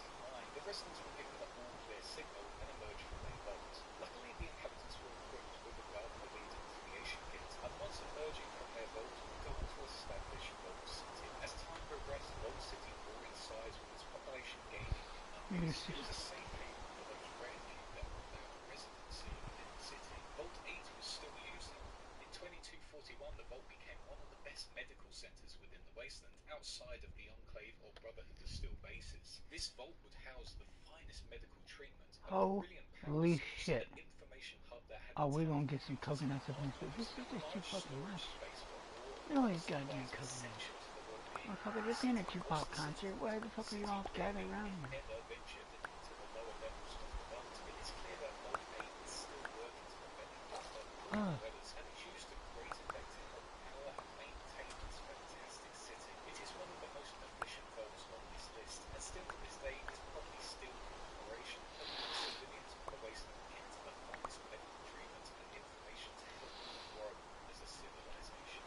the residents were given the all-clear signal and emerged from their vault. Luckily, the inhabitants were equipped with a Garden of Eden creation kit, and once emerging from their vault, would go on to establish Vault City. As time progressed, Vault City grew in size with its population gaining in numbers. It was a safe haven for those rare few that were allowed residency within the city. Vault 8 was still used, however. In 2241, the vault became one of the best medical centers within the wasteland, outside of the Enclave or Brotherhood of Steel bases. This vault would house the finest medical treatment, a brilliant power Holy source, shit. an information hub that had Oh, we're gonna intelligent get some computers coconuts up in and this. This is too large fucking storage much. space for war Look at all and these goddamn supplies coconuts. essential to the well-being Motherfucker, of the this ain't a city. Tupac Once the city concert. Why the fuck are you city all gathered gaming around me? never ventured into the lower levels of the vault. It is clear that Vault 8 is still working to prevent the downfall of the dwellers, and is used to great effect to help power and maintain this fantastic city. It is one of the most efficient vaults on this list, and still to this day is probably still in operation, helping the civilians of the wasteland get to the finest medical treatment and information to help them grow as a civilization.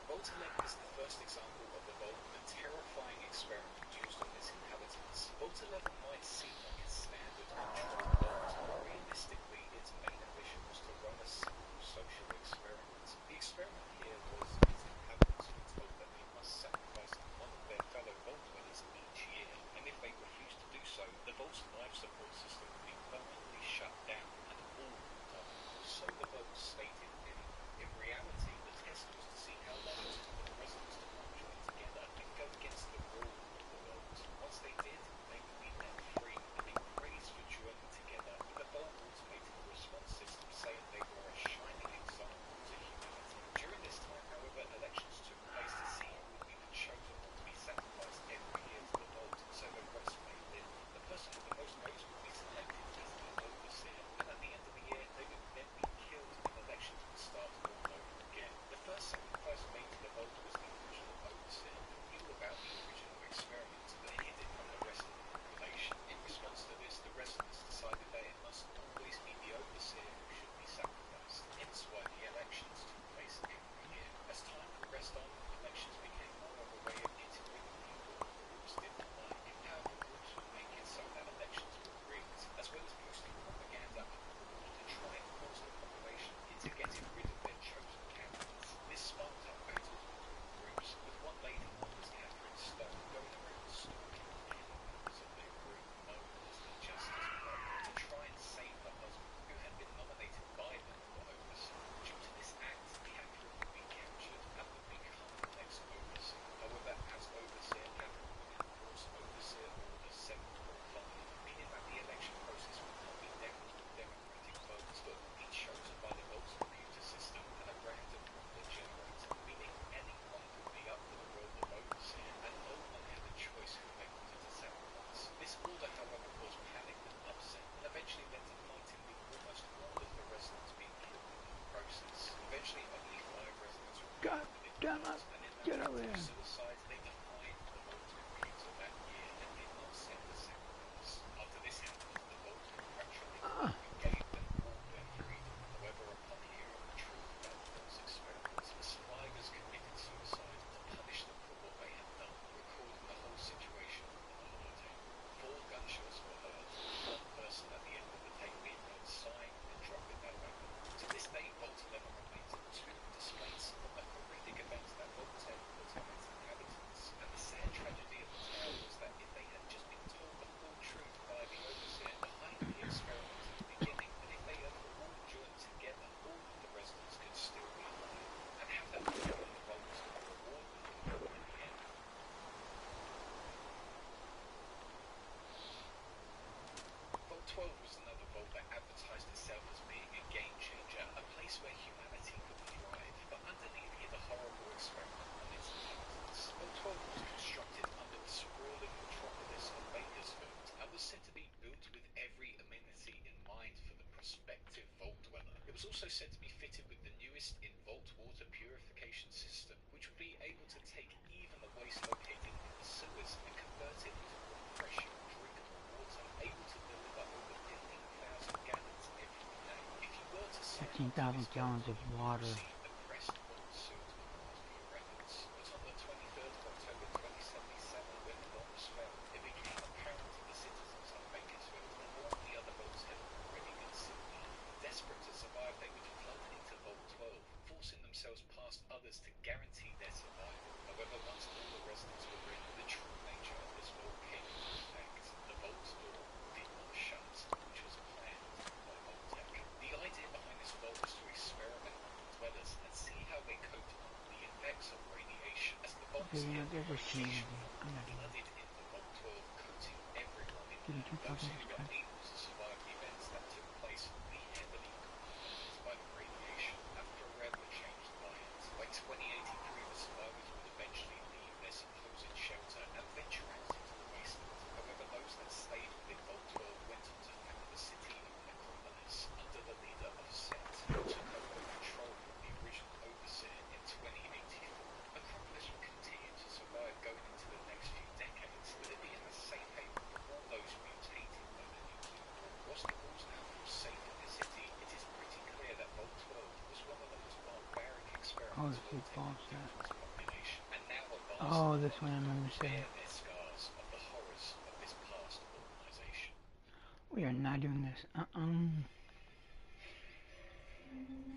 Vault 11 is the first example of the vault with a terrifying experiment used on its inhabitants. Vault 11 might seem like a standard controlled vault, but realistically its main ambition was to run a simple social experiment. The experiment here was its inhabitants were told that they must sacrifice one of their fellow vault dwellers each year, and if they refused to do so, the vault's life support system would be permanently shut down and all would die. So the vault stated anyway. In reality, the test was to see how long it took for the residents to all join together and go against the rule of the vault. Once they did, they would be let free and be praised for joining together, with the vault automating the response system saying they were a shining example to humanity. During this time, however, elections took place to see who would be the chosen one to be sacrificed every year to the vault, so the rest may live. The person with the most votes would be selected as the overseer, and at the end of the year, they would then be killed and elections would start all over again. The first sacrifice made to the vault was the original overseer, who knew about the original experiment, but hid it from the rest of the population. In response to this, the residents decided that it must always be the overseer who should be sacrificed, hence why the elections took place every year. As time progressed on, elections became more of a way of getting rid of people who groups didn't like. Powerful groups would make it so that elections were rigged, as well as posting propaganda up the wall to try and force the population into getting rid of their chosen candidates. This sparked up battles between groups, with one lady known as Catherine Stone going around stalking and killing members of their group, known as the Justice Bloc, to try and save her husband, who had been nominated by them for overseer. Due to this act, Catherine would be captured and would become the next overseer. However, as overseer, Catherine would enforce Overseer Order 745, meaning that the election process would not be democratic votes, but would be chosen by the vote's computer system and a random number generator, meaning anyone could be up for the role of overseer, and no one had a choice who they wanted to sacrifice. This order, however, caused panic and upset, and eventually led to fighting, with almost all of the residents being killed within the process. Eventually, only 5 residents God remained within the damn vault, it. and in that Get act over of here. suicide, they defied the vault's computer that year and did not send a sacrifice. After this happened, the vault congratulated them and gave them all their freedom. However, upon hearing the truth about the vault's experiments, the survivors committed suicide to punish them for what they had done, recording the whole situation on the holotape. 4 gunshots were heard, with one person at the end of the tape being heard sighing and dropping their weapon. To this day, Vault 11 remains a tomb displaying some of the horrific events that Vault 10 put on its inhabitants. 16,000 gallons of water. The pressed bomb suit award for your efforts. But on the 23rd of October 2077, when the bomb was found, it became apparent to the citizens of Bakersfield that all the other boats had already been sunk. Desperate to survive, they would flood into Vault 12, forcing themselves past others to guarantee their survival. However, once all the residents were in, the true nature of this vault came into effect. The vault's door did not shut, which was planned by Vault-Tec. The idea behind this vault was to experiment on the dwellers and see how they coped under the effects of radiation. As the vault's Okay, heavy there's a radiation scene. I'm not doing flooded into Vault 12, coating everyone in Give me there. 2,000 Those who were subscribers. able to survive the events that took place would be heavily compromised by the radiation and forever changed by it. By 2083, the survivors would eventually leave their supposed shelter and venture out into the wasteland. However, those that stayed within Vault 12 went on to found the city of Necropolis under the leader of Set, who took over control from the original overseer in 2084. Necropolis would continue to survive going into the next few decades, with it being a safe haven for all those mutated by the nuclear war. Whilst the walls now feel safe in the city, it is pretty clear that Vault 12 was one of the most barbaric Oh, experiments this big boss Vault-Tec that. its population, and now Oh, this one I remember saying. bear their scars of the horrors of this past organization. We are not doing this.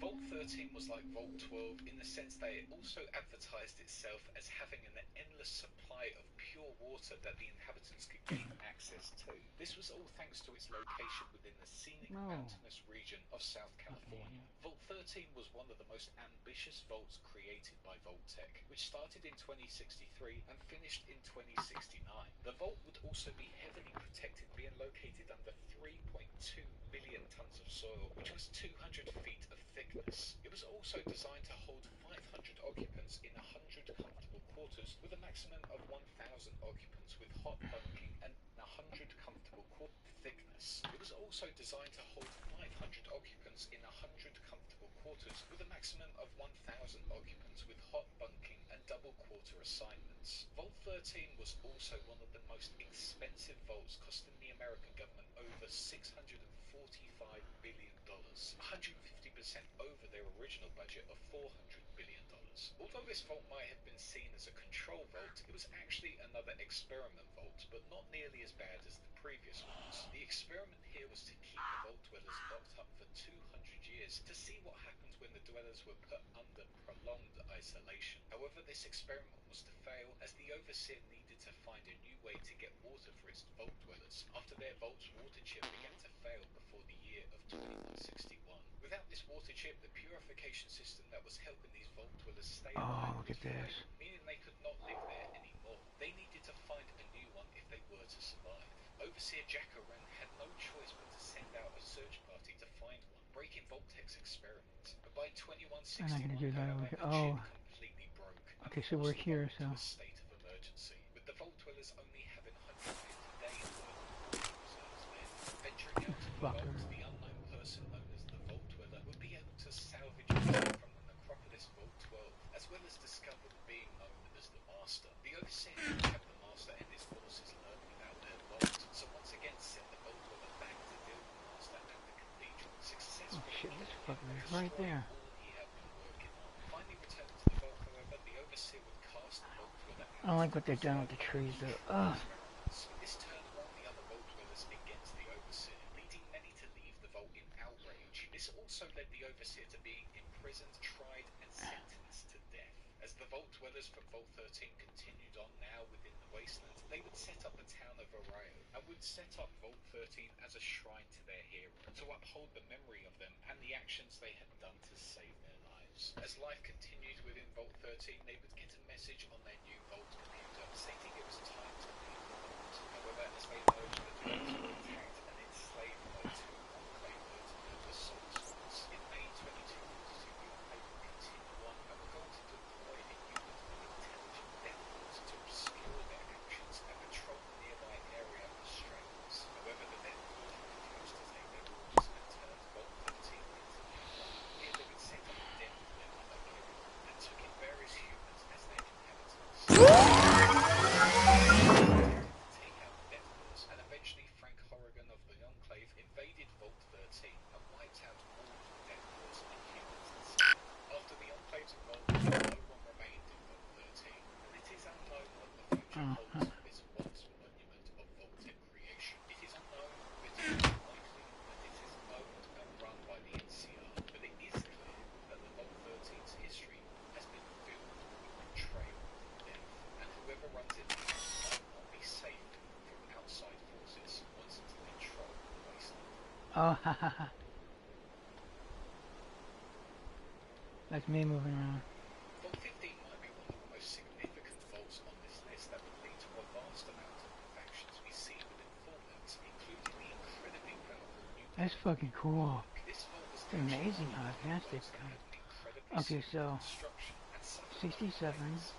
Vault 13 was like Vault 12 in the sense that it also advertised itself as having an endless supply of pure water that the inhabitants could gain access to. This was all thanks to its location within the scenic mountainous region of South California. Vault 13 was one of the most ambitious vaults created by Vault-Tec, which started in 2063 and finished in 2069. The vault would also be heavily protected, being located under 3.2 billion tons of soil, which was 200 feet of thickness. It was also designed to hold 500 occupants in 100 comfortable quarters, with a maximum of 1,000 occupants with hot bunking and 100 comfortable quarter thickness. It was also designed to hold 500 occupants in 100 comfortable quarters, with a maximum of 1,000 occupants with hot bunking and double quarter assignments. Vault 13 was also one of the most expensive vaults, costing the American government over $645 billion, 150% over their original budget of $400 billion. Although this vault might have been seen as a control vault, it was actually another experiment vault, but not nearly as bad as the previous ones. The experiment here was to keep the vault dwellers locked up for 200 years to see what happened when the dwellers were put under prolonged isolation. However, this experiment was to fail, as the overseer needed to find a new way to get water for its vault dwellers after their vault's water chip began to fail before the year of 2161. Without this water chip, the purification system that was helping these vault dwellers stay alive look would at this. fail, meaning they could not live there anymore. They needed to find a new one if they were to survive. Overseer Jack Oren had no choice but to send out a search party to find one, breaking Vault-Tec's experiment. But by 2161, I'm not gonna do that however, over the here. Oh. chip completely broke. Okay, so we're here, so. A state of emergency, with the vault dwellers only having 150 days worth of water reserves left. Venturing out to the vault, the unknown person known as the Vault Dweller would be able to salvage water from the Necropolis Vault 12, as well as discover the being known as the Master. The Overseer didn't have the Master and his forces learn without their vault, so once again sent the Vault Dweller back to deal with the Master at the Cathedral, successfully. Oh shit, this fucker is right there. All he had been working on. Finally returning to the vault, however, the Overseer would cast the Vault Dweller out. I don't like what they've done with the trees though. Ugh. This turned all the other Vault Dwellers against the Overseer, leading many to leave the vault in outrage. This also led the Overseer to being imprisoned, tried, and sentenced to death. As the Vault Dwellers from Vault 13 continued on now within the wasteland, they would set up the town of Arroyo, and would set up Vault 13 as a shrine to their hero, to uphold the memory of them and the actions they had done to save their lives. As life continued within Vault 13, they would get a message on their new Vault computer stating it was time to leave the vault. However, as they emerged, the dwellers were attacked and enslaved by two Enclave birds known as Soul Swords. In May 2242, the Enclave would continue on and were going to deploy a unit of intelligent death force to obscure their actions and patrol the nearby area for strangers. However, the death force refused to take their orders and turned Vault 13 into their home. Here they would set up the den for their mother Kira, and took in various humans as their inhabitants. Take out the death force, and eventually Frank Horrigan of the Enclave invaded Vault 13 and wiped out all of the death force and holds this once monument of Vault-Tec creation. It is unknown, but it is likely that it is owned and run by the NCR. But it is clear that the Vault 13's history has been filled with betrayal and death, and whoever runs it now might not be safe from outside forces wanting to control the wasteland. Oh, ha ha ha. That's me moving around. Vault 15 might be one of the most significant vaults on this list that would lead to a vast amount of the factions we see within Fallout, including the incredibly powerful new. That's fucking cool. This vault was It's amazing how advanced they've become. Okay, so 67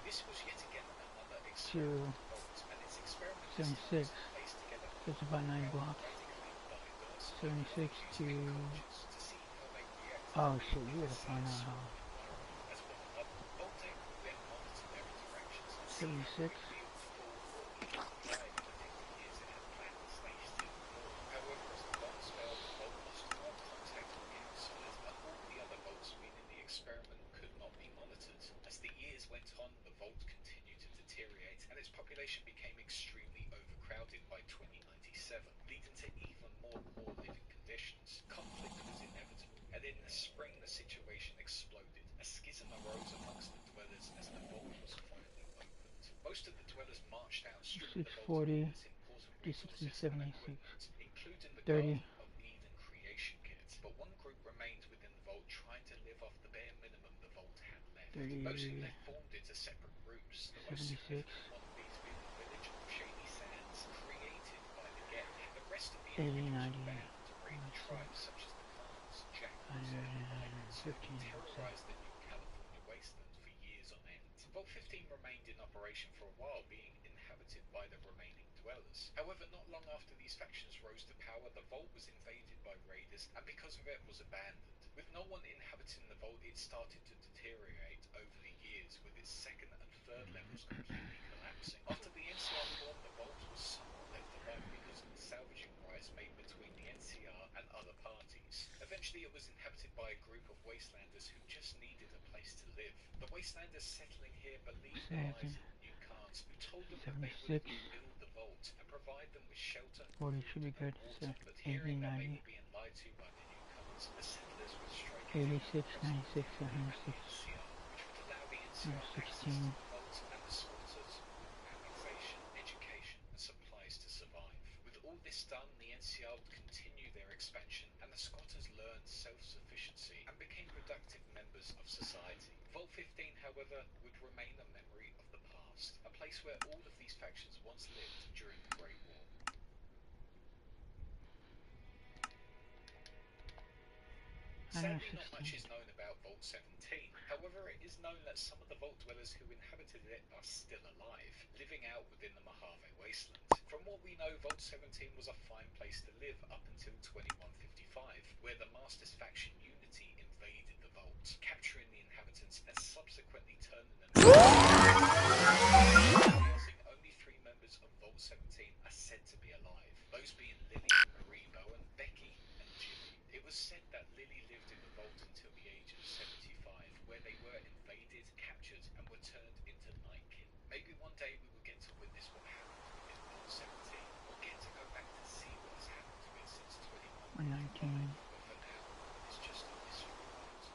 This was yet again another to vault, and its experiment 76. placed together So it's about 9 blocks. 76 to... to see how they react Oh shit, you gotta find out how. as well. Vault-Tec will then monitor their interactions and see 76. However, as the vaults failed, the vault lost all contact with the outside, and all the other vaults within the experiment could not be monitored. As the years went on, the vault continued to deteriorate, and its population became extremely overcrowded by 2097, leading to even more poor living conditions. Conflict was inevitable, and in the spring the situation exploded. A schism arose amongst the dwellers as the vault was finally opened. Most of the dwellers marched out, stripping the vault of 640 its important to resources 60, and 76. equipment, including the 30. Garden of Eden creation kit. But one group remained within the vault, trying to live off the bare minimum the vault had left. 30, Those who left formed into separate groups. The most 76. significant one of these being the village of Shady Sands, created by the Get. The rest of the 80, individuals 90, were banned to raid 96. tribes such as the Khans, Jackals, and Lions, who 15, terrorized the New California wasteland for years on end. Vault 15 remained in operation for a while, being inhabited by the remaining dwellers. However, not long after these factions rose to power, the vault was invaded by raiders, and because of it was abandoned. With no one inhabiting the vault, it started to deteriorate over the years, with its second and third levels completely collapsing. After the NCR formed, the vault was somewhat left alone because of the salvaging drives made between the NCR and other parties. Eventually, it was inhabited by a group of wastelanders who just needed a place to live. The wastelanders settling here believed the lies of the new Khans, who told them that they would 76. rebuild the vault and provide them with shelter, 40 food, should be good. and So water. But 80, hearing that they 90, were being lied to by the new Khans, the settlers would strike again 86, 96, 106, NCR, which would allow the NCR access to 116. the vault and the squatters with annexation, education, and supplies to survive. With all this done, the NCR would continue their expansion, and the squatters learned self-sufficiency and became productive members of society. Vault 15, however, would remain a memory of the past, a place where all of these factions once lived during the Great War. Sadly, not much is known about Vault 17. However, it is known that some of the Vault dwellers who inhabited it are still alive, living out within the Mojave Wasteland. From what we know, Vault 17 was a fine place to live up until 2155, where the Masters faction Unity invaded the Vault, capturing the inhabitants and subsequently turning them into only 3 members of Vault 17 are said to be alive, those being Lily, Marie Bowen, Becky, and Jimmy. It was said that Lily lived in the vault until the age of 75, where they were invaded, captured, and were turned into Nightkin. Maybe one day we will get to witness what happened within Vault 17, or get to go back to see what has happened to it since 119. But for now, it's just a mystery vault.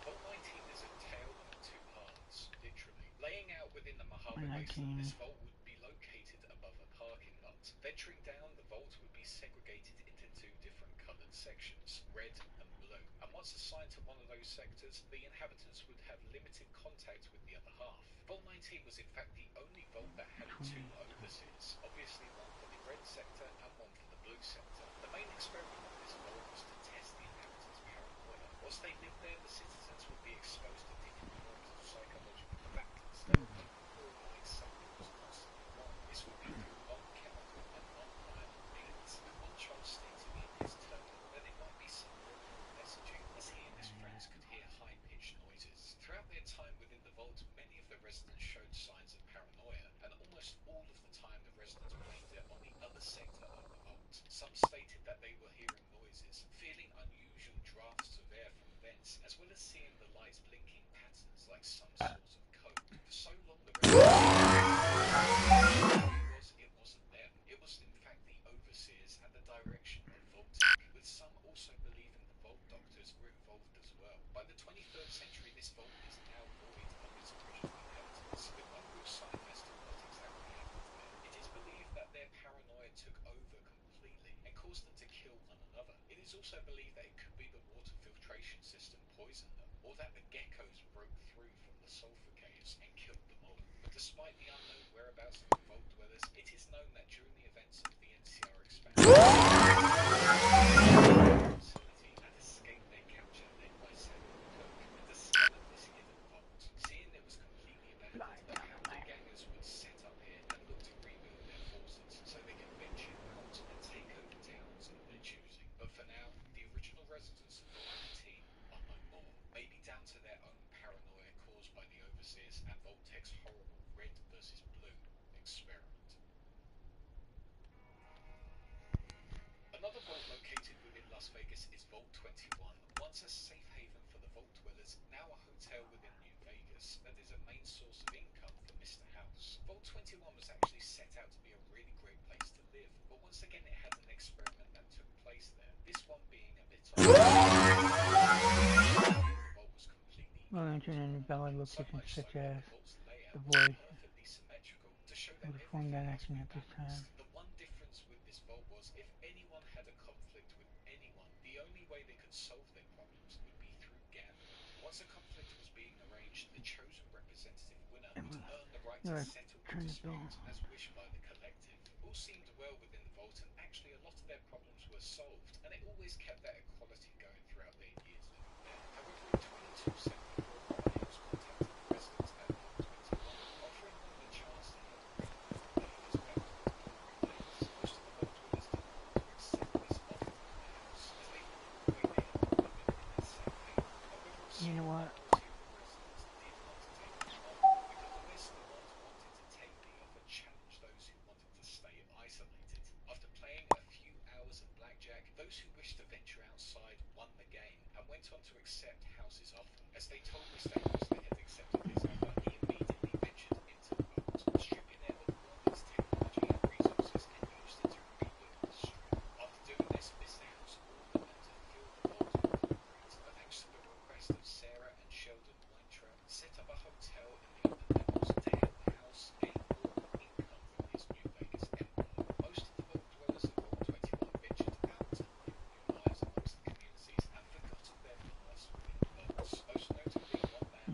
Vault 19 is a tale of 2 paths, literally. Laying out within the Mojave Wasteland, this vault would be located above a parking lot. Venturing down, the vault would be segregated into 2 different coloured sections, red and blue. And once assigned to one of those sectors, the inhabitants would have limited contact with the other half. Vault 19 was in fact the only vault that had 2 overseers, obviously one for the red sector and one for the blue sector. The main experiment of this vault was to test the inhabitants' paranoia. Whilst they lived there, the citizens would be exposed to different forms of psychological factors that would make them feel like something was constantly wrong. This would be through non-chemical and non-violent means. With one child stating in his turn that it might be subliminal messaging, as he and his friends could hear high-pitched noises. Throughout their time within the vault, many of the residents showed signs of paranoia, and almost all of the time the residents blamed it on the other sector of the vault. Some stated that they were hearing noises, feeling unusual drafts of air from vents, as well as seeing the lights blinking patterns like some sort of code. For so long the residents By the 23rd century, this vault is now void of its original inhabitants, with no real sign as to what exactly happened there. It is believed that their paranoia took over completely and caused them to kill one another. It is also believed that it could be the water filtration system poisoned them, or that the geckos broke through from the sulfur caves and killed them all. But despite the unknown whereabouts of the vault dwellers, it is known that during the events of the NCR expansion, facility had escaped their capture, led by Samuel Cook, and discovered this hidden vault. Seeing it was completely abandoned, the gangers would set up here and look to rebuild their forces so they could venture out and take over towns of their choosing. But for now, the original residents of Vault 19 are no more, maybe down to their own paranoia caused by the Overseers and Vault-Tech's horrible red versus blue experiment. Another vault located within Las Vegas is Vault 21, once a safe haven for the vault dwellers, now a hotel within New Vegas that is a main source of income for Mr. House. Vault 21 was actually set out to be a really great place to live, but once again it had an experiment that took place there, this one being a bit off. The vault was completely Well, entering any valid locations so such that as the vault's layout the was void perfectly symmetrical to show that would everything perform that must action be at this time. balanced. The one difference with this vault was if anyone had a conflict with anyone, the only way they could solve their problems would be through gambling. Once a conflict was being arranged, the chosen representative winner would earn the right to settle the dispute as wished by the collective. All seemed well within the vault, and actually a lot of their problems were solved, and it always kept that equality going throughout their years living there. However, in 2274, House contacted the residents at Vault 21, offering them the chance to help rebuild Vegas back to its glory days. Most of the vault dwellers didn't want to accept this offer from the house, as they knew the way they had been living in their safe haven. However, a You know small what? minority of the residents did want to take the offer, because the rest, the ones wanting to take the offer, challenged those who wanted to stay isolated. After playing a few hours of blackjack, those who wished to venture outside won the game and went on to accept House's offer. As they told Mr. House they had accepted his offer, he immediately ventured into the vault, stripping it of all its technology and resources and used it to rebuild the strip. After doing this, Mr. House ordered them to fill the vault with concrete, but thanks to the request of Sarah and Sheldon Weintraub, set up a hotel in the upper levels to help House gain more income from his New Vegas empire. Most of the vault dwellers of Vault 21 ventured out and lived new lives amongst the communities and forgot all their past within the vaults, most notably one man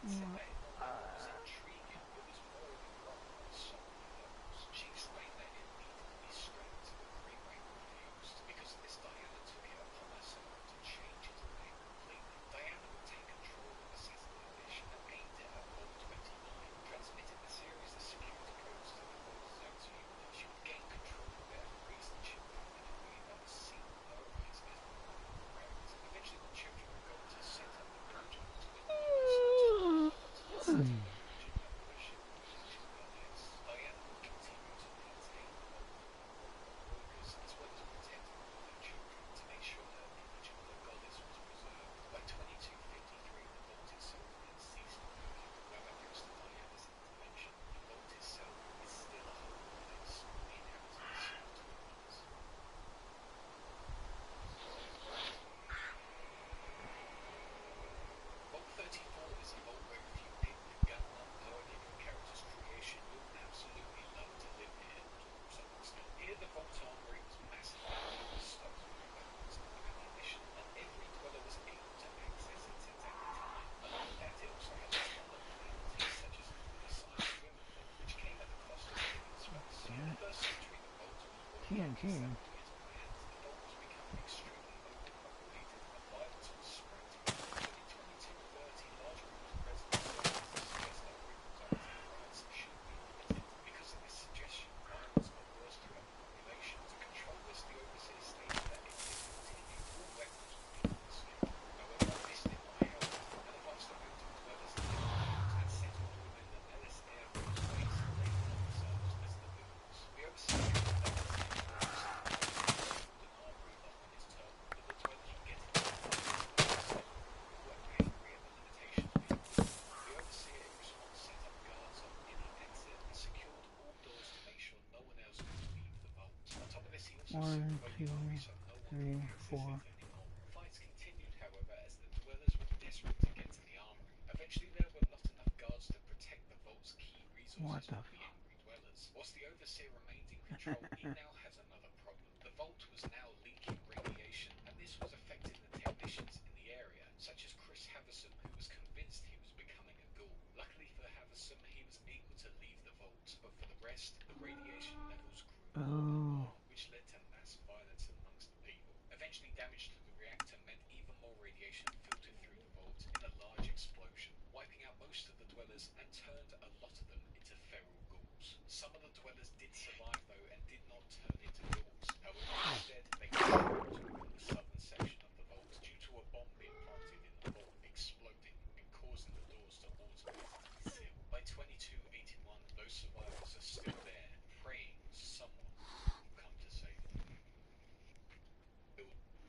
said that environment was intriguing. It was more than wrong on so many levels. She explained that it needed to be scrapped, but Greenway refused. Because of this, Diana took it upon herself to change its name completely. Diana would take control of the satellite dish and aimed it at Vault 29, transmitting the series of security codes to the Vault's out to you. She would gain control of it and reason she would do it in a way that would seem in her eyes as morally correct. Eventually the children would go on to set up the project to enable us to the project that worship the ancient goddess. Diana would continue to maintain the Vault for her own workers as well as protect all of her children to make sure her image of the goddess was preserved. By 2253 the Vault itself had ceased working. However, thanks to Diana's intervention, the Vault itself is still a holy place for the inhabitants of Twin Brothers. Vault 34 is a vault where if you pick the gun, perk in your character's creation, you'll absolutely love to live here, to some extent. Here the Vault armory was massively filled with stockpile weapons and ammunition, and every dweller was able to access it at any time. Along with that, it also had a ton of amenities such as a fully-sized swimming pool, which came at the cost of living space. In the first century, the Vault was working exactly as planned. The Vault was becoming extremely overpopulated, and violence was spreading. But in 2230, large groups of residents started to suggest that criminals acting in riots should be limited. Because of this suggestion, violence got worse throughout the population. To control this, the overseer stated that if this continued, all weapons would be confiscated. However, this did not help, and a vast amount of dwellers left the Vault and settled within the Ellis Air Force Base, labeling themselves as the Boons. The overseer felt that this didn't work, so he closed an armory up on his turf, but the dwellers were getting so people were angry at the limitations being put on them. The overseer, in response, set up guards on any exit and secured all doors to make sure no one else could leave the Vault. On top of this, he also sealed away the armory so no one could access it anymore. Fights continued, however, as the dwellers were desperate to get to the armory. Eventually, there were not enough guards to protect the Vault's key resources from the angry dwellers. Whilst the overseer remained in control, he now has another problem. The Vault was now leaking radiation, and this was affecting the technicians in the area, such as Chris Havison, who was convinced he was becoming a ghoul. Luckily for Havison, he was able to leave the Vault, but for the rest, the radiation levels grew more and more, which led to mass violence amongst the people. Eventually, damage to the reactor meant even more radiation filtered through the Vault in a large explosion, wiping out most of the dwellers and turned a lot of them into feral ghouls. Some of the dwellers did survive though and did not turn into ghouls. However, instead they were trapped within the southern section of the Vault due to a bomb being planted in the Vault, exploding and causing the doors to automatically seal. By 2281, those survivors are still there, praying someone will come to save them.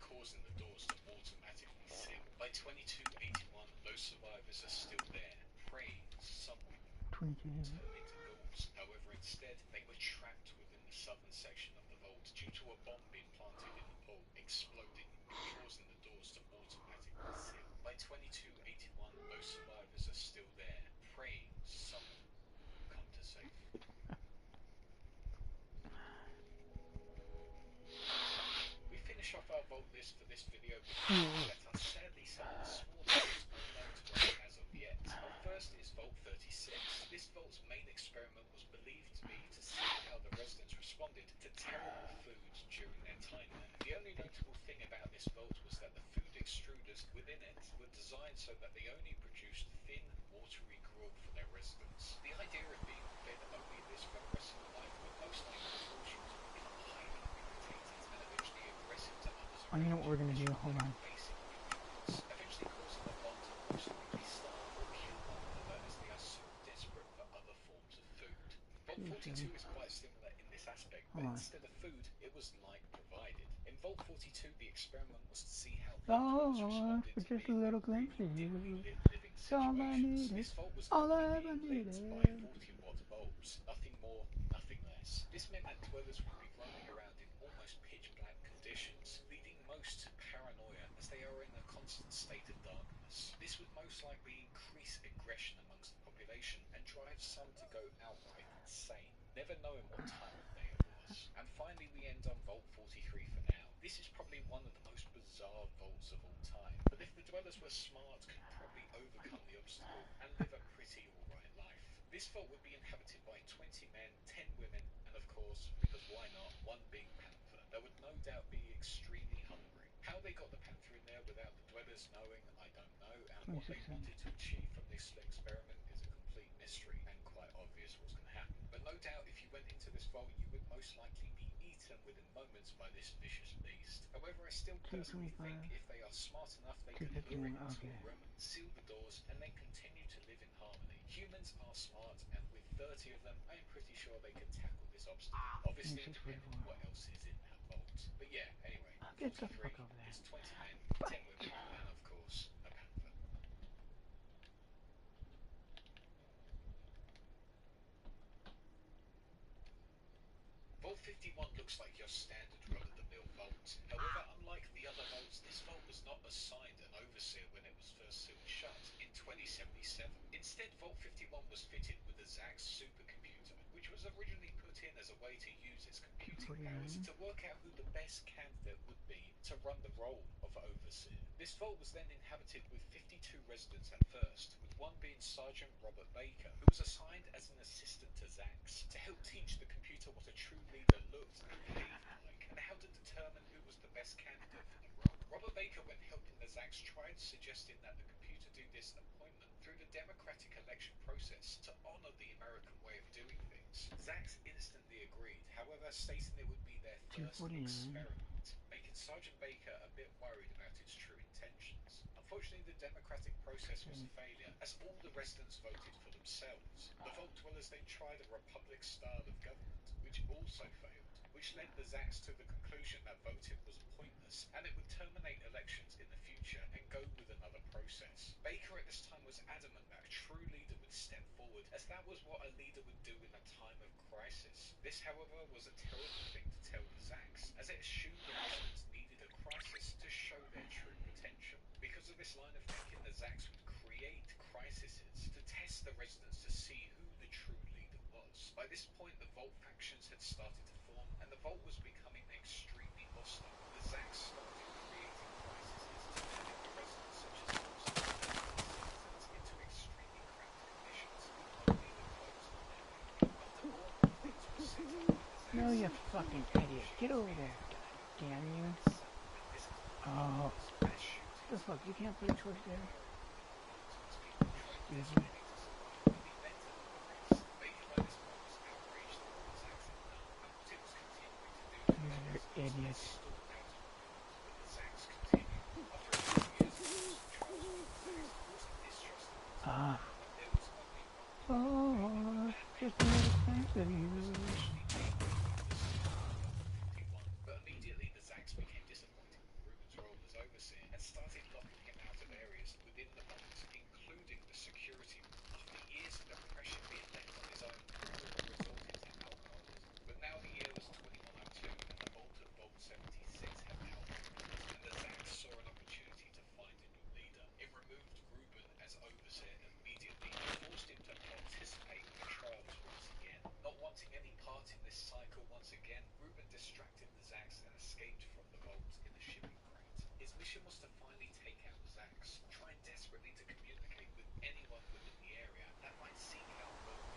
Causing the doors to automatically seal. By 2281, those survivors are still there, praying someone turn into ghouls. However, instead, they were trapped within the southern section of the Vault due to a bomb being planted in the Vault, exploding and causing the doors to automatically seal. By 2281, those survivors are still there, praying someone will come to save them. We finish off our Vault list for this video with that are sadly some of the smaller vaults unknown to us as of yet. Up first is Vault 36. This vault's main experiment was believed to be to see how the residents responded to terrible food during their time there. The only notable thing about this vault was that the food extruders within it were designed so that they only produced thin, watery gruel for their residents. The idea of being fed only this for the rest of your life would most likely cause you to become highly irritated and eventually aggressive to others around you know what we're gonna do? Hold on. facing weakness, eventually causing the vault to most likely starve or kill one another as they are so desperate for other forms of food. Vault 42 is quite similar in this aspect, but instead of food, it was light provided. In Vault 42, the experiment was to see how vault dwellers responded to just a being little glimpse of you. living All I situations. needed, This vault was all only I ever being lit needed. by 40-watt bulbs, nothing more, nothing less. This meant that dwellers would be roaming around in almost pitch-black conditions, leading most to paranoia as they are in a constant state of darkness. This would most likely increase aggression amongst the population and drive some to go outright insane, never knowing what time of day it was. And finally we end on Vault 43 for now. This is probably one of the most bizarre bizarre vaults of all time. But if the dwellers were smart, could probably overcome the obstacle and live a pretty alright life. This vault would be inhabited by 20 men, 10 women, and of course, because why not, one big panther that would no doubt be extremely hungry. How they got the panther in there without the dwellers knowing, I don't know, and what they wanted to achieve from this experiment is a complete mystery and quite obvious what's going to happen. But no doubt if you went into this vault, you would most likely be eaten within moments by this vicious beast. However, I still personally think if they are smart enough, they can lure it into a room, seal the doors, and then continue to live in harmony. Humans are smart, and with 30 of them, I am pretty sure they can tackle this obstacle. Obviously, depending on what else is in that vault. But yeah, anyway, Get the 43, fuck over there. it's 20 men, 10 women, and of course, a panther. Vault 51 looks like your standard run-of-the-mill vault. However, unlike the other vaults, this vault was not assigned an overseer when it was first sealed shut in 2077. Instead, Vault 51 was fitted with a ZAX supercomputer, which was originally put in as a way to use its computing powers to work out who the best candidate would be to run the role of overseer. This vault was then inhabited with 52 residents at first, with one being Sergeant Robert Baker, who was assigned as an assistant to ZAX to help teach the computer what a true leader looked and behaved like, and how to determine who was the best candidate for the role. Robert Baker, when helping the ZAX, tried suggesting that the computer do this appointment through the democratic election process to honour the American way of doing things. ZAX instantly agreed, however, stating it would be their first experiment, making Sergeant Baker a bit worried about its true intentions. Unfortunately, the democratic process was a failure, as all the residents voted for themselves. The Vault Dwellers then tried a republic style of government, which also failed, which led the ZAX to the conclusion that voting was pointless, and it would terminate elections in the future and go with another process. Baker at this time was adamant that a true leader would step forward, as that was what a leader would do in a time of crisis. This, however, was a terrible thing to tell the ZAX, as it assumed the residents needed a crisis to show their true potential. Because of this line of thinking, the ZAX would create crises to test the residents to see who the true leader was. By this point, the Vault factions had started to form, and the Vault was becoming extremely hostile. The ZAX started creating crises to panic the residents, such as forcing citizens into extremely cramped conditions, with only the clothes on their back. After more bombings were set up by the ZAX, No, you fucking idiot. Get over there. God damn you. Oh. What the fuck? You can't play choice there? Excuse me. You're idiots. Oh, just another thanks of you. But immediately the ZAX became disappointed with Ruben's role as overseer and started locking him out of areas within the vault, including the security room. After years of oppression being left on his own, Ruben resorted to alcoholism. But now the year was 2102 and the vault of Vault 76 had now opened, and the ZAX saw an opportunity to find a new leader. It removed Ruben as overseer immediately and forced him to participate in the trials once again. Not wanting any part in this cycle once again, Ruben distracted the ZAX and escaped from the vault in a shipping crate. His mission was to finally take out the ZAX, trying desperately to communicate with anyone within the area that might seek out more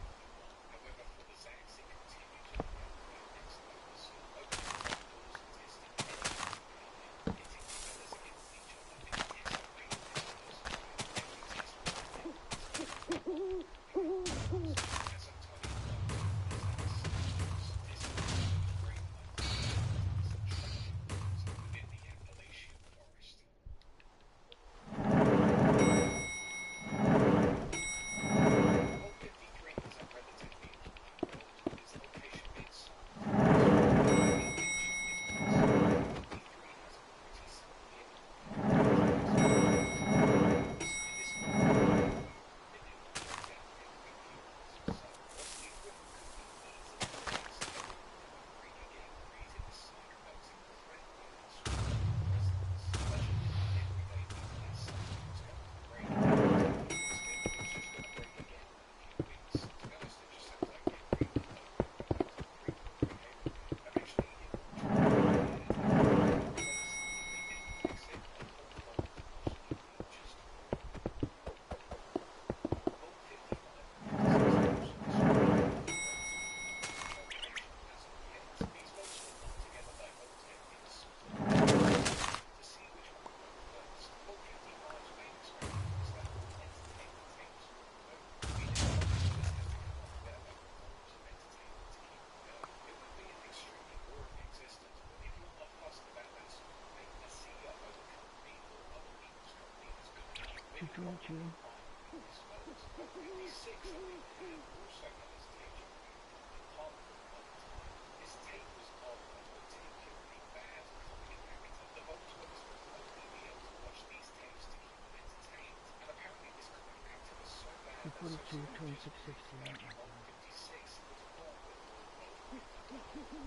Choo-choo-choo. This vault, Vault 56 on the other hand, also had its tape removed. Apart from one time, this tape was of a particularly bad comic actor. The vault workers would only be able to watch these tapes to keep them entertained, and apparently this comic actor was so bad that 242, sociologists 2668. found Vault 56 would fall with more vault with the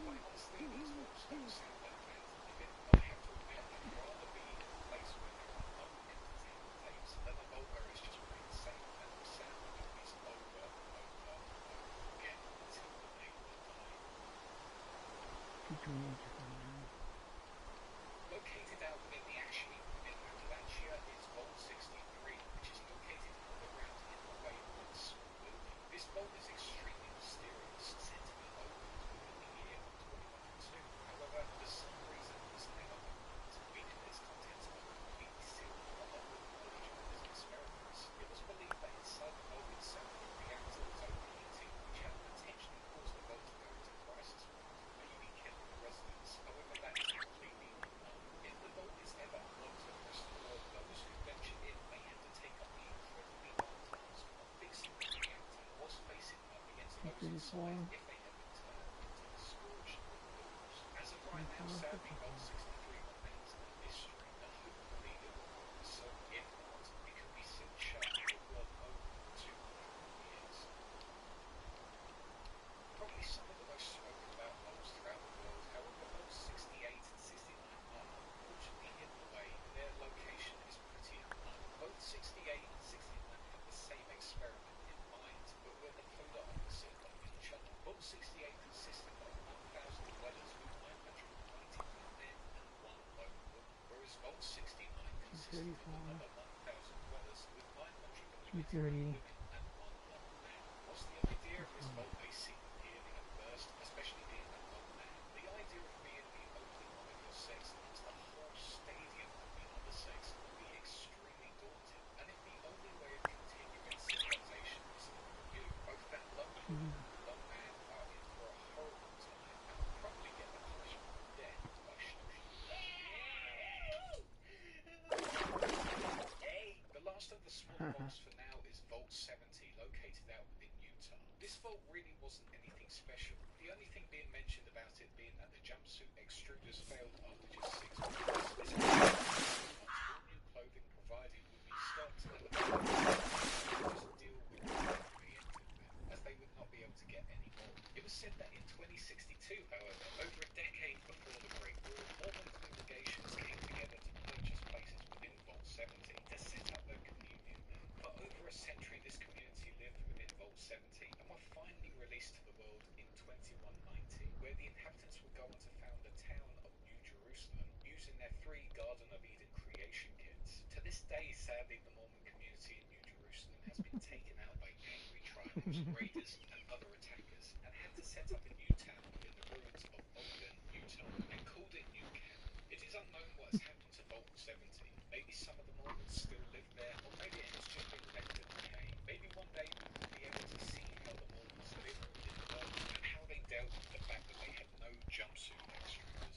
Quite honestly, these vaults don't sound that bad to live in, but I have to admit I'd rather be in a place where there are no entertainment tapes than a vault where it's just plain safe and we sound the movies over and over and over again until the day we die. 228, Located out within the Appalachia is Vault 63, which is located underground in the way of a small building. This vault is extremely mysterious, said to be opened within the year of 2002. However, for some reason, it was never opened, meaning its contents are completely sealed along with knowledge of its experiments. It was believed that inside the vault itself, a reactor was overheating, which had potentially caused the vault to go into crisis mode, maybe killing the residents. However, that is completely unknown. If the vault is ever unlocked and restored, those who venture in may have to take up the incredibly hard task of fixing the reactor whilst facing up against those inside if they have been turned into the scourge of fools. As of right now, sadly, Vault 63 remains a mystery, but hopefully it will not. So if not, it could be sealed shut for well over 200 years. Probably some of the most spoken about vaults throughout the world, however, Vaults 68 and 69 are unfortunately hidden away. Their location is pretty unknown. Both 68 and 69 had the same experiment in mind, but were the polar opposite of each other. Vault 68 consisted of 1,000 dwellers with 991 men and 1 lone woman, whereas Vault 69 consisted of another 1,000 dwellers with 923 women and 1 lone man. What's the idea of this vault may seem appealing at first, especially being a lone man. The idea of being the only one of your sex amongst a whole stadium of the other sex would be extremely daunting. And if the only way of continuing civilization is through you, both that lone woman and the lone man are in for a horrible time and will probably get the punishment of death by shushing. The last of the smaller vaults for now is Vault 70, located out within Utah. This vault really wasn't anything special. The only thing being mentioned about it being that the jumpsuit extruders failed after just 6 months. This all new clothing provided would be stocked and the vault would just deal with the preempted with, as they would not be able to get any more. It was said that in 2062, however, over a decade before the Great War, Mormon congregations came together to purchase places within Vault 70 to set up their communion there. For over a century, this community lived within Vault 70 and were finally released to the world in 2190, where the inhabitants would go on to found the town of New Jerusalem using their 3 Garden of Eden creation kits. To this day, sadly, the Mormon community in New Jerusalem has been taken out by angry tribals, raiders, and other attackers, and had to set up a new town within the ruins of Ogden, Utah, and called it New Canaan. It is unknown what has happened to Vault 70. Maybe some of the Mormons still live there, or maybe it has just been left to decay. Maybe one day we will be able to see how the Mormons lived within the vault, and how they dealt with the fact that they had no jumpsuit extruders.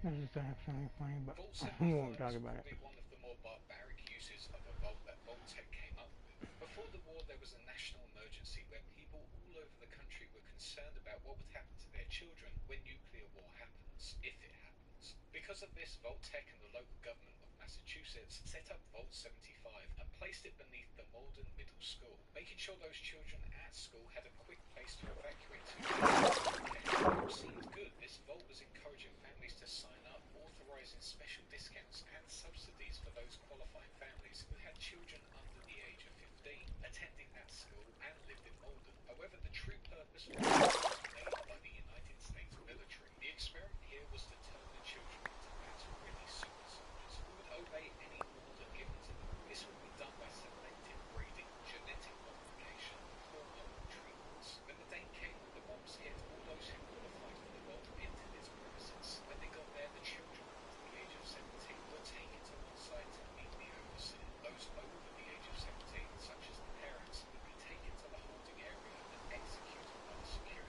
This is something funny, but Vault we won't 75 talk is about it. probably one of the more barbaric uses of a vault that Vault-Tec came up with. Before the war, there was a national emergency where people all over the country were concerned about what would happen to their children when nuclear war happens, if it happens. Because of this, Vault-Tec and the local government of Massachusetts set up Vault 75 and placed it beneath the Malden Middle School, making sure those children at school had a quick place to evacuate to. It all seemed good. This vault was encouraging families to sign up, authorising special discounts and subsidies for those qualifying families who had children under the age of 15 attending that school and lived in Malden. However, the true purpose of the vault was made by the United States military. The experiment here was to turn the children into battle-ready super soldiers who would obey any order given to them. This would be done by selective breeding, genetic modification, and hormonal treatments. When the day came that the bombs hit, all those who qualified for the vault entered its premises. When they got there, the children under the age of 17 were taken to one side to meet the overseer. Those over the age of 17, such as the parents, would be taken to the holding area and executed by the security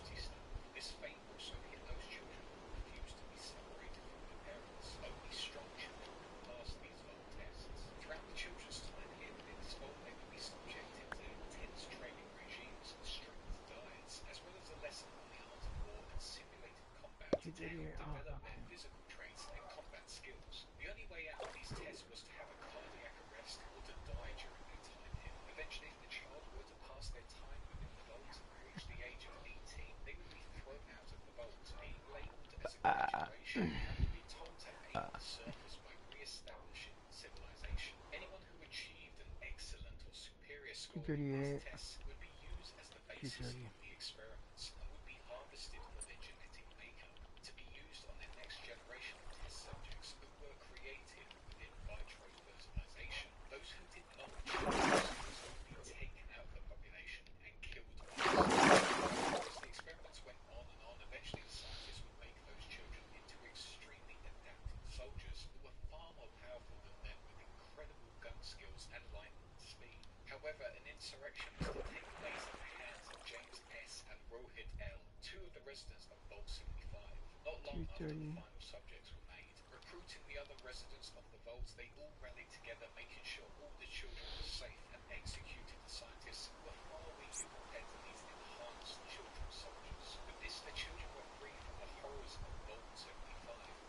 to help 238. Oh, develop their okay. physical traits and combat skills. The only way out of these tests was to have a cardiac arrest or to die during their time here. Eventually, if the child were to pass their time within the vault and reach the age of 18, they would be thrown out of the vault, being labelled as a graduation, and would be told to aim the surface by re-establishing civilization. Anyone who achieved an excellent or superior score in these 238. tests would be used as the basis of the experiments and would be harvested for their genetic makeup to be used on their next generation of test subjects who were created within vitro fertilization. Those who did not achieve those skills would be taken out of the population and killed by as the experiments went on and on, eventually the scientists would make those children into extremely adapted soldiers who were far more powerful than them with incredible gun skills and lightning speed. However, an insurrection was to take place at the hands of James S. and Rohit L., two of the residents of Vault 75. Not long after the 230. final subjects were made, recruiting the other residents of the vaults, they all rallied together, making sure all the children were safe, and executed the scientists who were far weaker compared to these enhanced children soldiers. With this, the children were free from the horrors of Vault 75,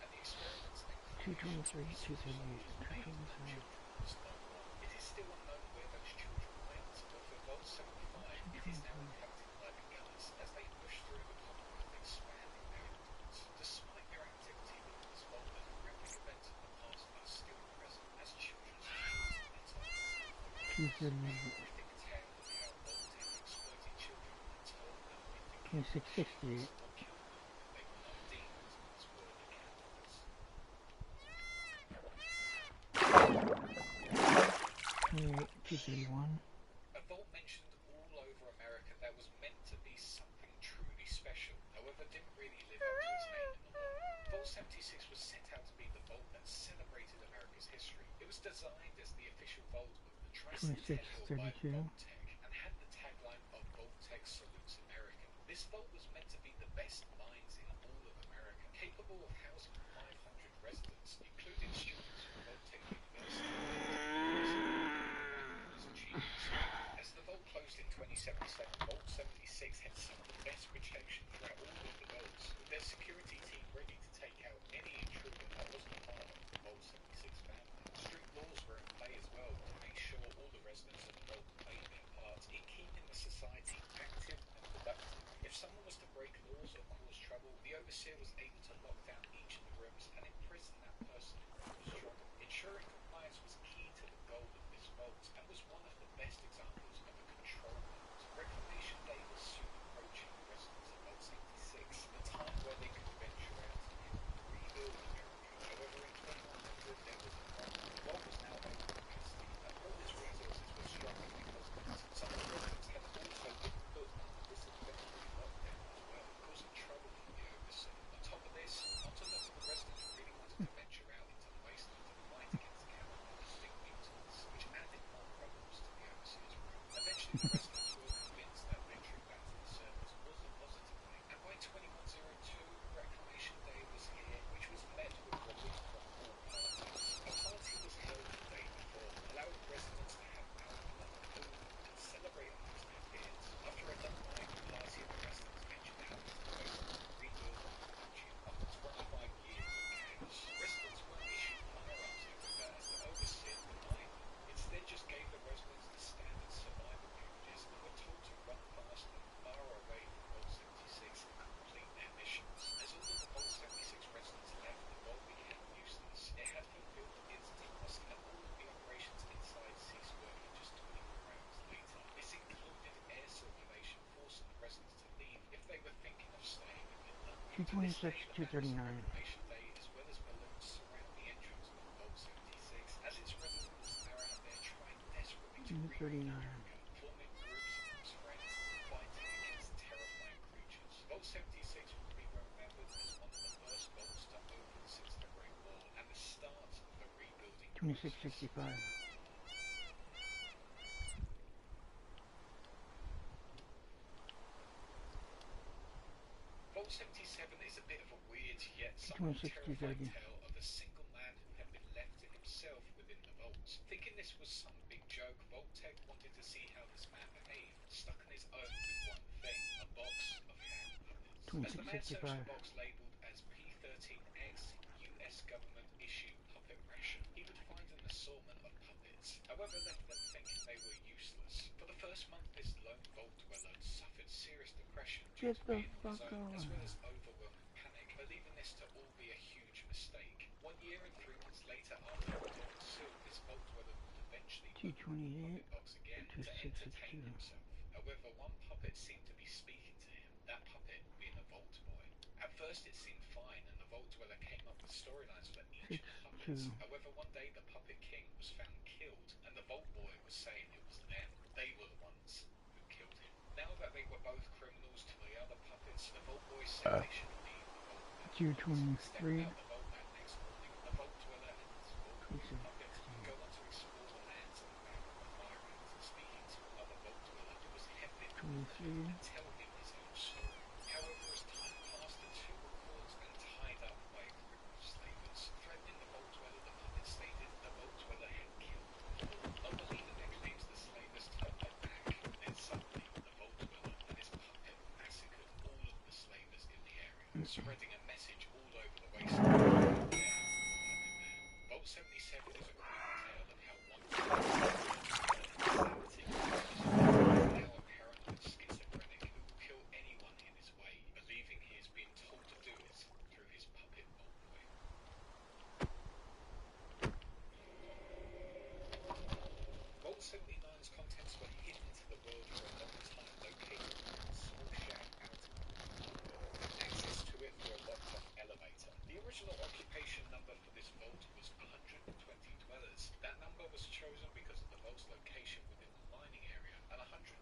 and the experiments and creation 223. of super 238. soldiers made of 223. children was no more. It is still unknown where those children went, but for Vault 75, it is now 223. inhabited by the gunners as they push through the Commonwealth, expanding their influence. Despite their activity within this vault, the horrific events of the past are still present as children's toys lit up. This 238. horrific tale of how Vault-Tec exploited children and turned them into killer 2668. machines or killed them if they were not deemed as worthy candidates. 28. 231. A vault mentioned all over America that was meant to be something truly special, however didn't really live up to its name in the world. Vault 76 was set out to be the vault that celebrated America's history. It was designed as the official vault of the Tricentennial by 2632. Vault-Tec and had the tagline of Vault-Tec salutes America. This vault was meant to be the best minds in all of America, capable of housing 500 residents, including students from Vault-Tec University. As the vault closed in 2077, Vault 76 had some of the best protection throughout all of the vaults, with their security team ready to take out any intruder that wasn't a part of the Vault 76 family. Strict laws were in play as well to make sure all the residents of the vault played their part in keeping the society active and productive. If someone was to break laws or cause trouble, the overseer was able to lock down each of the rooms and imprison that person who caused trouble. Ensuring compliance was key to the goal of this vault and was one of the best examples of a control vault. Reclamation Day was soon approaching the residents of Vault 76, the time where they could venture out and rebuild America. However, in 2100 there was a problem. The vault was now over capacity and all its resources were struggling because of it. Some of the residents had also been put under disadvantage lockdown as well, causing trouble for the overseer. On top of this, not a lot of the residents really wanted to venture out into the wasteland and fight against cannibalistic mutants, which added more problems to the overseer's rule. Eventually, the residents were convinced that venturing back to the surface was a positive thing, and by 2102, Reclamation Day was here, which was met with relief from all parties. A party was held the day before, allowing residents to have alcohol, food, and celebrate amongst their peers. After a long night of partying, the residents ventured out into the wasteland to rebuild the country after 25 years of chaos. Residents weren't issued firearms, however, as the overseer denied them. Instead, just gave the residents the standard survival packages and were told to run fast and far away from Vault 76 and complete their missions. As all of the Vault 76 residents left, the vault became useless. It had fulfilled its task and all of the operations inside ceased working just 24 hours later. This included air circulation, forcing the residents to leave if they were thinking of staying within them. To this 226. day, the banners of 239. Reclamation Day as well as balloons surround the entrance of Vault 76 as its residents are out there trying desperately to rebuild 239. America, forming groups amongst friends and fighting against terrifying creatures. Vault 76 will be remembered as one of the first vaults to open since the Great War and the start of the rebuilding process. 2665. Vault 77 is a bit of a weird yet somewhat 2630. terrifying tale of a single man who had been left to himself within the vaults. Thinking this was some big joke, Vault-Tec wanted to see how this man behaved, stuck on his own with one thing, a box of hand puppets. As the man searched the 2665. box labelled as however left them thinking they were useless. For the first month, this lone vault dweller suffered serious depression due Get to the being on his fuck own, as on. well as overwhelming panic, believing this to all be a huge mistake. 1 year and 3 months later, after the door was sealed, this vault dweller would eventually open the 228 puppet box again to to 662. entertain himself. However, one puppet seemed to be speaking to him, that puppet being the Vault Boy. At first it seemed fine, and the Vault Dweller came up with storylines for each of the puppets. However, one day the Puppet King was found killed, and the Vault Boy was saying it was them. They were the ones who killed him. Now that they were both criminals to the other puppets, the Vault Boy said they should leave the Vault Dweller. Stepping 223 out the vault that next morning, the Vault Dweller and his Vault Boy puppet go on to explore the lands at the back of the fire ant, speaking to another Vault Dweller who was hemmed in and tell him his own story. However, as time passed, the two were caught and tied up by a group of slavers. Threatening the Vault Dweller, the puppet stated the Vault Dweller had killed them all. Not believing their claims, the slavers turned their back. Then suddenly, the Vault Dweller and his puppet massacred all of the slavers in the area, spreading a message all over the wasteland. Vault 77 is a gruesome tale of how one insanity is now a paranoid schizophrenic who will kill anyone in his way, believing he is being told to do it through his puppet Vault Boy. Vault 79's contents were hidden to the world for a long time, located in a small shack out in the middle of nowhere, with access to it through a locked-off elevator. The original occupation number for this vault was 120 dwellers. That number was chosen because of the vault's location within the mining area, and 120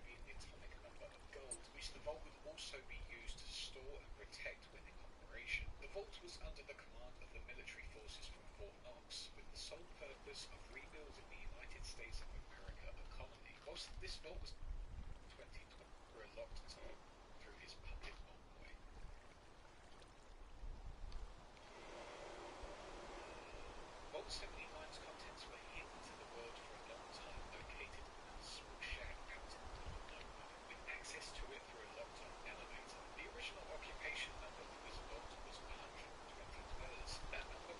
being the atomic number of gold, which the vault would also be used to store and protect when in operation. The vault was under the command of the military forces from Fort Knox, with the sole purpose of rebuilding the United States of America economy. Whilst this vault was 20 were locked through his puppet Vault Boy. Vault 79's contents were hidden to the world for a long time, located in a small shack out in the middle of nowhere, with access to it through a locked-off elevator. The original occupation number for this vault was 120 dwellers. That number...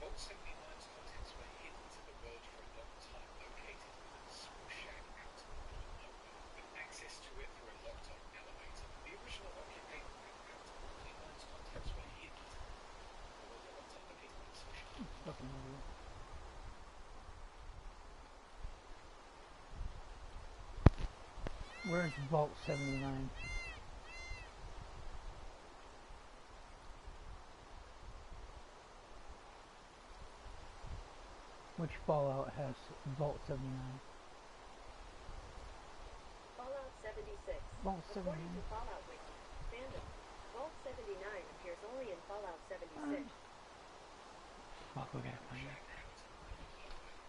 Vault 79's contents were hidden to the world for a long time, located in a small shack out in the middle of nowhere, with access to it through a locked-off elevator. The original occupation Vault 79's contents were hidden to the world for a long time, located in a small shack. Fucking idiot. Where's Vault 79? Which Fallout has Vault 79? Fallout 76. Vault According 79. to Fallout Wiki, fandom, Vault 79 appears only in Fallout 76. Fuck, we gotta find it.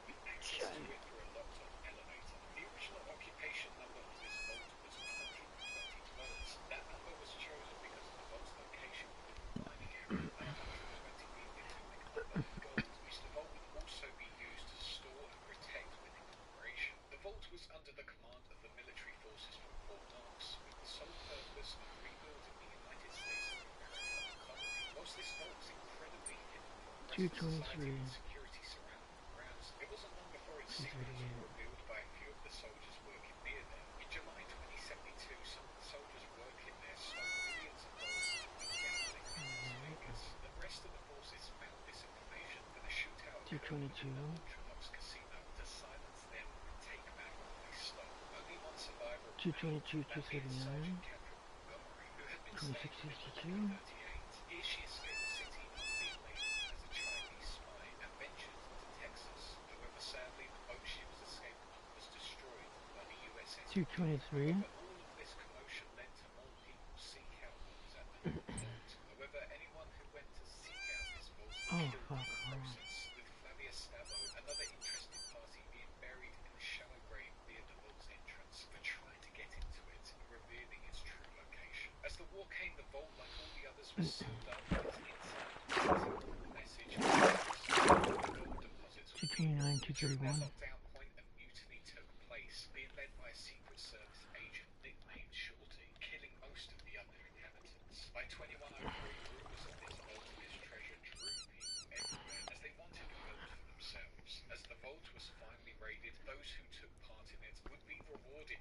With access to it through a locked-off elevator. The original occupation number for this vault was 120 dwellers. That number was chosen because of the vault's location within the mining area, and 120 being the atomic number of gold, which the vault would also be used to store and protect when in operation. The vault was under the command of the military forces from Fort Knox, with the sole purpose of rebuilding the United States of America economy. Whilst this vault was incredibly hidden from the rest of society and security surrounding the grounds, it wasn't long before its secrets were revealed by a few of the soldiers working near there. In July 2072, some of the soldiers working there stole millions of dollars from gambling in Las Vegas. The rest of the forces found this information, and a shootout occurred in the Ultravox casino to silence them and take back what they stole. Only one survivor remained, 222, that being 239. Sergeant Catherine Montgomery, who had been staying in 2662. 38. Here she escaped the city after being labeled as a Chinese spy and ventured to Texas. However, sadly, the boat she was escaping on was destroyed by the USS. 223. However, all of this commotion led to more people seek out what was at the vault. However, anyone who went to seek out this vault was killed in the process, with Flavia Stavo, another interested party, being buried in a shallow grave near the vault's entrance for trying to get into it, revealing its true location. As the war came, the vault, like all the others, was sealed up, and its inside contained a message gold deposits were being 229, 231. During that lockdown point, a mutiny took place, being led by a Secret Service agent nicknamed Shorty, killing most of the other inhabitants. By 2103, rumours of this vault and its treasure drew people everywhere, as they wanted the gold for themselves. As the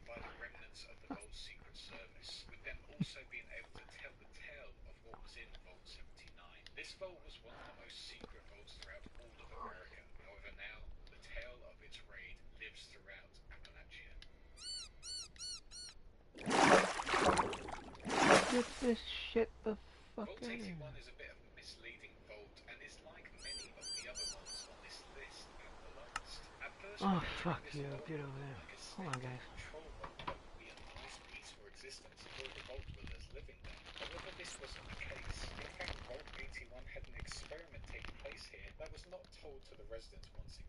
by the remnants of the Vault's Secret Service, with them also being able to tell the tale of what was in Vault 79. This vault was one of the most secret vaults throughout all of America. However, now the tale of its raid lives throughout Appalachia. Get this shit the fuck Vault out of 81 here. is a bit of a misleading vault and is like many of the other ones on this list at the last. At first, Oh, we entered fuck this you. vault Get over there. like a Hold on, standard guys. control vault that would be a nice peaceful existence for the vault dwellers living there. However, this wasn't the case. In fact, Vault 81 had an experiment taking place here that was not told to the residents once it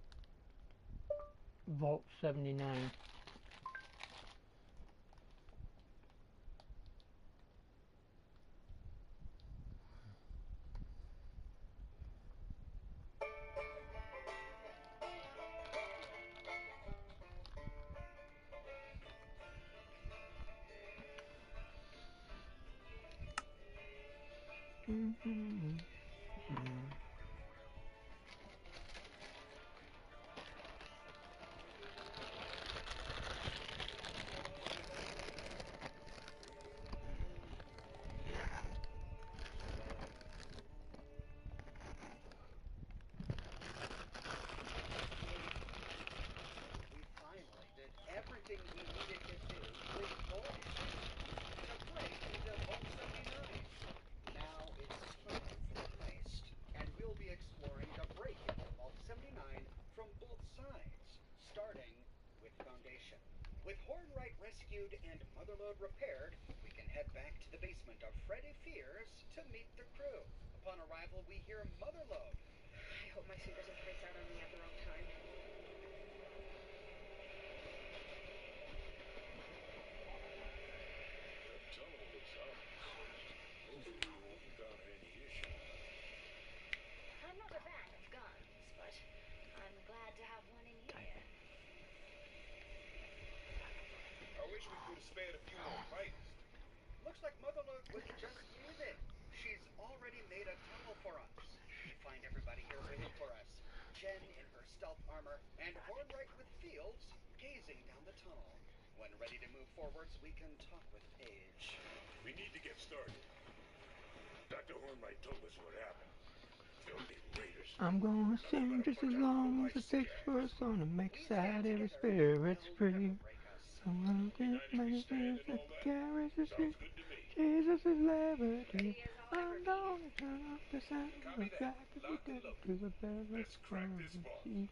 Vault 79. We finally did everything we needed to do with Vault 2 to break into Vault 79. Now it's time for the heist, and we'll be exploring the break into Vault 79 from both sides, starting with Foundation. With Hornwright rescued and Motherlode repaired, we can head back to the basement of Freddy Fears to meet the crew. Upon arrival, we hear Motherlode. I hope my suit doesn't freak out on me at the wrong time. That tunnel looks obvious. Hopefully you won't encounter any issues. I'm not a fan of guns, but I'm glad to have one in here. I wish we could have spared a few more fighters. Looks like Motherlode was just leaving. She's already made a tunnel for us. We find everybody here waiting for us. Jen in her stealth armor, and Hornwright with Fields gazing down the tunnel. When ready to move forwards, we can talk with Paige. We need to get started. Dr. Hornwright told us what happened. There'll be raiders. I'm gonna sing just as long as it takes for a song to make We sad stand every together, spirit's they'll free. never break us. I'm gonna get United many we stand things and that all that. carries the Sounds street. good to me. Jesus is liberty. Ready as I'll I'm ever be. gonna turn off the sound Copy of that. back as we Locked and get loaded. to the better Let's crack this vault.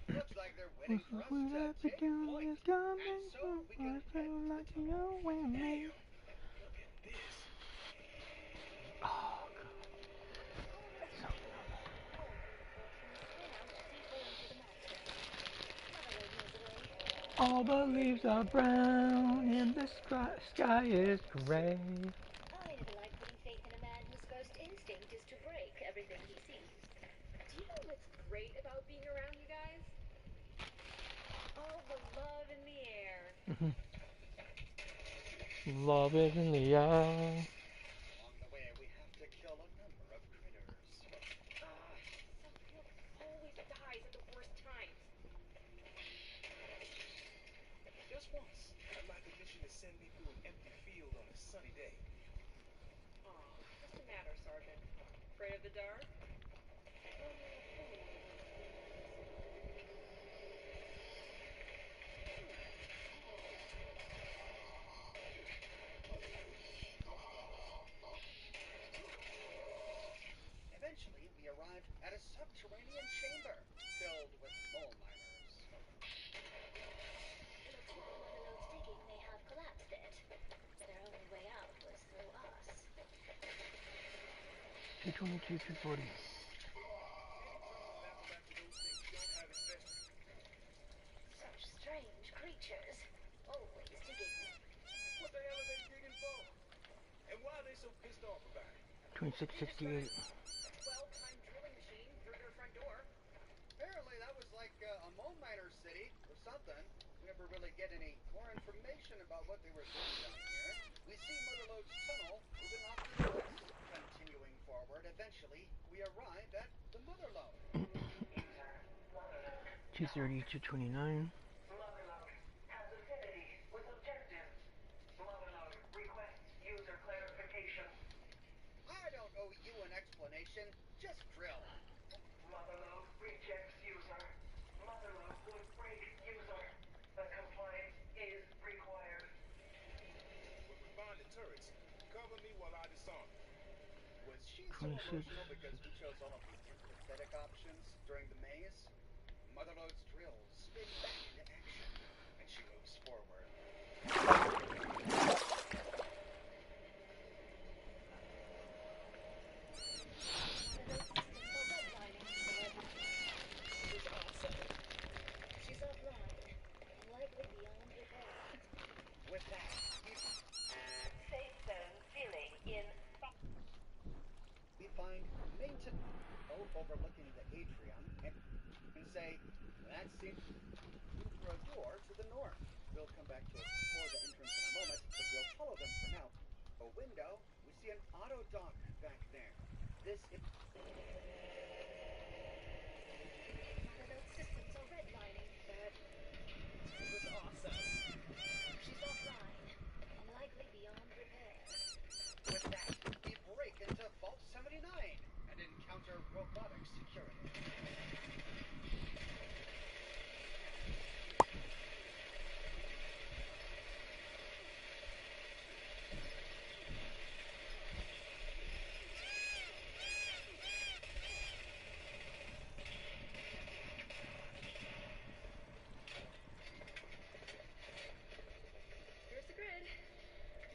Looks like they're waiting for us With to that take peculiar point. coming And so from we can I head feel to the like tunnel. you and me. Damn! Look at this. Oh, God. So All good fortunes spin out deeper into the monster. Motherlode knows the way. all the leaves are brown and the sky is gray. I never like putting faith in a man whose first instinct is to break everything he sees. Do you know what's great about being around you guys? All the love in the air. Love is in the eye. Along the way, we have to kill a number of critters. Someone always dies at the worst times. Just once, I'd like a mission to send me through an empty field on a sunny day. Aw, what's the matter, Sergeant? Afraid of the dark? Eventually, we arrived at a subterranean chamber filled with mole miners. Looks like Motherlode's digging may have collapsed it. Their only way out was through us. 222, 240. Maybe tunnels in Appalachia those things don't have investment. Such strange creatures. Always digging. What the hell are they digging for? And why are they so pissed off about it? 2668. 12-time drilling machine through their front door. Apparently, that was like a mole miner city or something. We never really get any more information about what they were doing down here. We see Motherlode's tunnel moving off to the west. Continuing forward, eventually, we arrive at the Motherlode. 230, 229. Motherlode has affinity with a owe you an explanation. Just drill. Motherload rejects user. Motherload would break user. The compliance is required. When we find the turrets, cover me while I disarm. Was she so 26. emotional because we chose all of the empathetic options during the maze? Motherload's drills spin back into action, and she moves forward. She's awesome. She's offline, and likely beyond repair. With that, Safe zone filling in. we find maintenance overlooking the atrium and say, that seems through a door to the north. We'll come back to explore the entrance in a moment, but we'll follow them for now. A window, we see an auto dock back there. This is Motherload systems are redlining. That was awesome. She's offline, and likely beyond repair. with that, we break into Vault 79 and encounter robotic security. Here's the grid.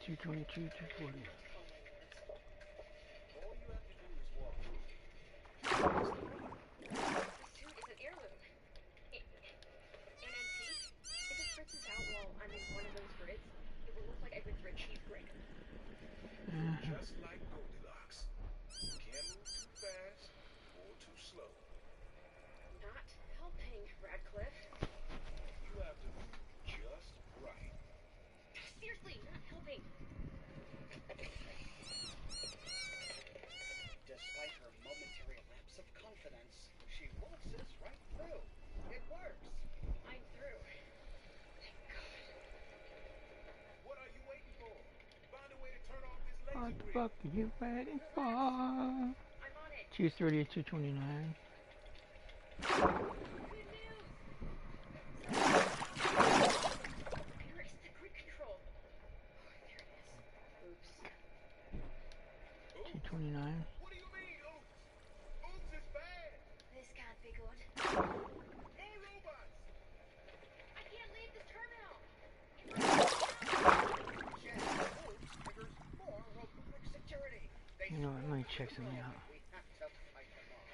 222, 240. All you have to do is walk through. This suit is an heirloom. An antique. If it fritzes out while I'm in one of those grids, it will look like I've been through a cheese grater. Just like Goldilocks. Can't move too fast or too slow. Not helping, Radcliffe. You have to move just right. Seriously, not helping. Despite her momentary lapse of confidence, she waltzes right through. It works. I'm through. Thank God. What are you waiting for? Find a way to turn off this laser What the grid. fuck are you waiting for? I'm on it. 230, 229. Good news. Paris, the grid control. Oh, there it is. Oops. Oops? 229. What do you mean, oops? Oops is bad. This can't be good. More robots. I can't leave this terminal. It's Jen Oops triggers more robotic security. They You know what, let me swarm check the something room, out. and we have to fight them off.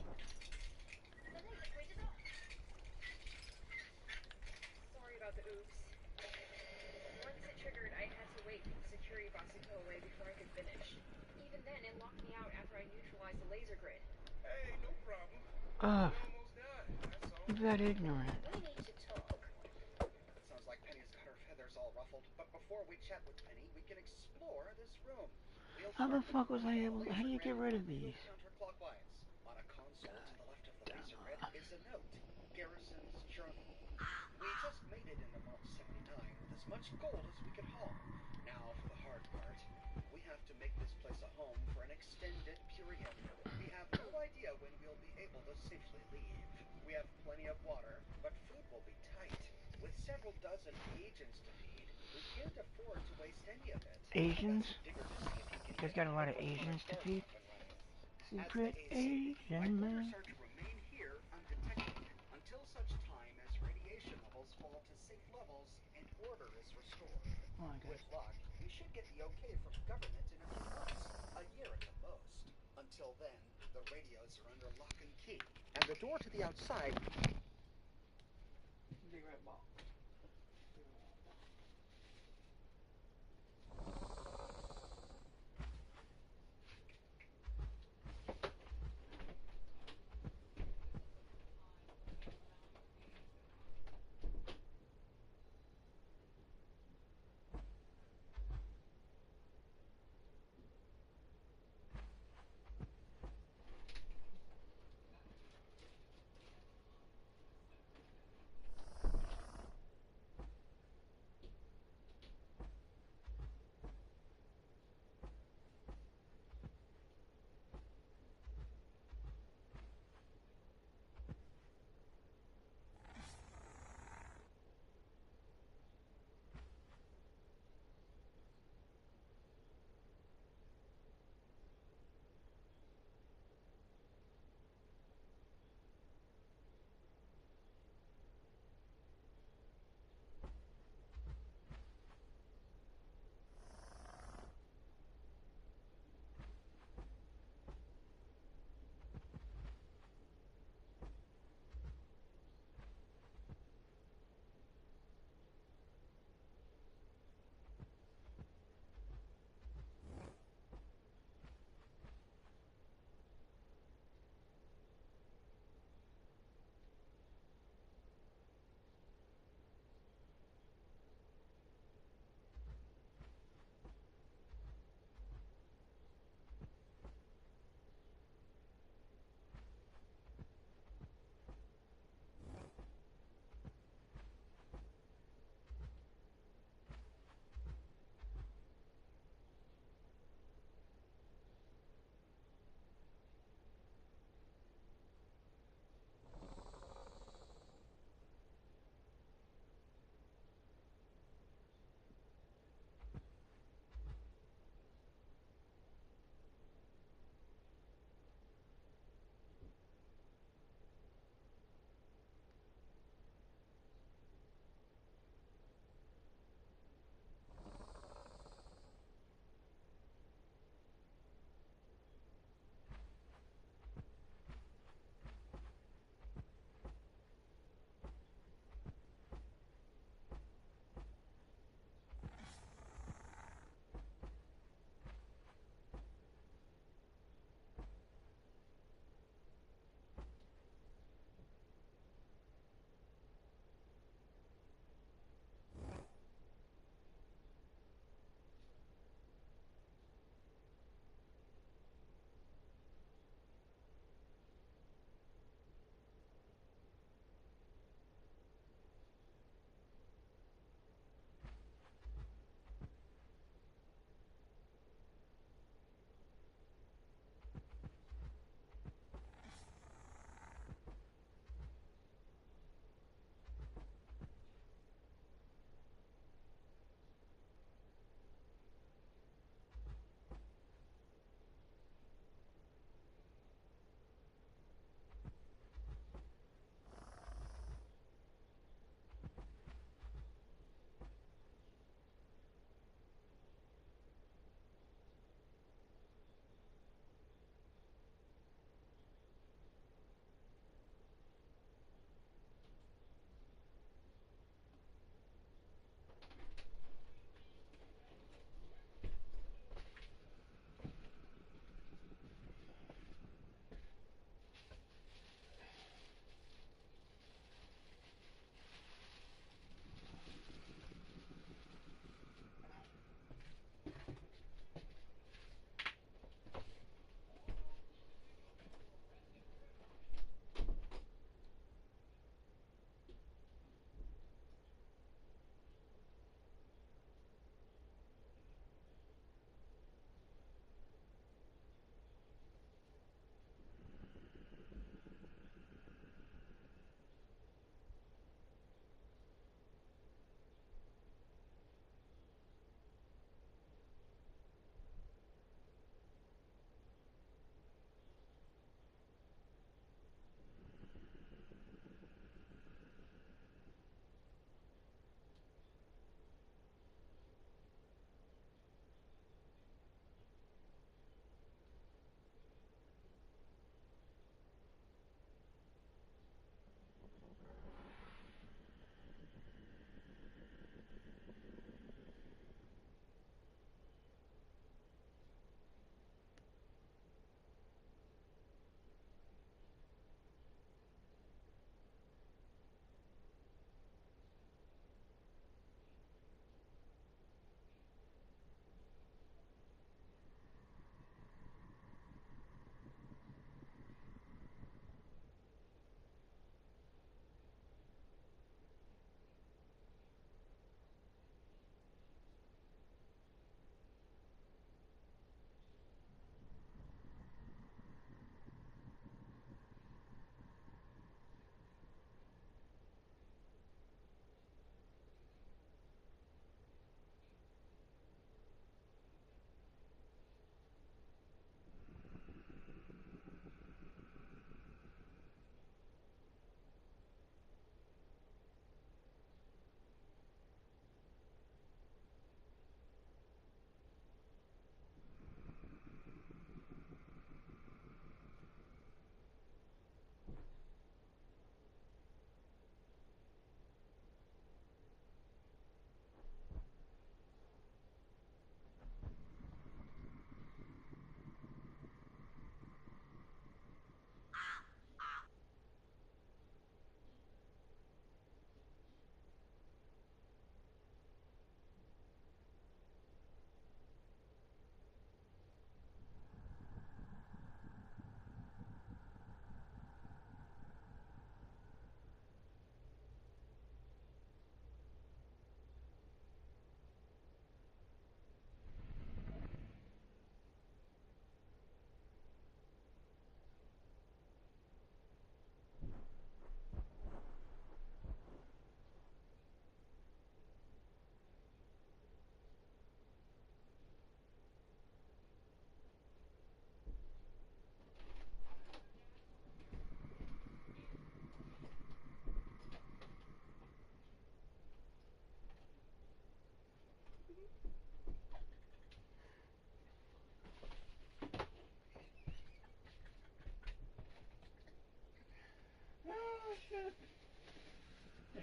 The laser grid is off. Sorry about the oops. Once it triggered, I had to wait for the security box to go away before I could finish. Even then, it locked me out after I neutralized the laser grid. Hey, no problem. Ugh, We almost died. That's all. you're that ignorant. We need to talk. Sounds like Penny's got her feathers all ruffled, but before we chat with Penny, we can explore this room. We'll How the start fuck with was I the able? laser How do you grid, get rid of and we'll these? go counterclockwise. On a console to the left of the Damn. laser grid is a note. Garrison's journal. We just made it into Vault 79 with as much gold as we could haul. Now for the hard part. We have to make this place a home for an extended period. We have no idea when we'll be able to safely leave. We have plenty of water, but food will be tight. With several dozen agents to feed, we can't afford to waste any of it. Asians? Digger to see if he can Just get got a lot of aquaponic Asians to garden feed. up and running. Secret As the AC, my Asian orders man. are to remain here undetected until such time as radiation levels fall to safe levels and order is restored. Oh my With gosh. luck, we should get the okay from government in a few months, a year at the most. Until then, the radios are under lock and key, and the door to the outside. Big red ball.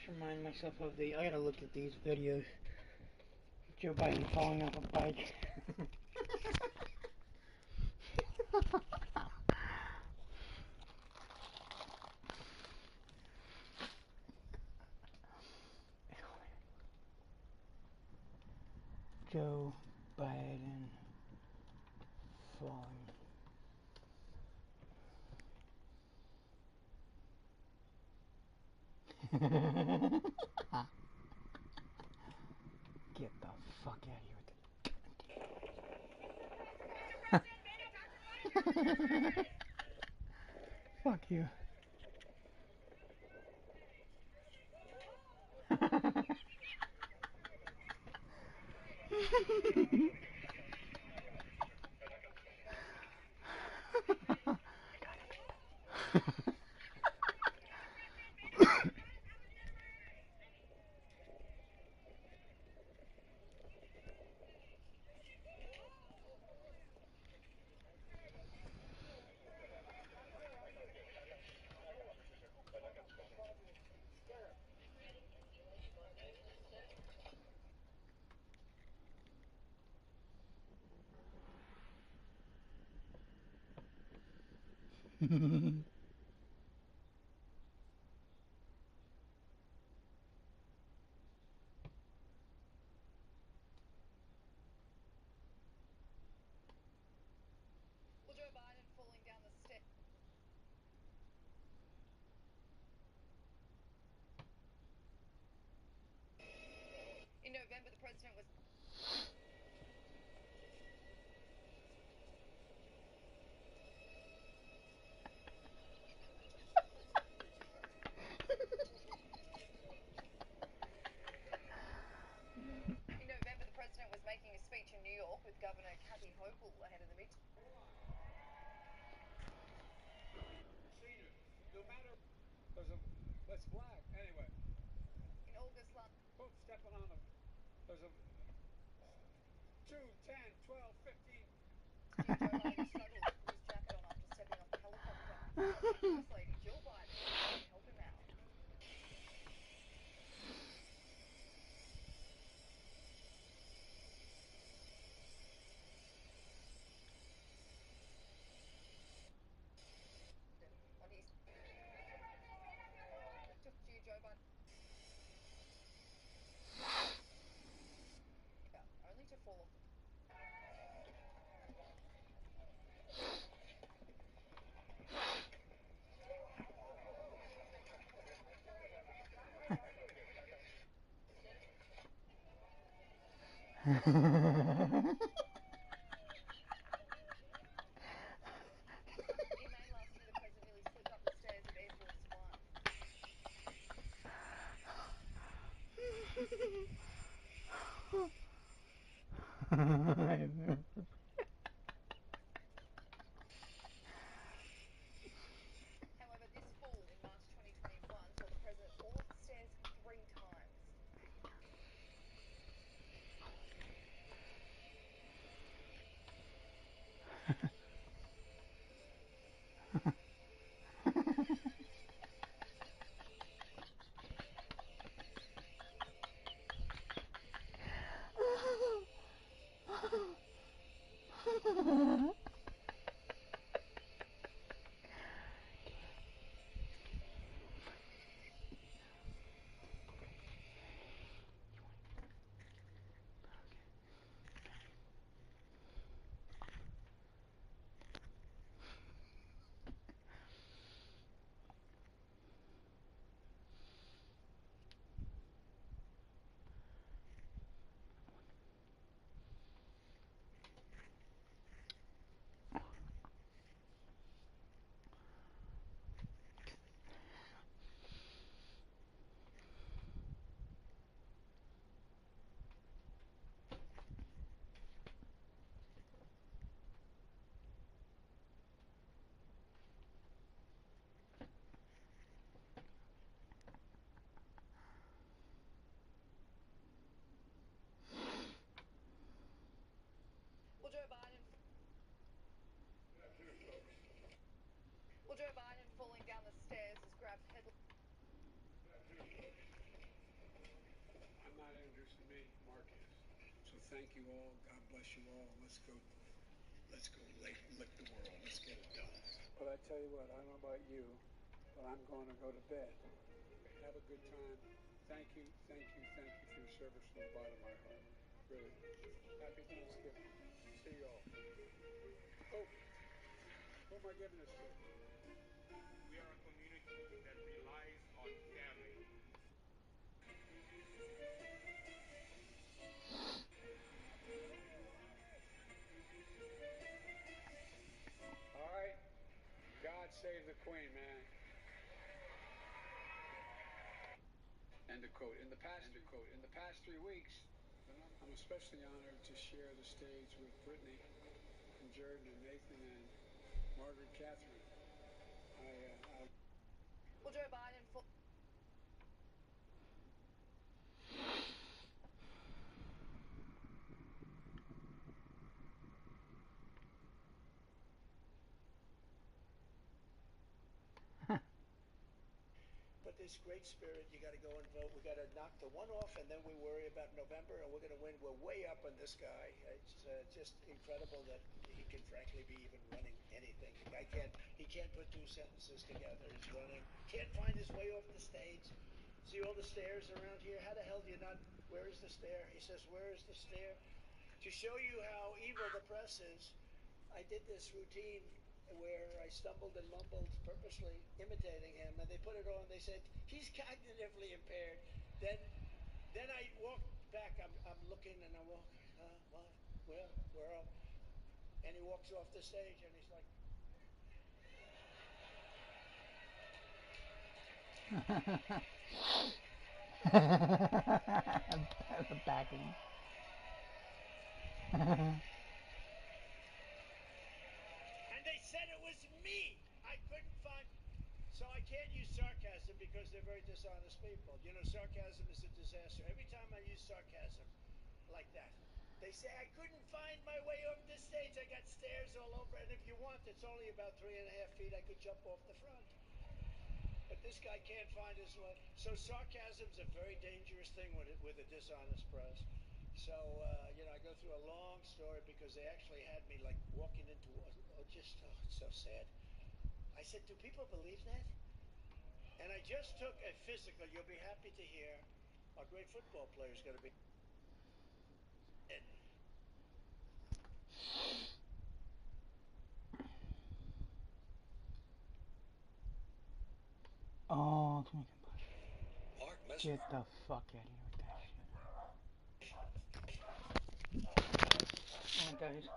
remind myself of I gotta look at these videos. Joe Biden falling off a bike. Joe Biden falling. Get the fuck out of here with the fuck you. Well, Joe Biden falling down the stairs. In November, the president was. In November, the president was making a speech in New York with Governor Kathy Hochul ahead of the midterm. No matter. There's a. It's black. Anyway. In August last. Boom, stepping on them. There's a. 2, 10, 12, 15. Joe Biden struggled to put his jacket on after stepping off the helicopter. First Lady Jill Biden tried to help him out. On his took Joe Biden only to fall off the. In May last year, the president nearly slipped up the stairs at Air Force One. However, this fall in March 2021 saw the president fall off the stairs 3 times. Well, Joe Biden falling down the stairs has grabbed headlines. years than me. Mark is. So thank you all. God bless you all. Let's go. Let's go lick the world. Let's get it done. But I tell you what, I don't know about you, but I'm going to go to bed. Have a good time. Thank you, thank you, thank you for your service from the bottom of my heart. Really. Happy Thanksgiving. See you all. Oh, who am I giving this to? We are a community that relies on family. All right. God save the Queen, man. End of quote. In the past 3 weeks, I'm especially honored to share the stage with Brittany and Jordan and Nathan and Margaret Catherine. Well, Joe Biden. But this great spirit, you got to go and vote. We got to knock the one off, and then we worry about November, and we're going to win. We're way up on this guy. It's just incredible that he can, frankly, be even running anything. The guy can't. He can't put two sentences together. He's running. Can't find his way off the stage. See all the stairs around here? How the hell do you not? Where is the stair? He says, "Where is the stair?" To show you how evil the press is, I did this routine where I stumbled and mumbled purposely imitating him, and they put it on. They said he's cognitively impaired. Then I walk back. I'm looking and I walk. What? Well, we're up. And he walks off the stage and he's like. Backing. And they said it was me. I couldn't find. So I can't use sarcasm because they're very dishonest people. You know, sarcasm is a disaster. Every time I use sarcasm like that, they say I couldn't find my way off the stage. I got stairs all over. And if you want, it's only about 3.5 feet. I could jump off the front. But this guy can't find his way. So sarcasm's a very dangerous thing with a dishonest press. So, I go through a long story because they actually had me like walking into, it's so sad. I said, do people believe that? And I just took a physical. You'll be happy to hear our great football player is going to be. Oh, get the fuck out of here with that shit. Oh, guys.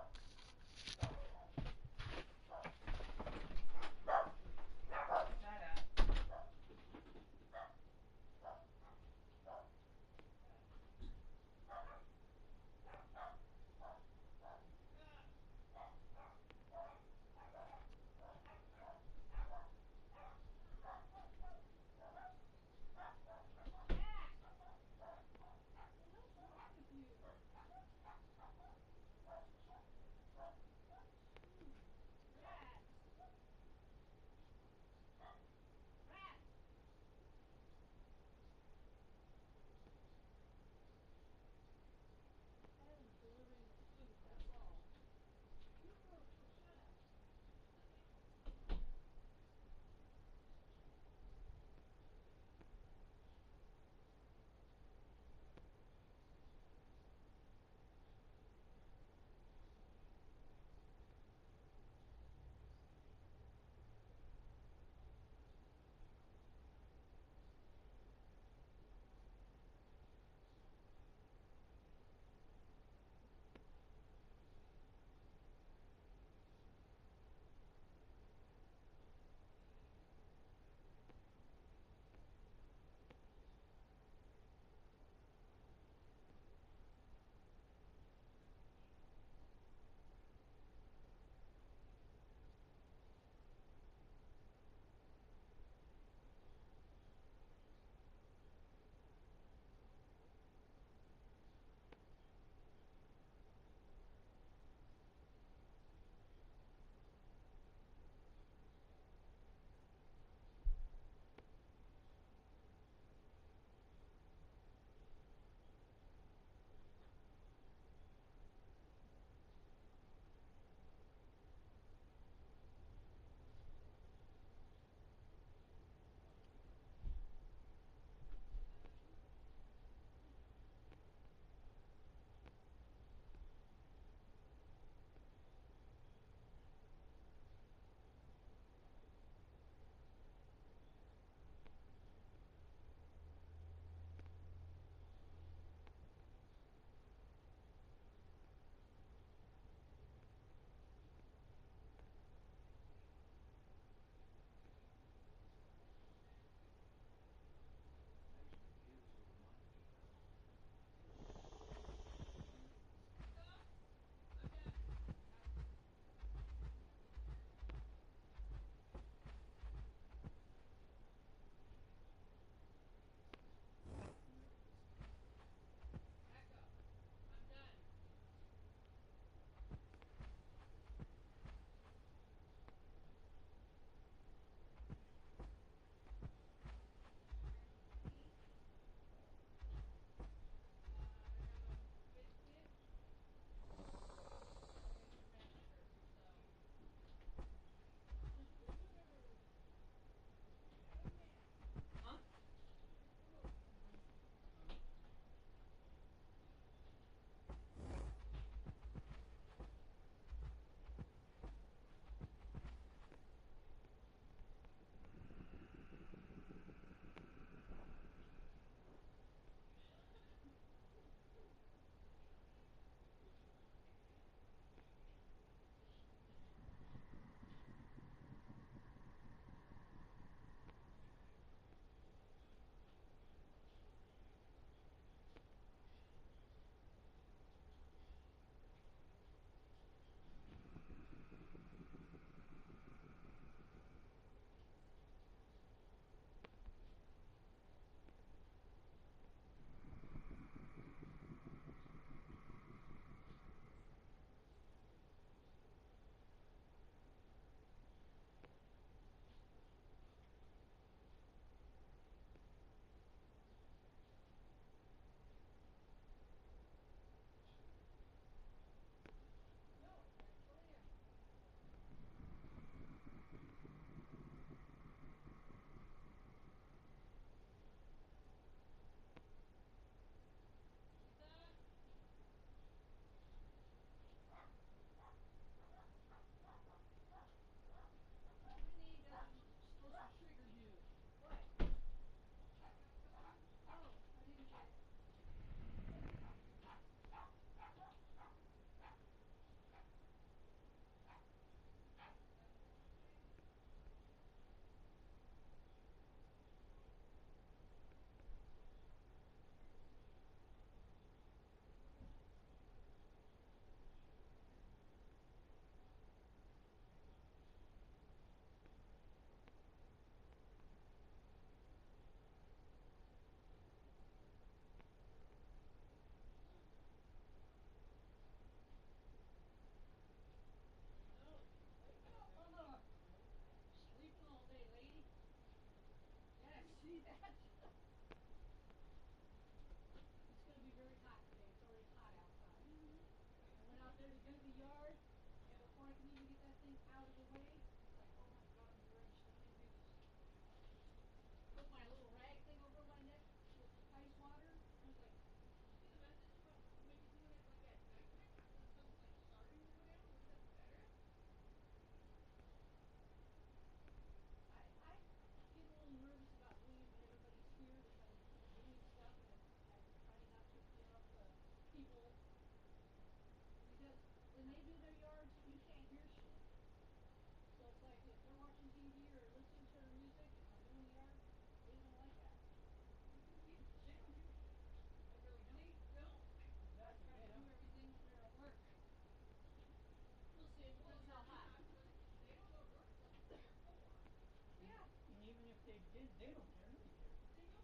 They don't care. Nobody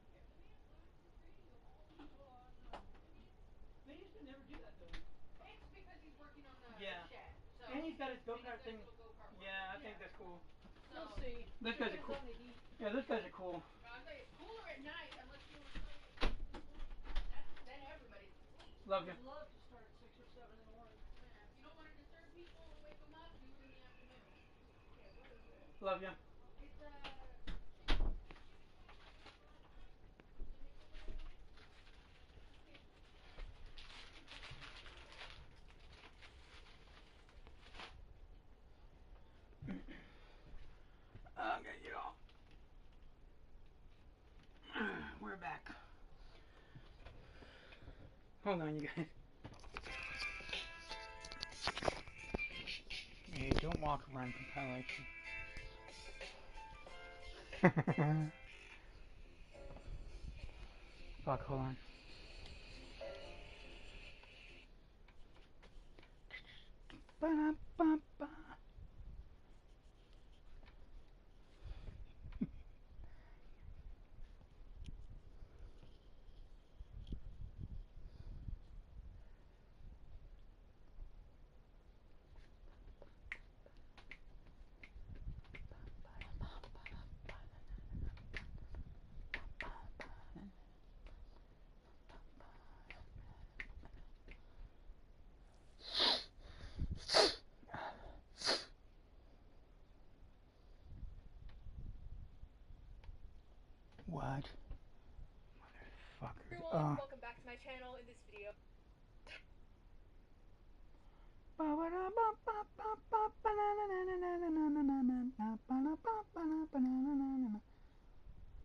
cares. They used to never do that though. It's because he's working on the Yeah. shed. So And he's got his and he's go-kart got thing. his little go-kart work. Yeah, I think Yeah. that's cool. So We'll see. Those guys are Depends cool. on the heat. Yeah, those guys are cool. But I'll tell you, it's cooler at night unless you want to start at 6 in the morning. Then everybody's asleep. Love I you. would love to start at 6 or 7 in the morning. Yeah, if you don't want to disturb people and wake them up, do it in the afternoon. Okay, what is it? Love you. It's chicken tenders and fries. Can you put that in there? Okay. Okay, y'all. We're back. Hold on, you guys. Hey, don't walk around compilation. Fuck, hold on. Ba-da-ba-ba. What? Motherfuckers. Everyone, welcome back to my channel. In this video,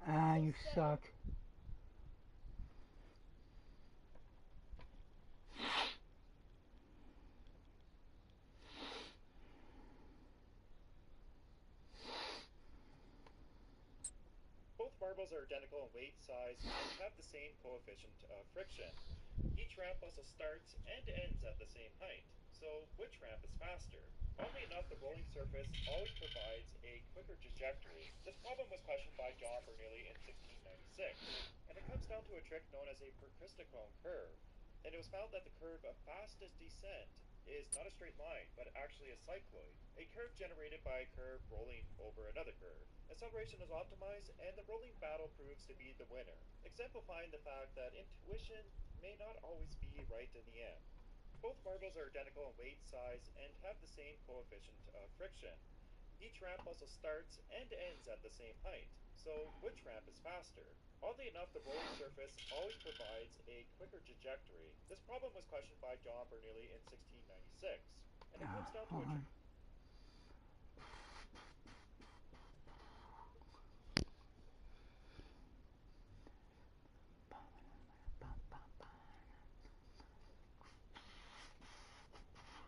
Ah, you suck. Both marbles are identical in weight, size, and have the same coefficient of friction. Each ramp also starts and ends at the same height, so which ramp is faster? Oddly enough, the rolling surface always provides a quicker trajectory. This problem was questioned by John Bernoulli in 1696, and it comes down to a trick known as a perchristochrone curve. And it was found that the curve of fastest descent is not a straight line, but actually a cycloid, a curve generated by a curve rolling over another curve. Acceleration is optimized, and the rolling battle proves to be the winner, exemplifying the fact that intuition may not always be right in the end. Both marbles are identical in weight, size, and have the same coefficient of friction. Each ramp also starts and ends at the same height, so which ramp is faster? Oddly enough, the rolling surface always provides a quicker trajectory. This problem was questioned by John Bernoulli in 1696, and it comes down to a...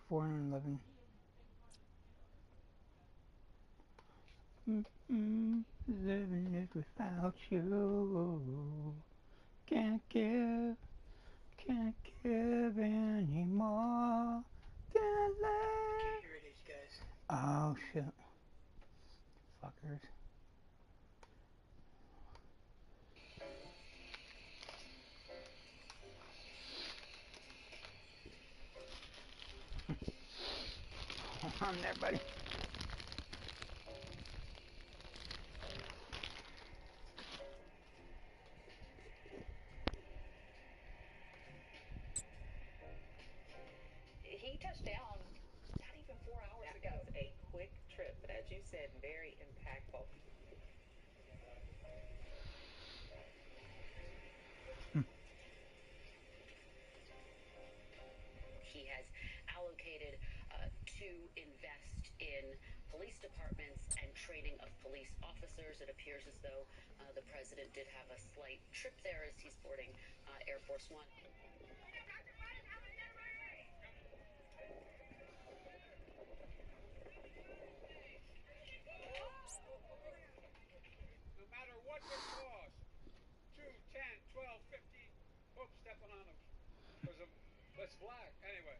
411. Living it without you. Can't give anymore. Can't let. Here it is, guys. Oh shit. Fuckers. Hold on there, buddy. He touched down not even 4 hours ago. That was a quick trip, but as you said, very impactful. He has allocated to invest in police departments and training of police officers. It appears as though the president did have a slight trip there as he's boarding Air Force One. No matter what the cost, 2, 10, 12, 15, oops, stepping on them. Because it's black. Anyway.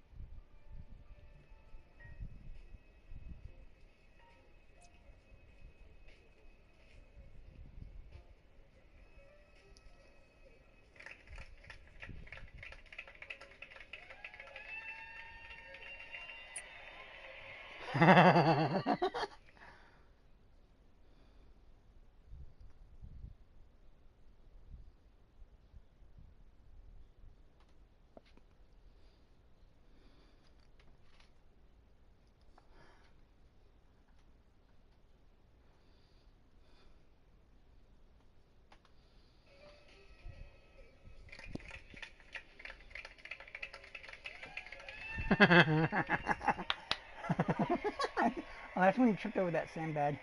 Oh, that's when you tripped over that sandbag.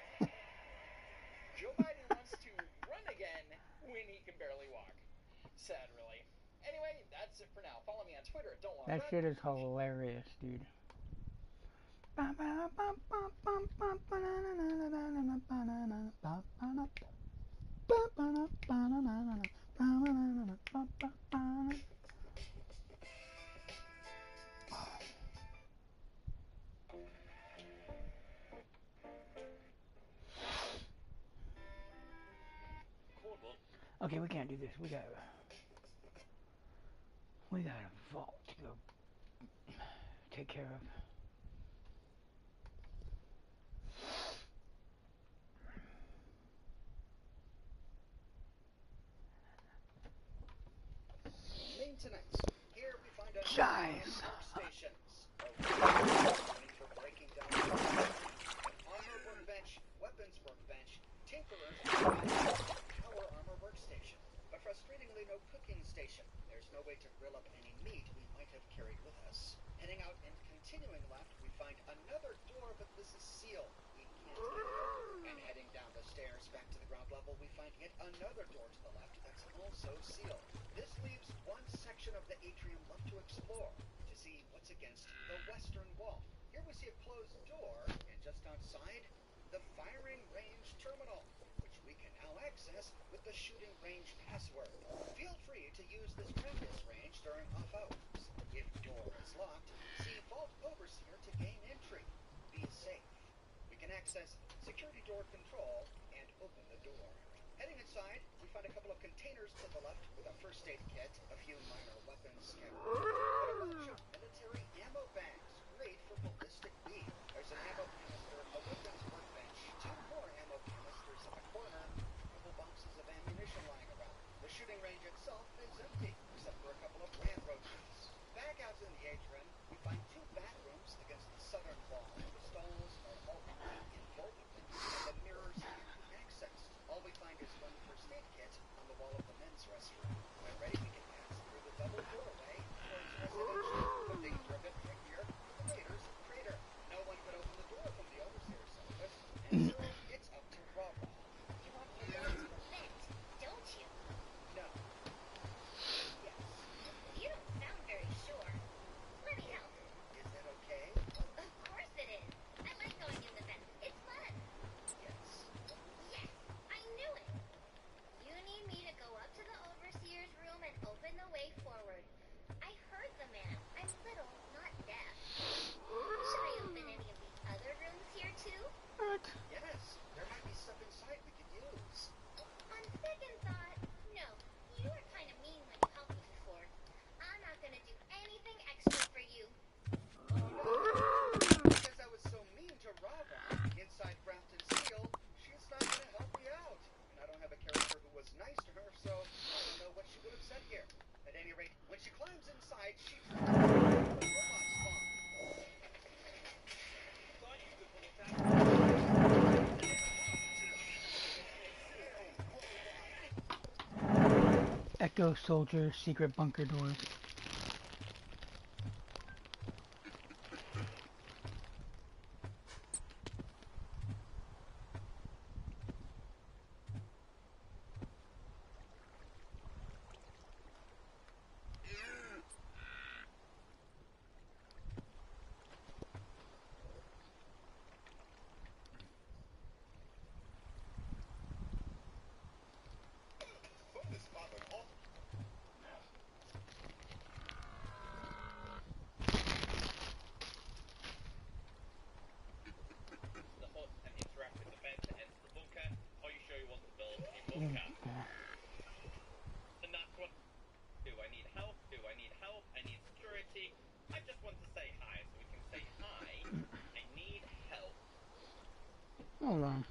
Joe Biden wants to run again when he can barely walk. Sad, really. Anyway, that's it for now. Follow me on Twitter at Don't Walk That Run. shit is hilarious, dude. Okay, we can't do this. We got a vault to go take care of. Maintenance. Here we find a Guys. workstations. For breaking down armor workbench, weapons workbench, tinkerer's power armor workstation. But frustratingly, no cooking station. There's no way to grill up any meat we might have carried with us. Heading out and continuing left, we find another door, but this is sealed. We can't get it. And heading down the stairs back to the ground level, we find yet another door to the left that's also sealed. This leaves one section of the atrium left to explore, to see what's against the western wall. Here we see a closed door, and just outside, the firing range terminal, which we can now access with the shooting range password. Feel free to use this practice range during off hours. If door is locked, see Vault Overseer to gain entry. Be safe. We can access security door control and open the door. Heading inside, we find a couple of containers to the left with a first aid kit, a few minor weapons scattered, but a bunch of military ammo bags, great for ballistic beam. There's an ammo canister, a weapons workbench, two more ammo canisters in the corner, a couple boxes of ammunition lying around. The shooting range itself is empty, except for a couple of land roaches. Back out in the atrium, we find two bathrooms against the southern wall. The stalls are all empty in both of them, and the mirrors can't be accessed. All we find is one first aid kit on the wall of the men's restroom. When ready, we can pass through the double doorway towards residential, but danger a bit trickier with the raiders and crater. No one could open the door from the overseer's office, and so it's up to Raw. You want to go into the vent, don't you? No. Yes. You don't sound very sure. Let me help. Is that okay? Of course it is. I like going in the vent. It's fun. Yes. Yes, I knew it. You need me to go up to the overseer's room and open the way forward. I heard the man. I'm little, not deaf. Should I open any of the other rooms here too? What? Yes. There might be stuff inside we could use. On second thought, no. You were kind of mean when you helped me before. I'm not gonna do anything extra for you. Because I was so mean to Rava inside Wrapped in Steel, she's not going to help me out. And I don't have a character who was nice to her, so I don't know what she would have said here. At any rate, when she climbs inside, she the robot spawn. Echo Soldier secret bunker doors. Hold on.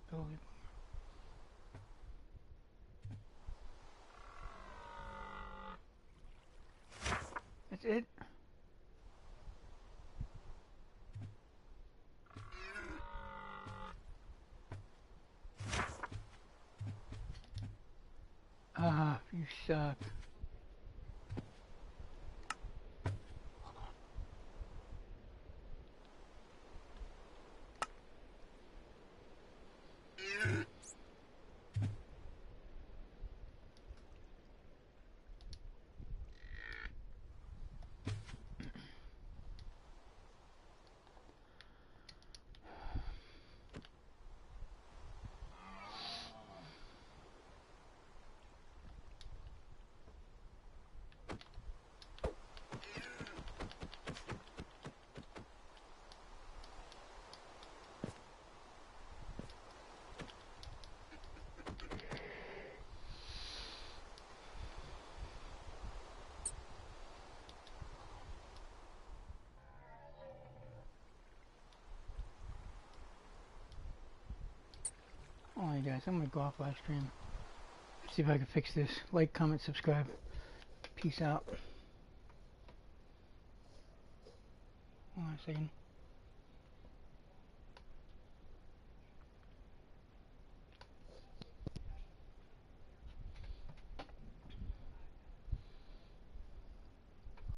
Building. That's it. Ah, you suck. Alright guys, I'm gonna go off live stream. See if I can fix this. Like, comment, subscribe. Peace out. Hold on a second.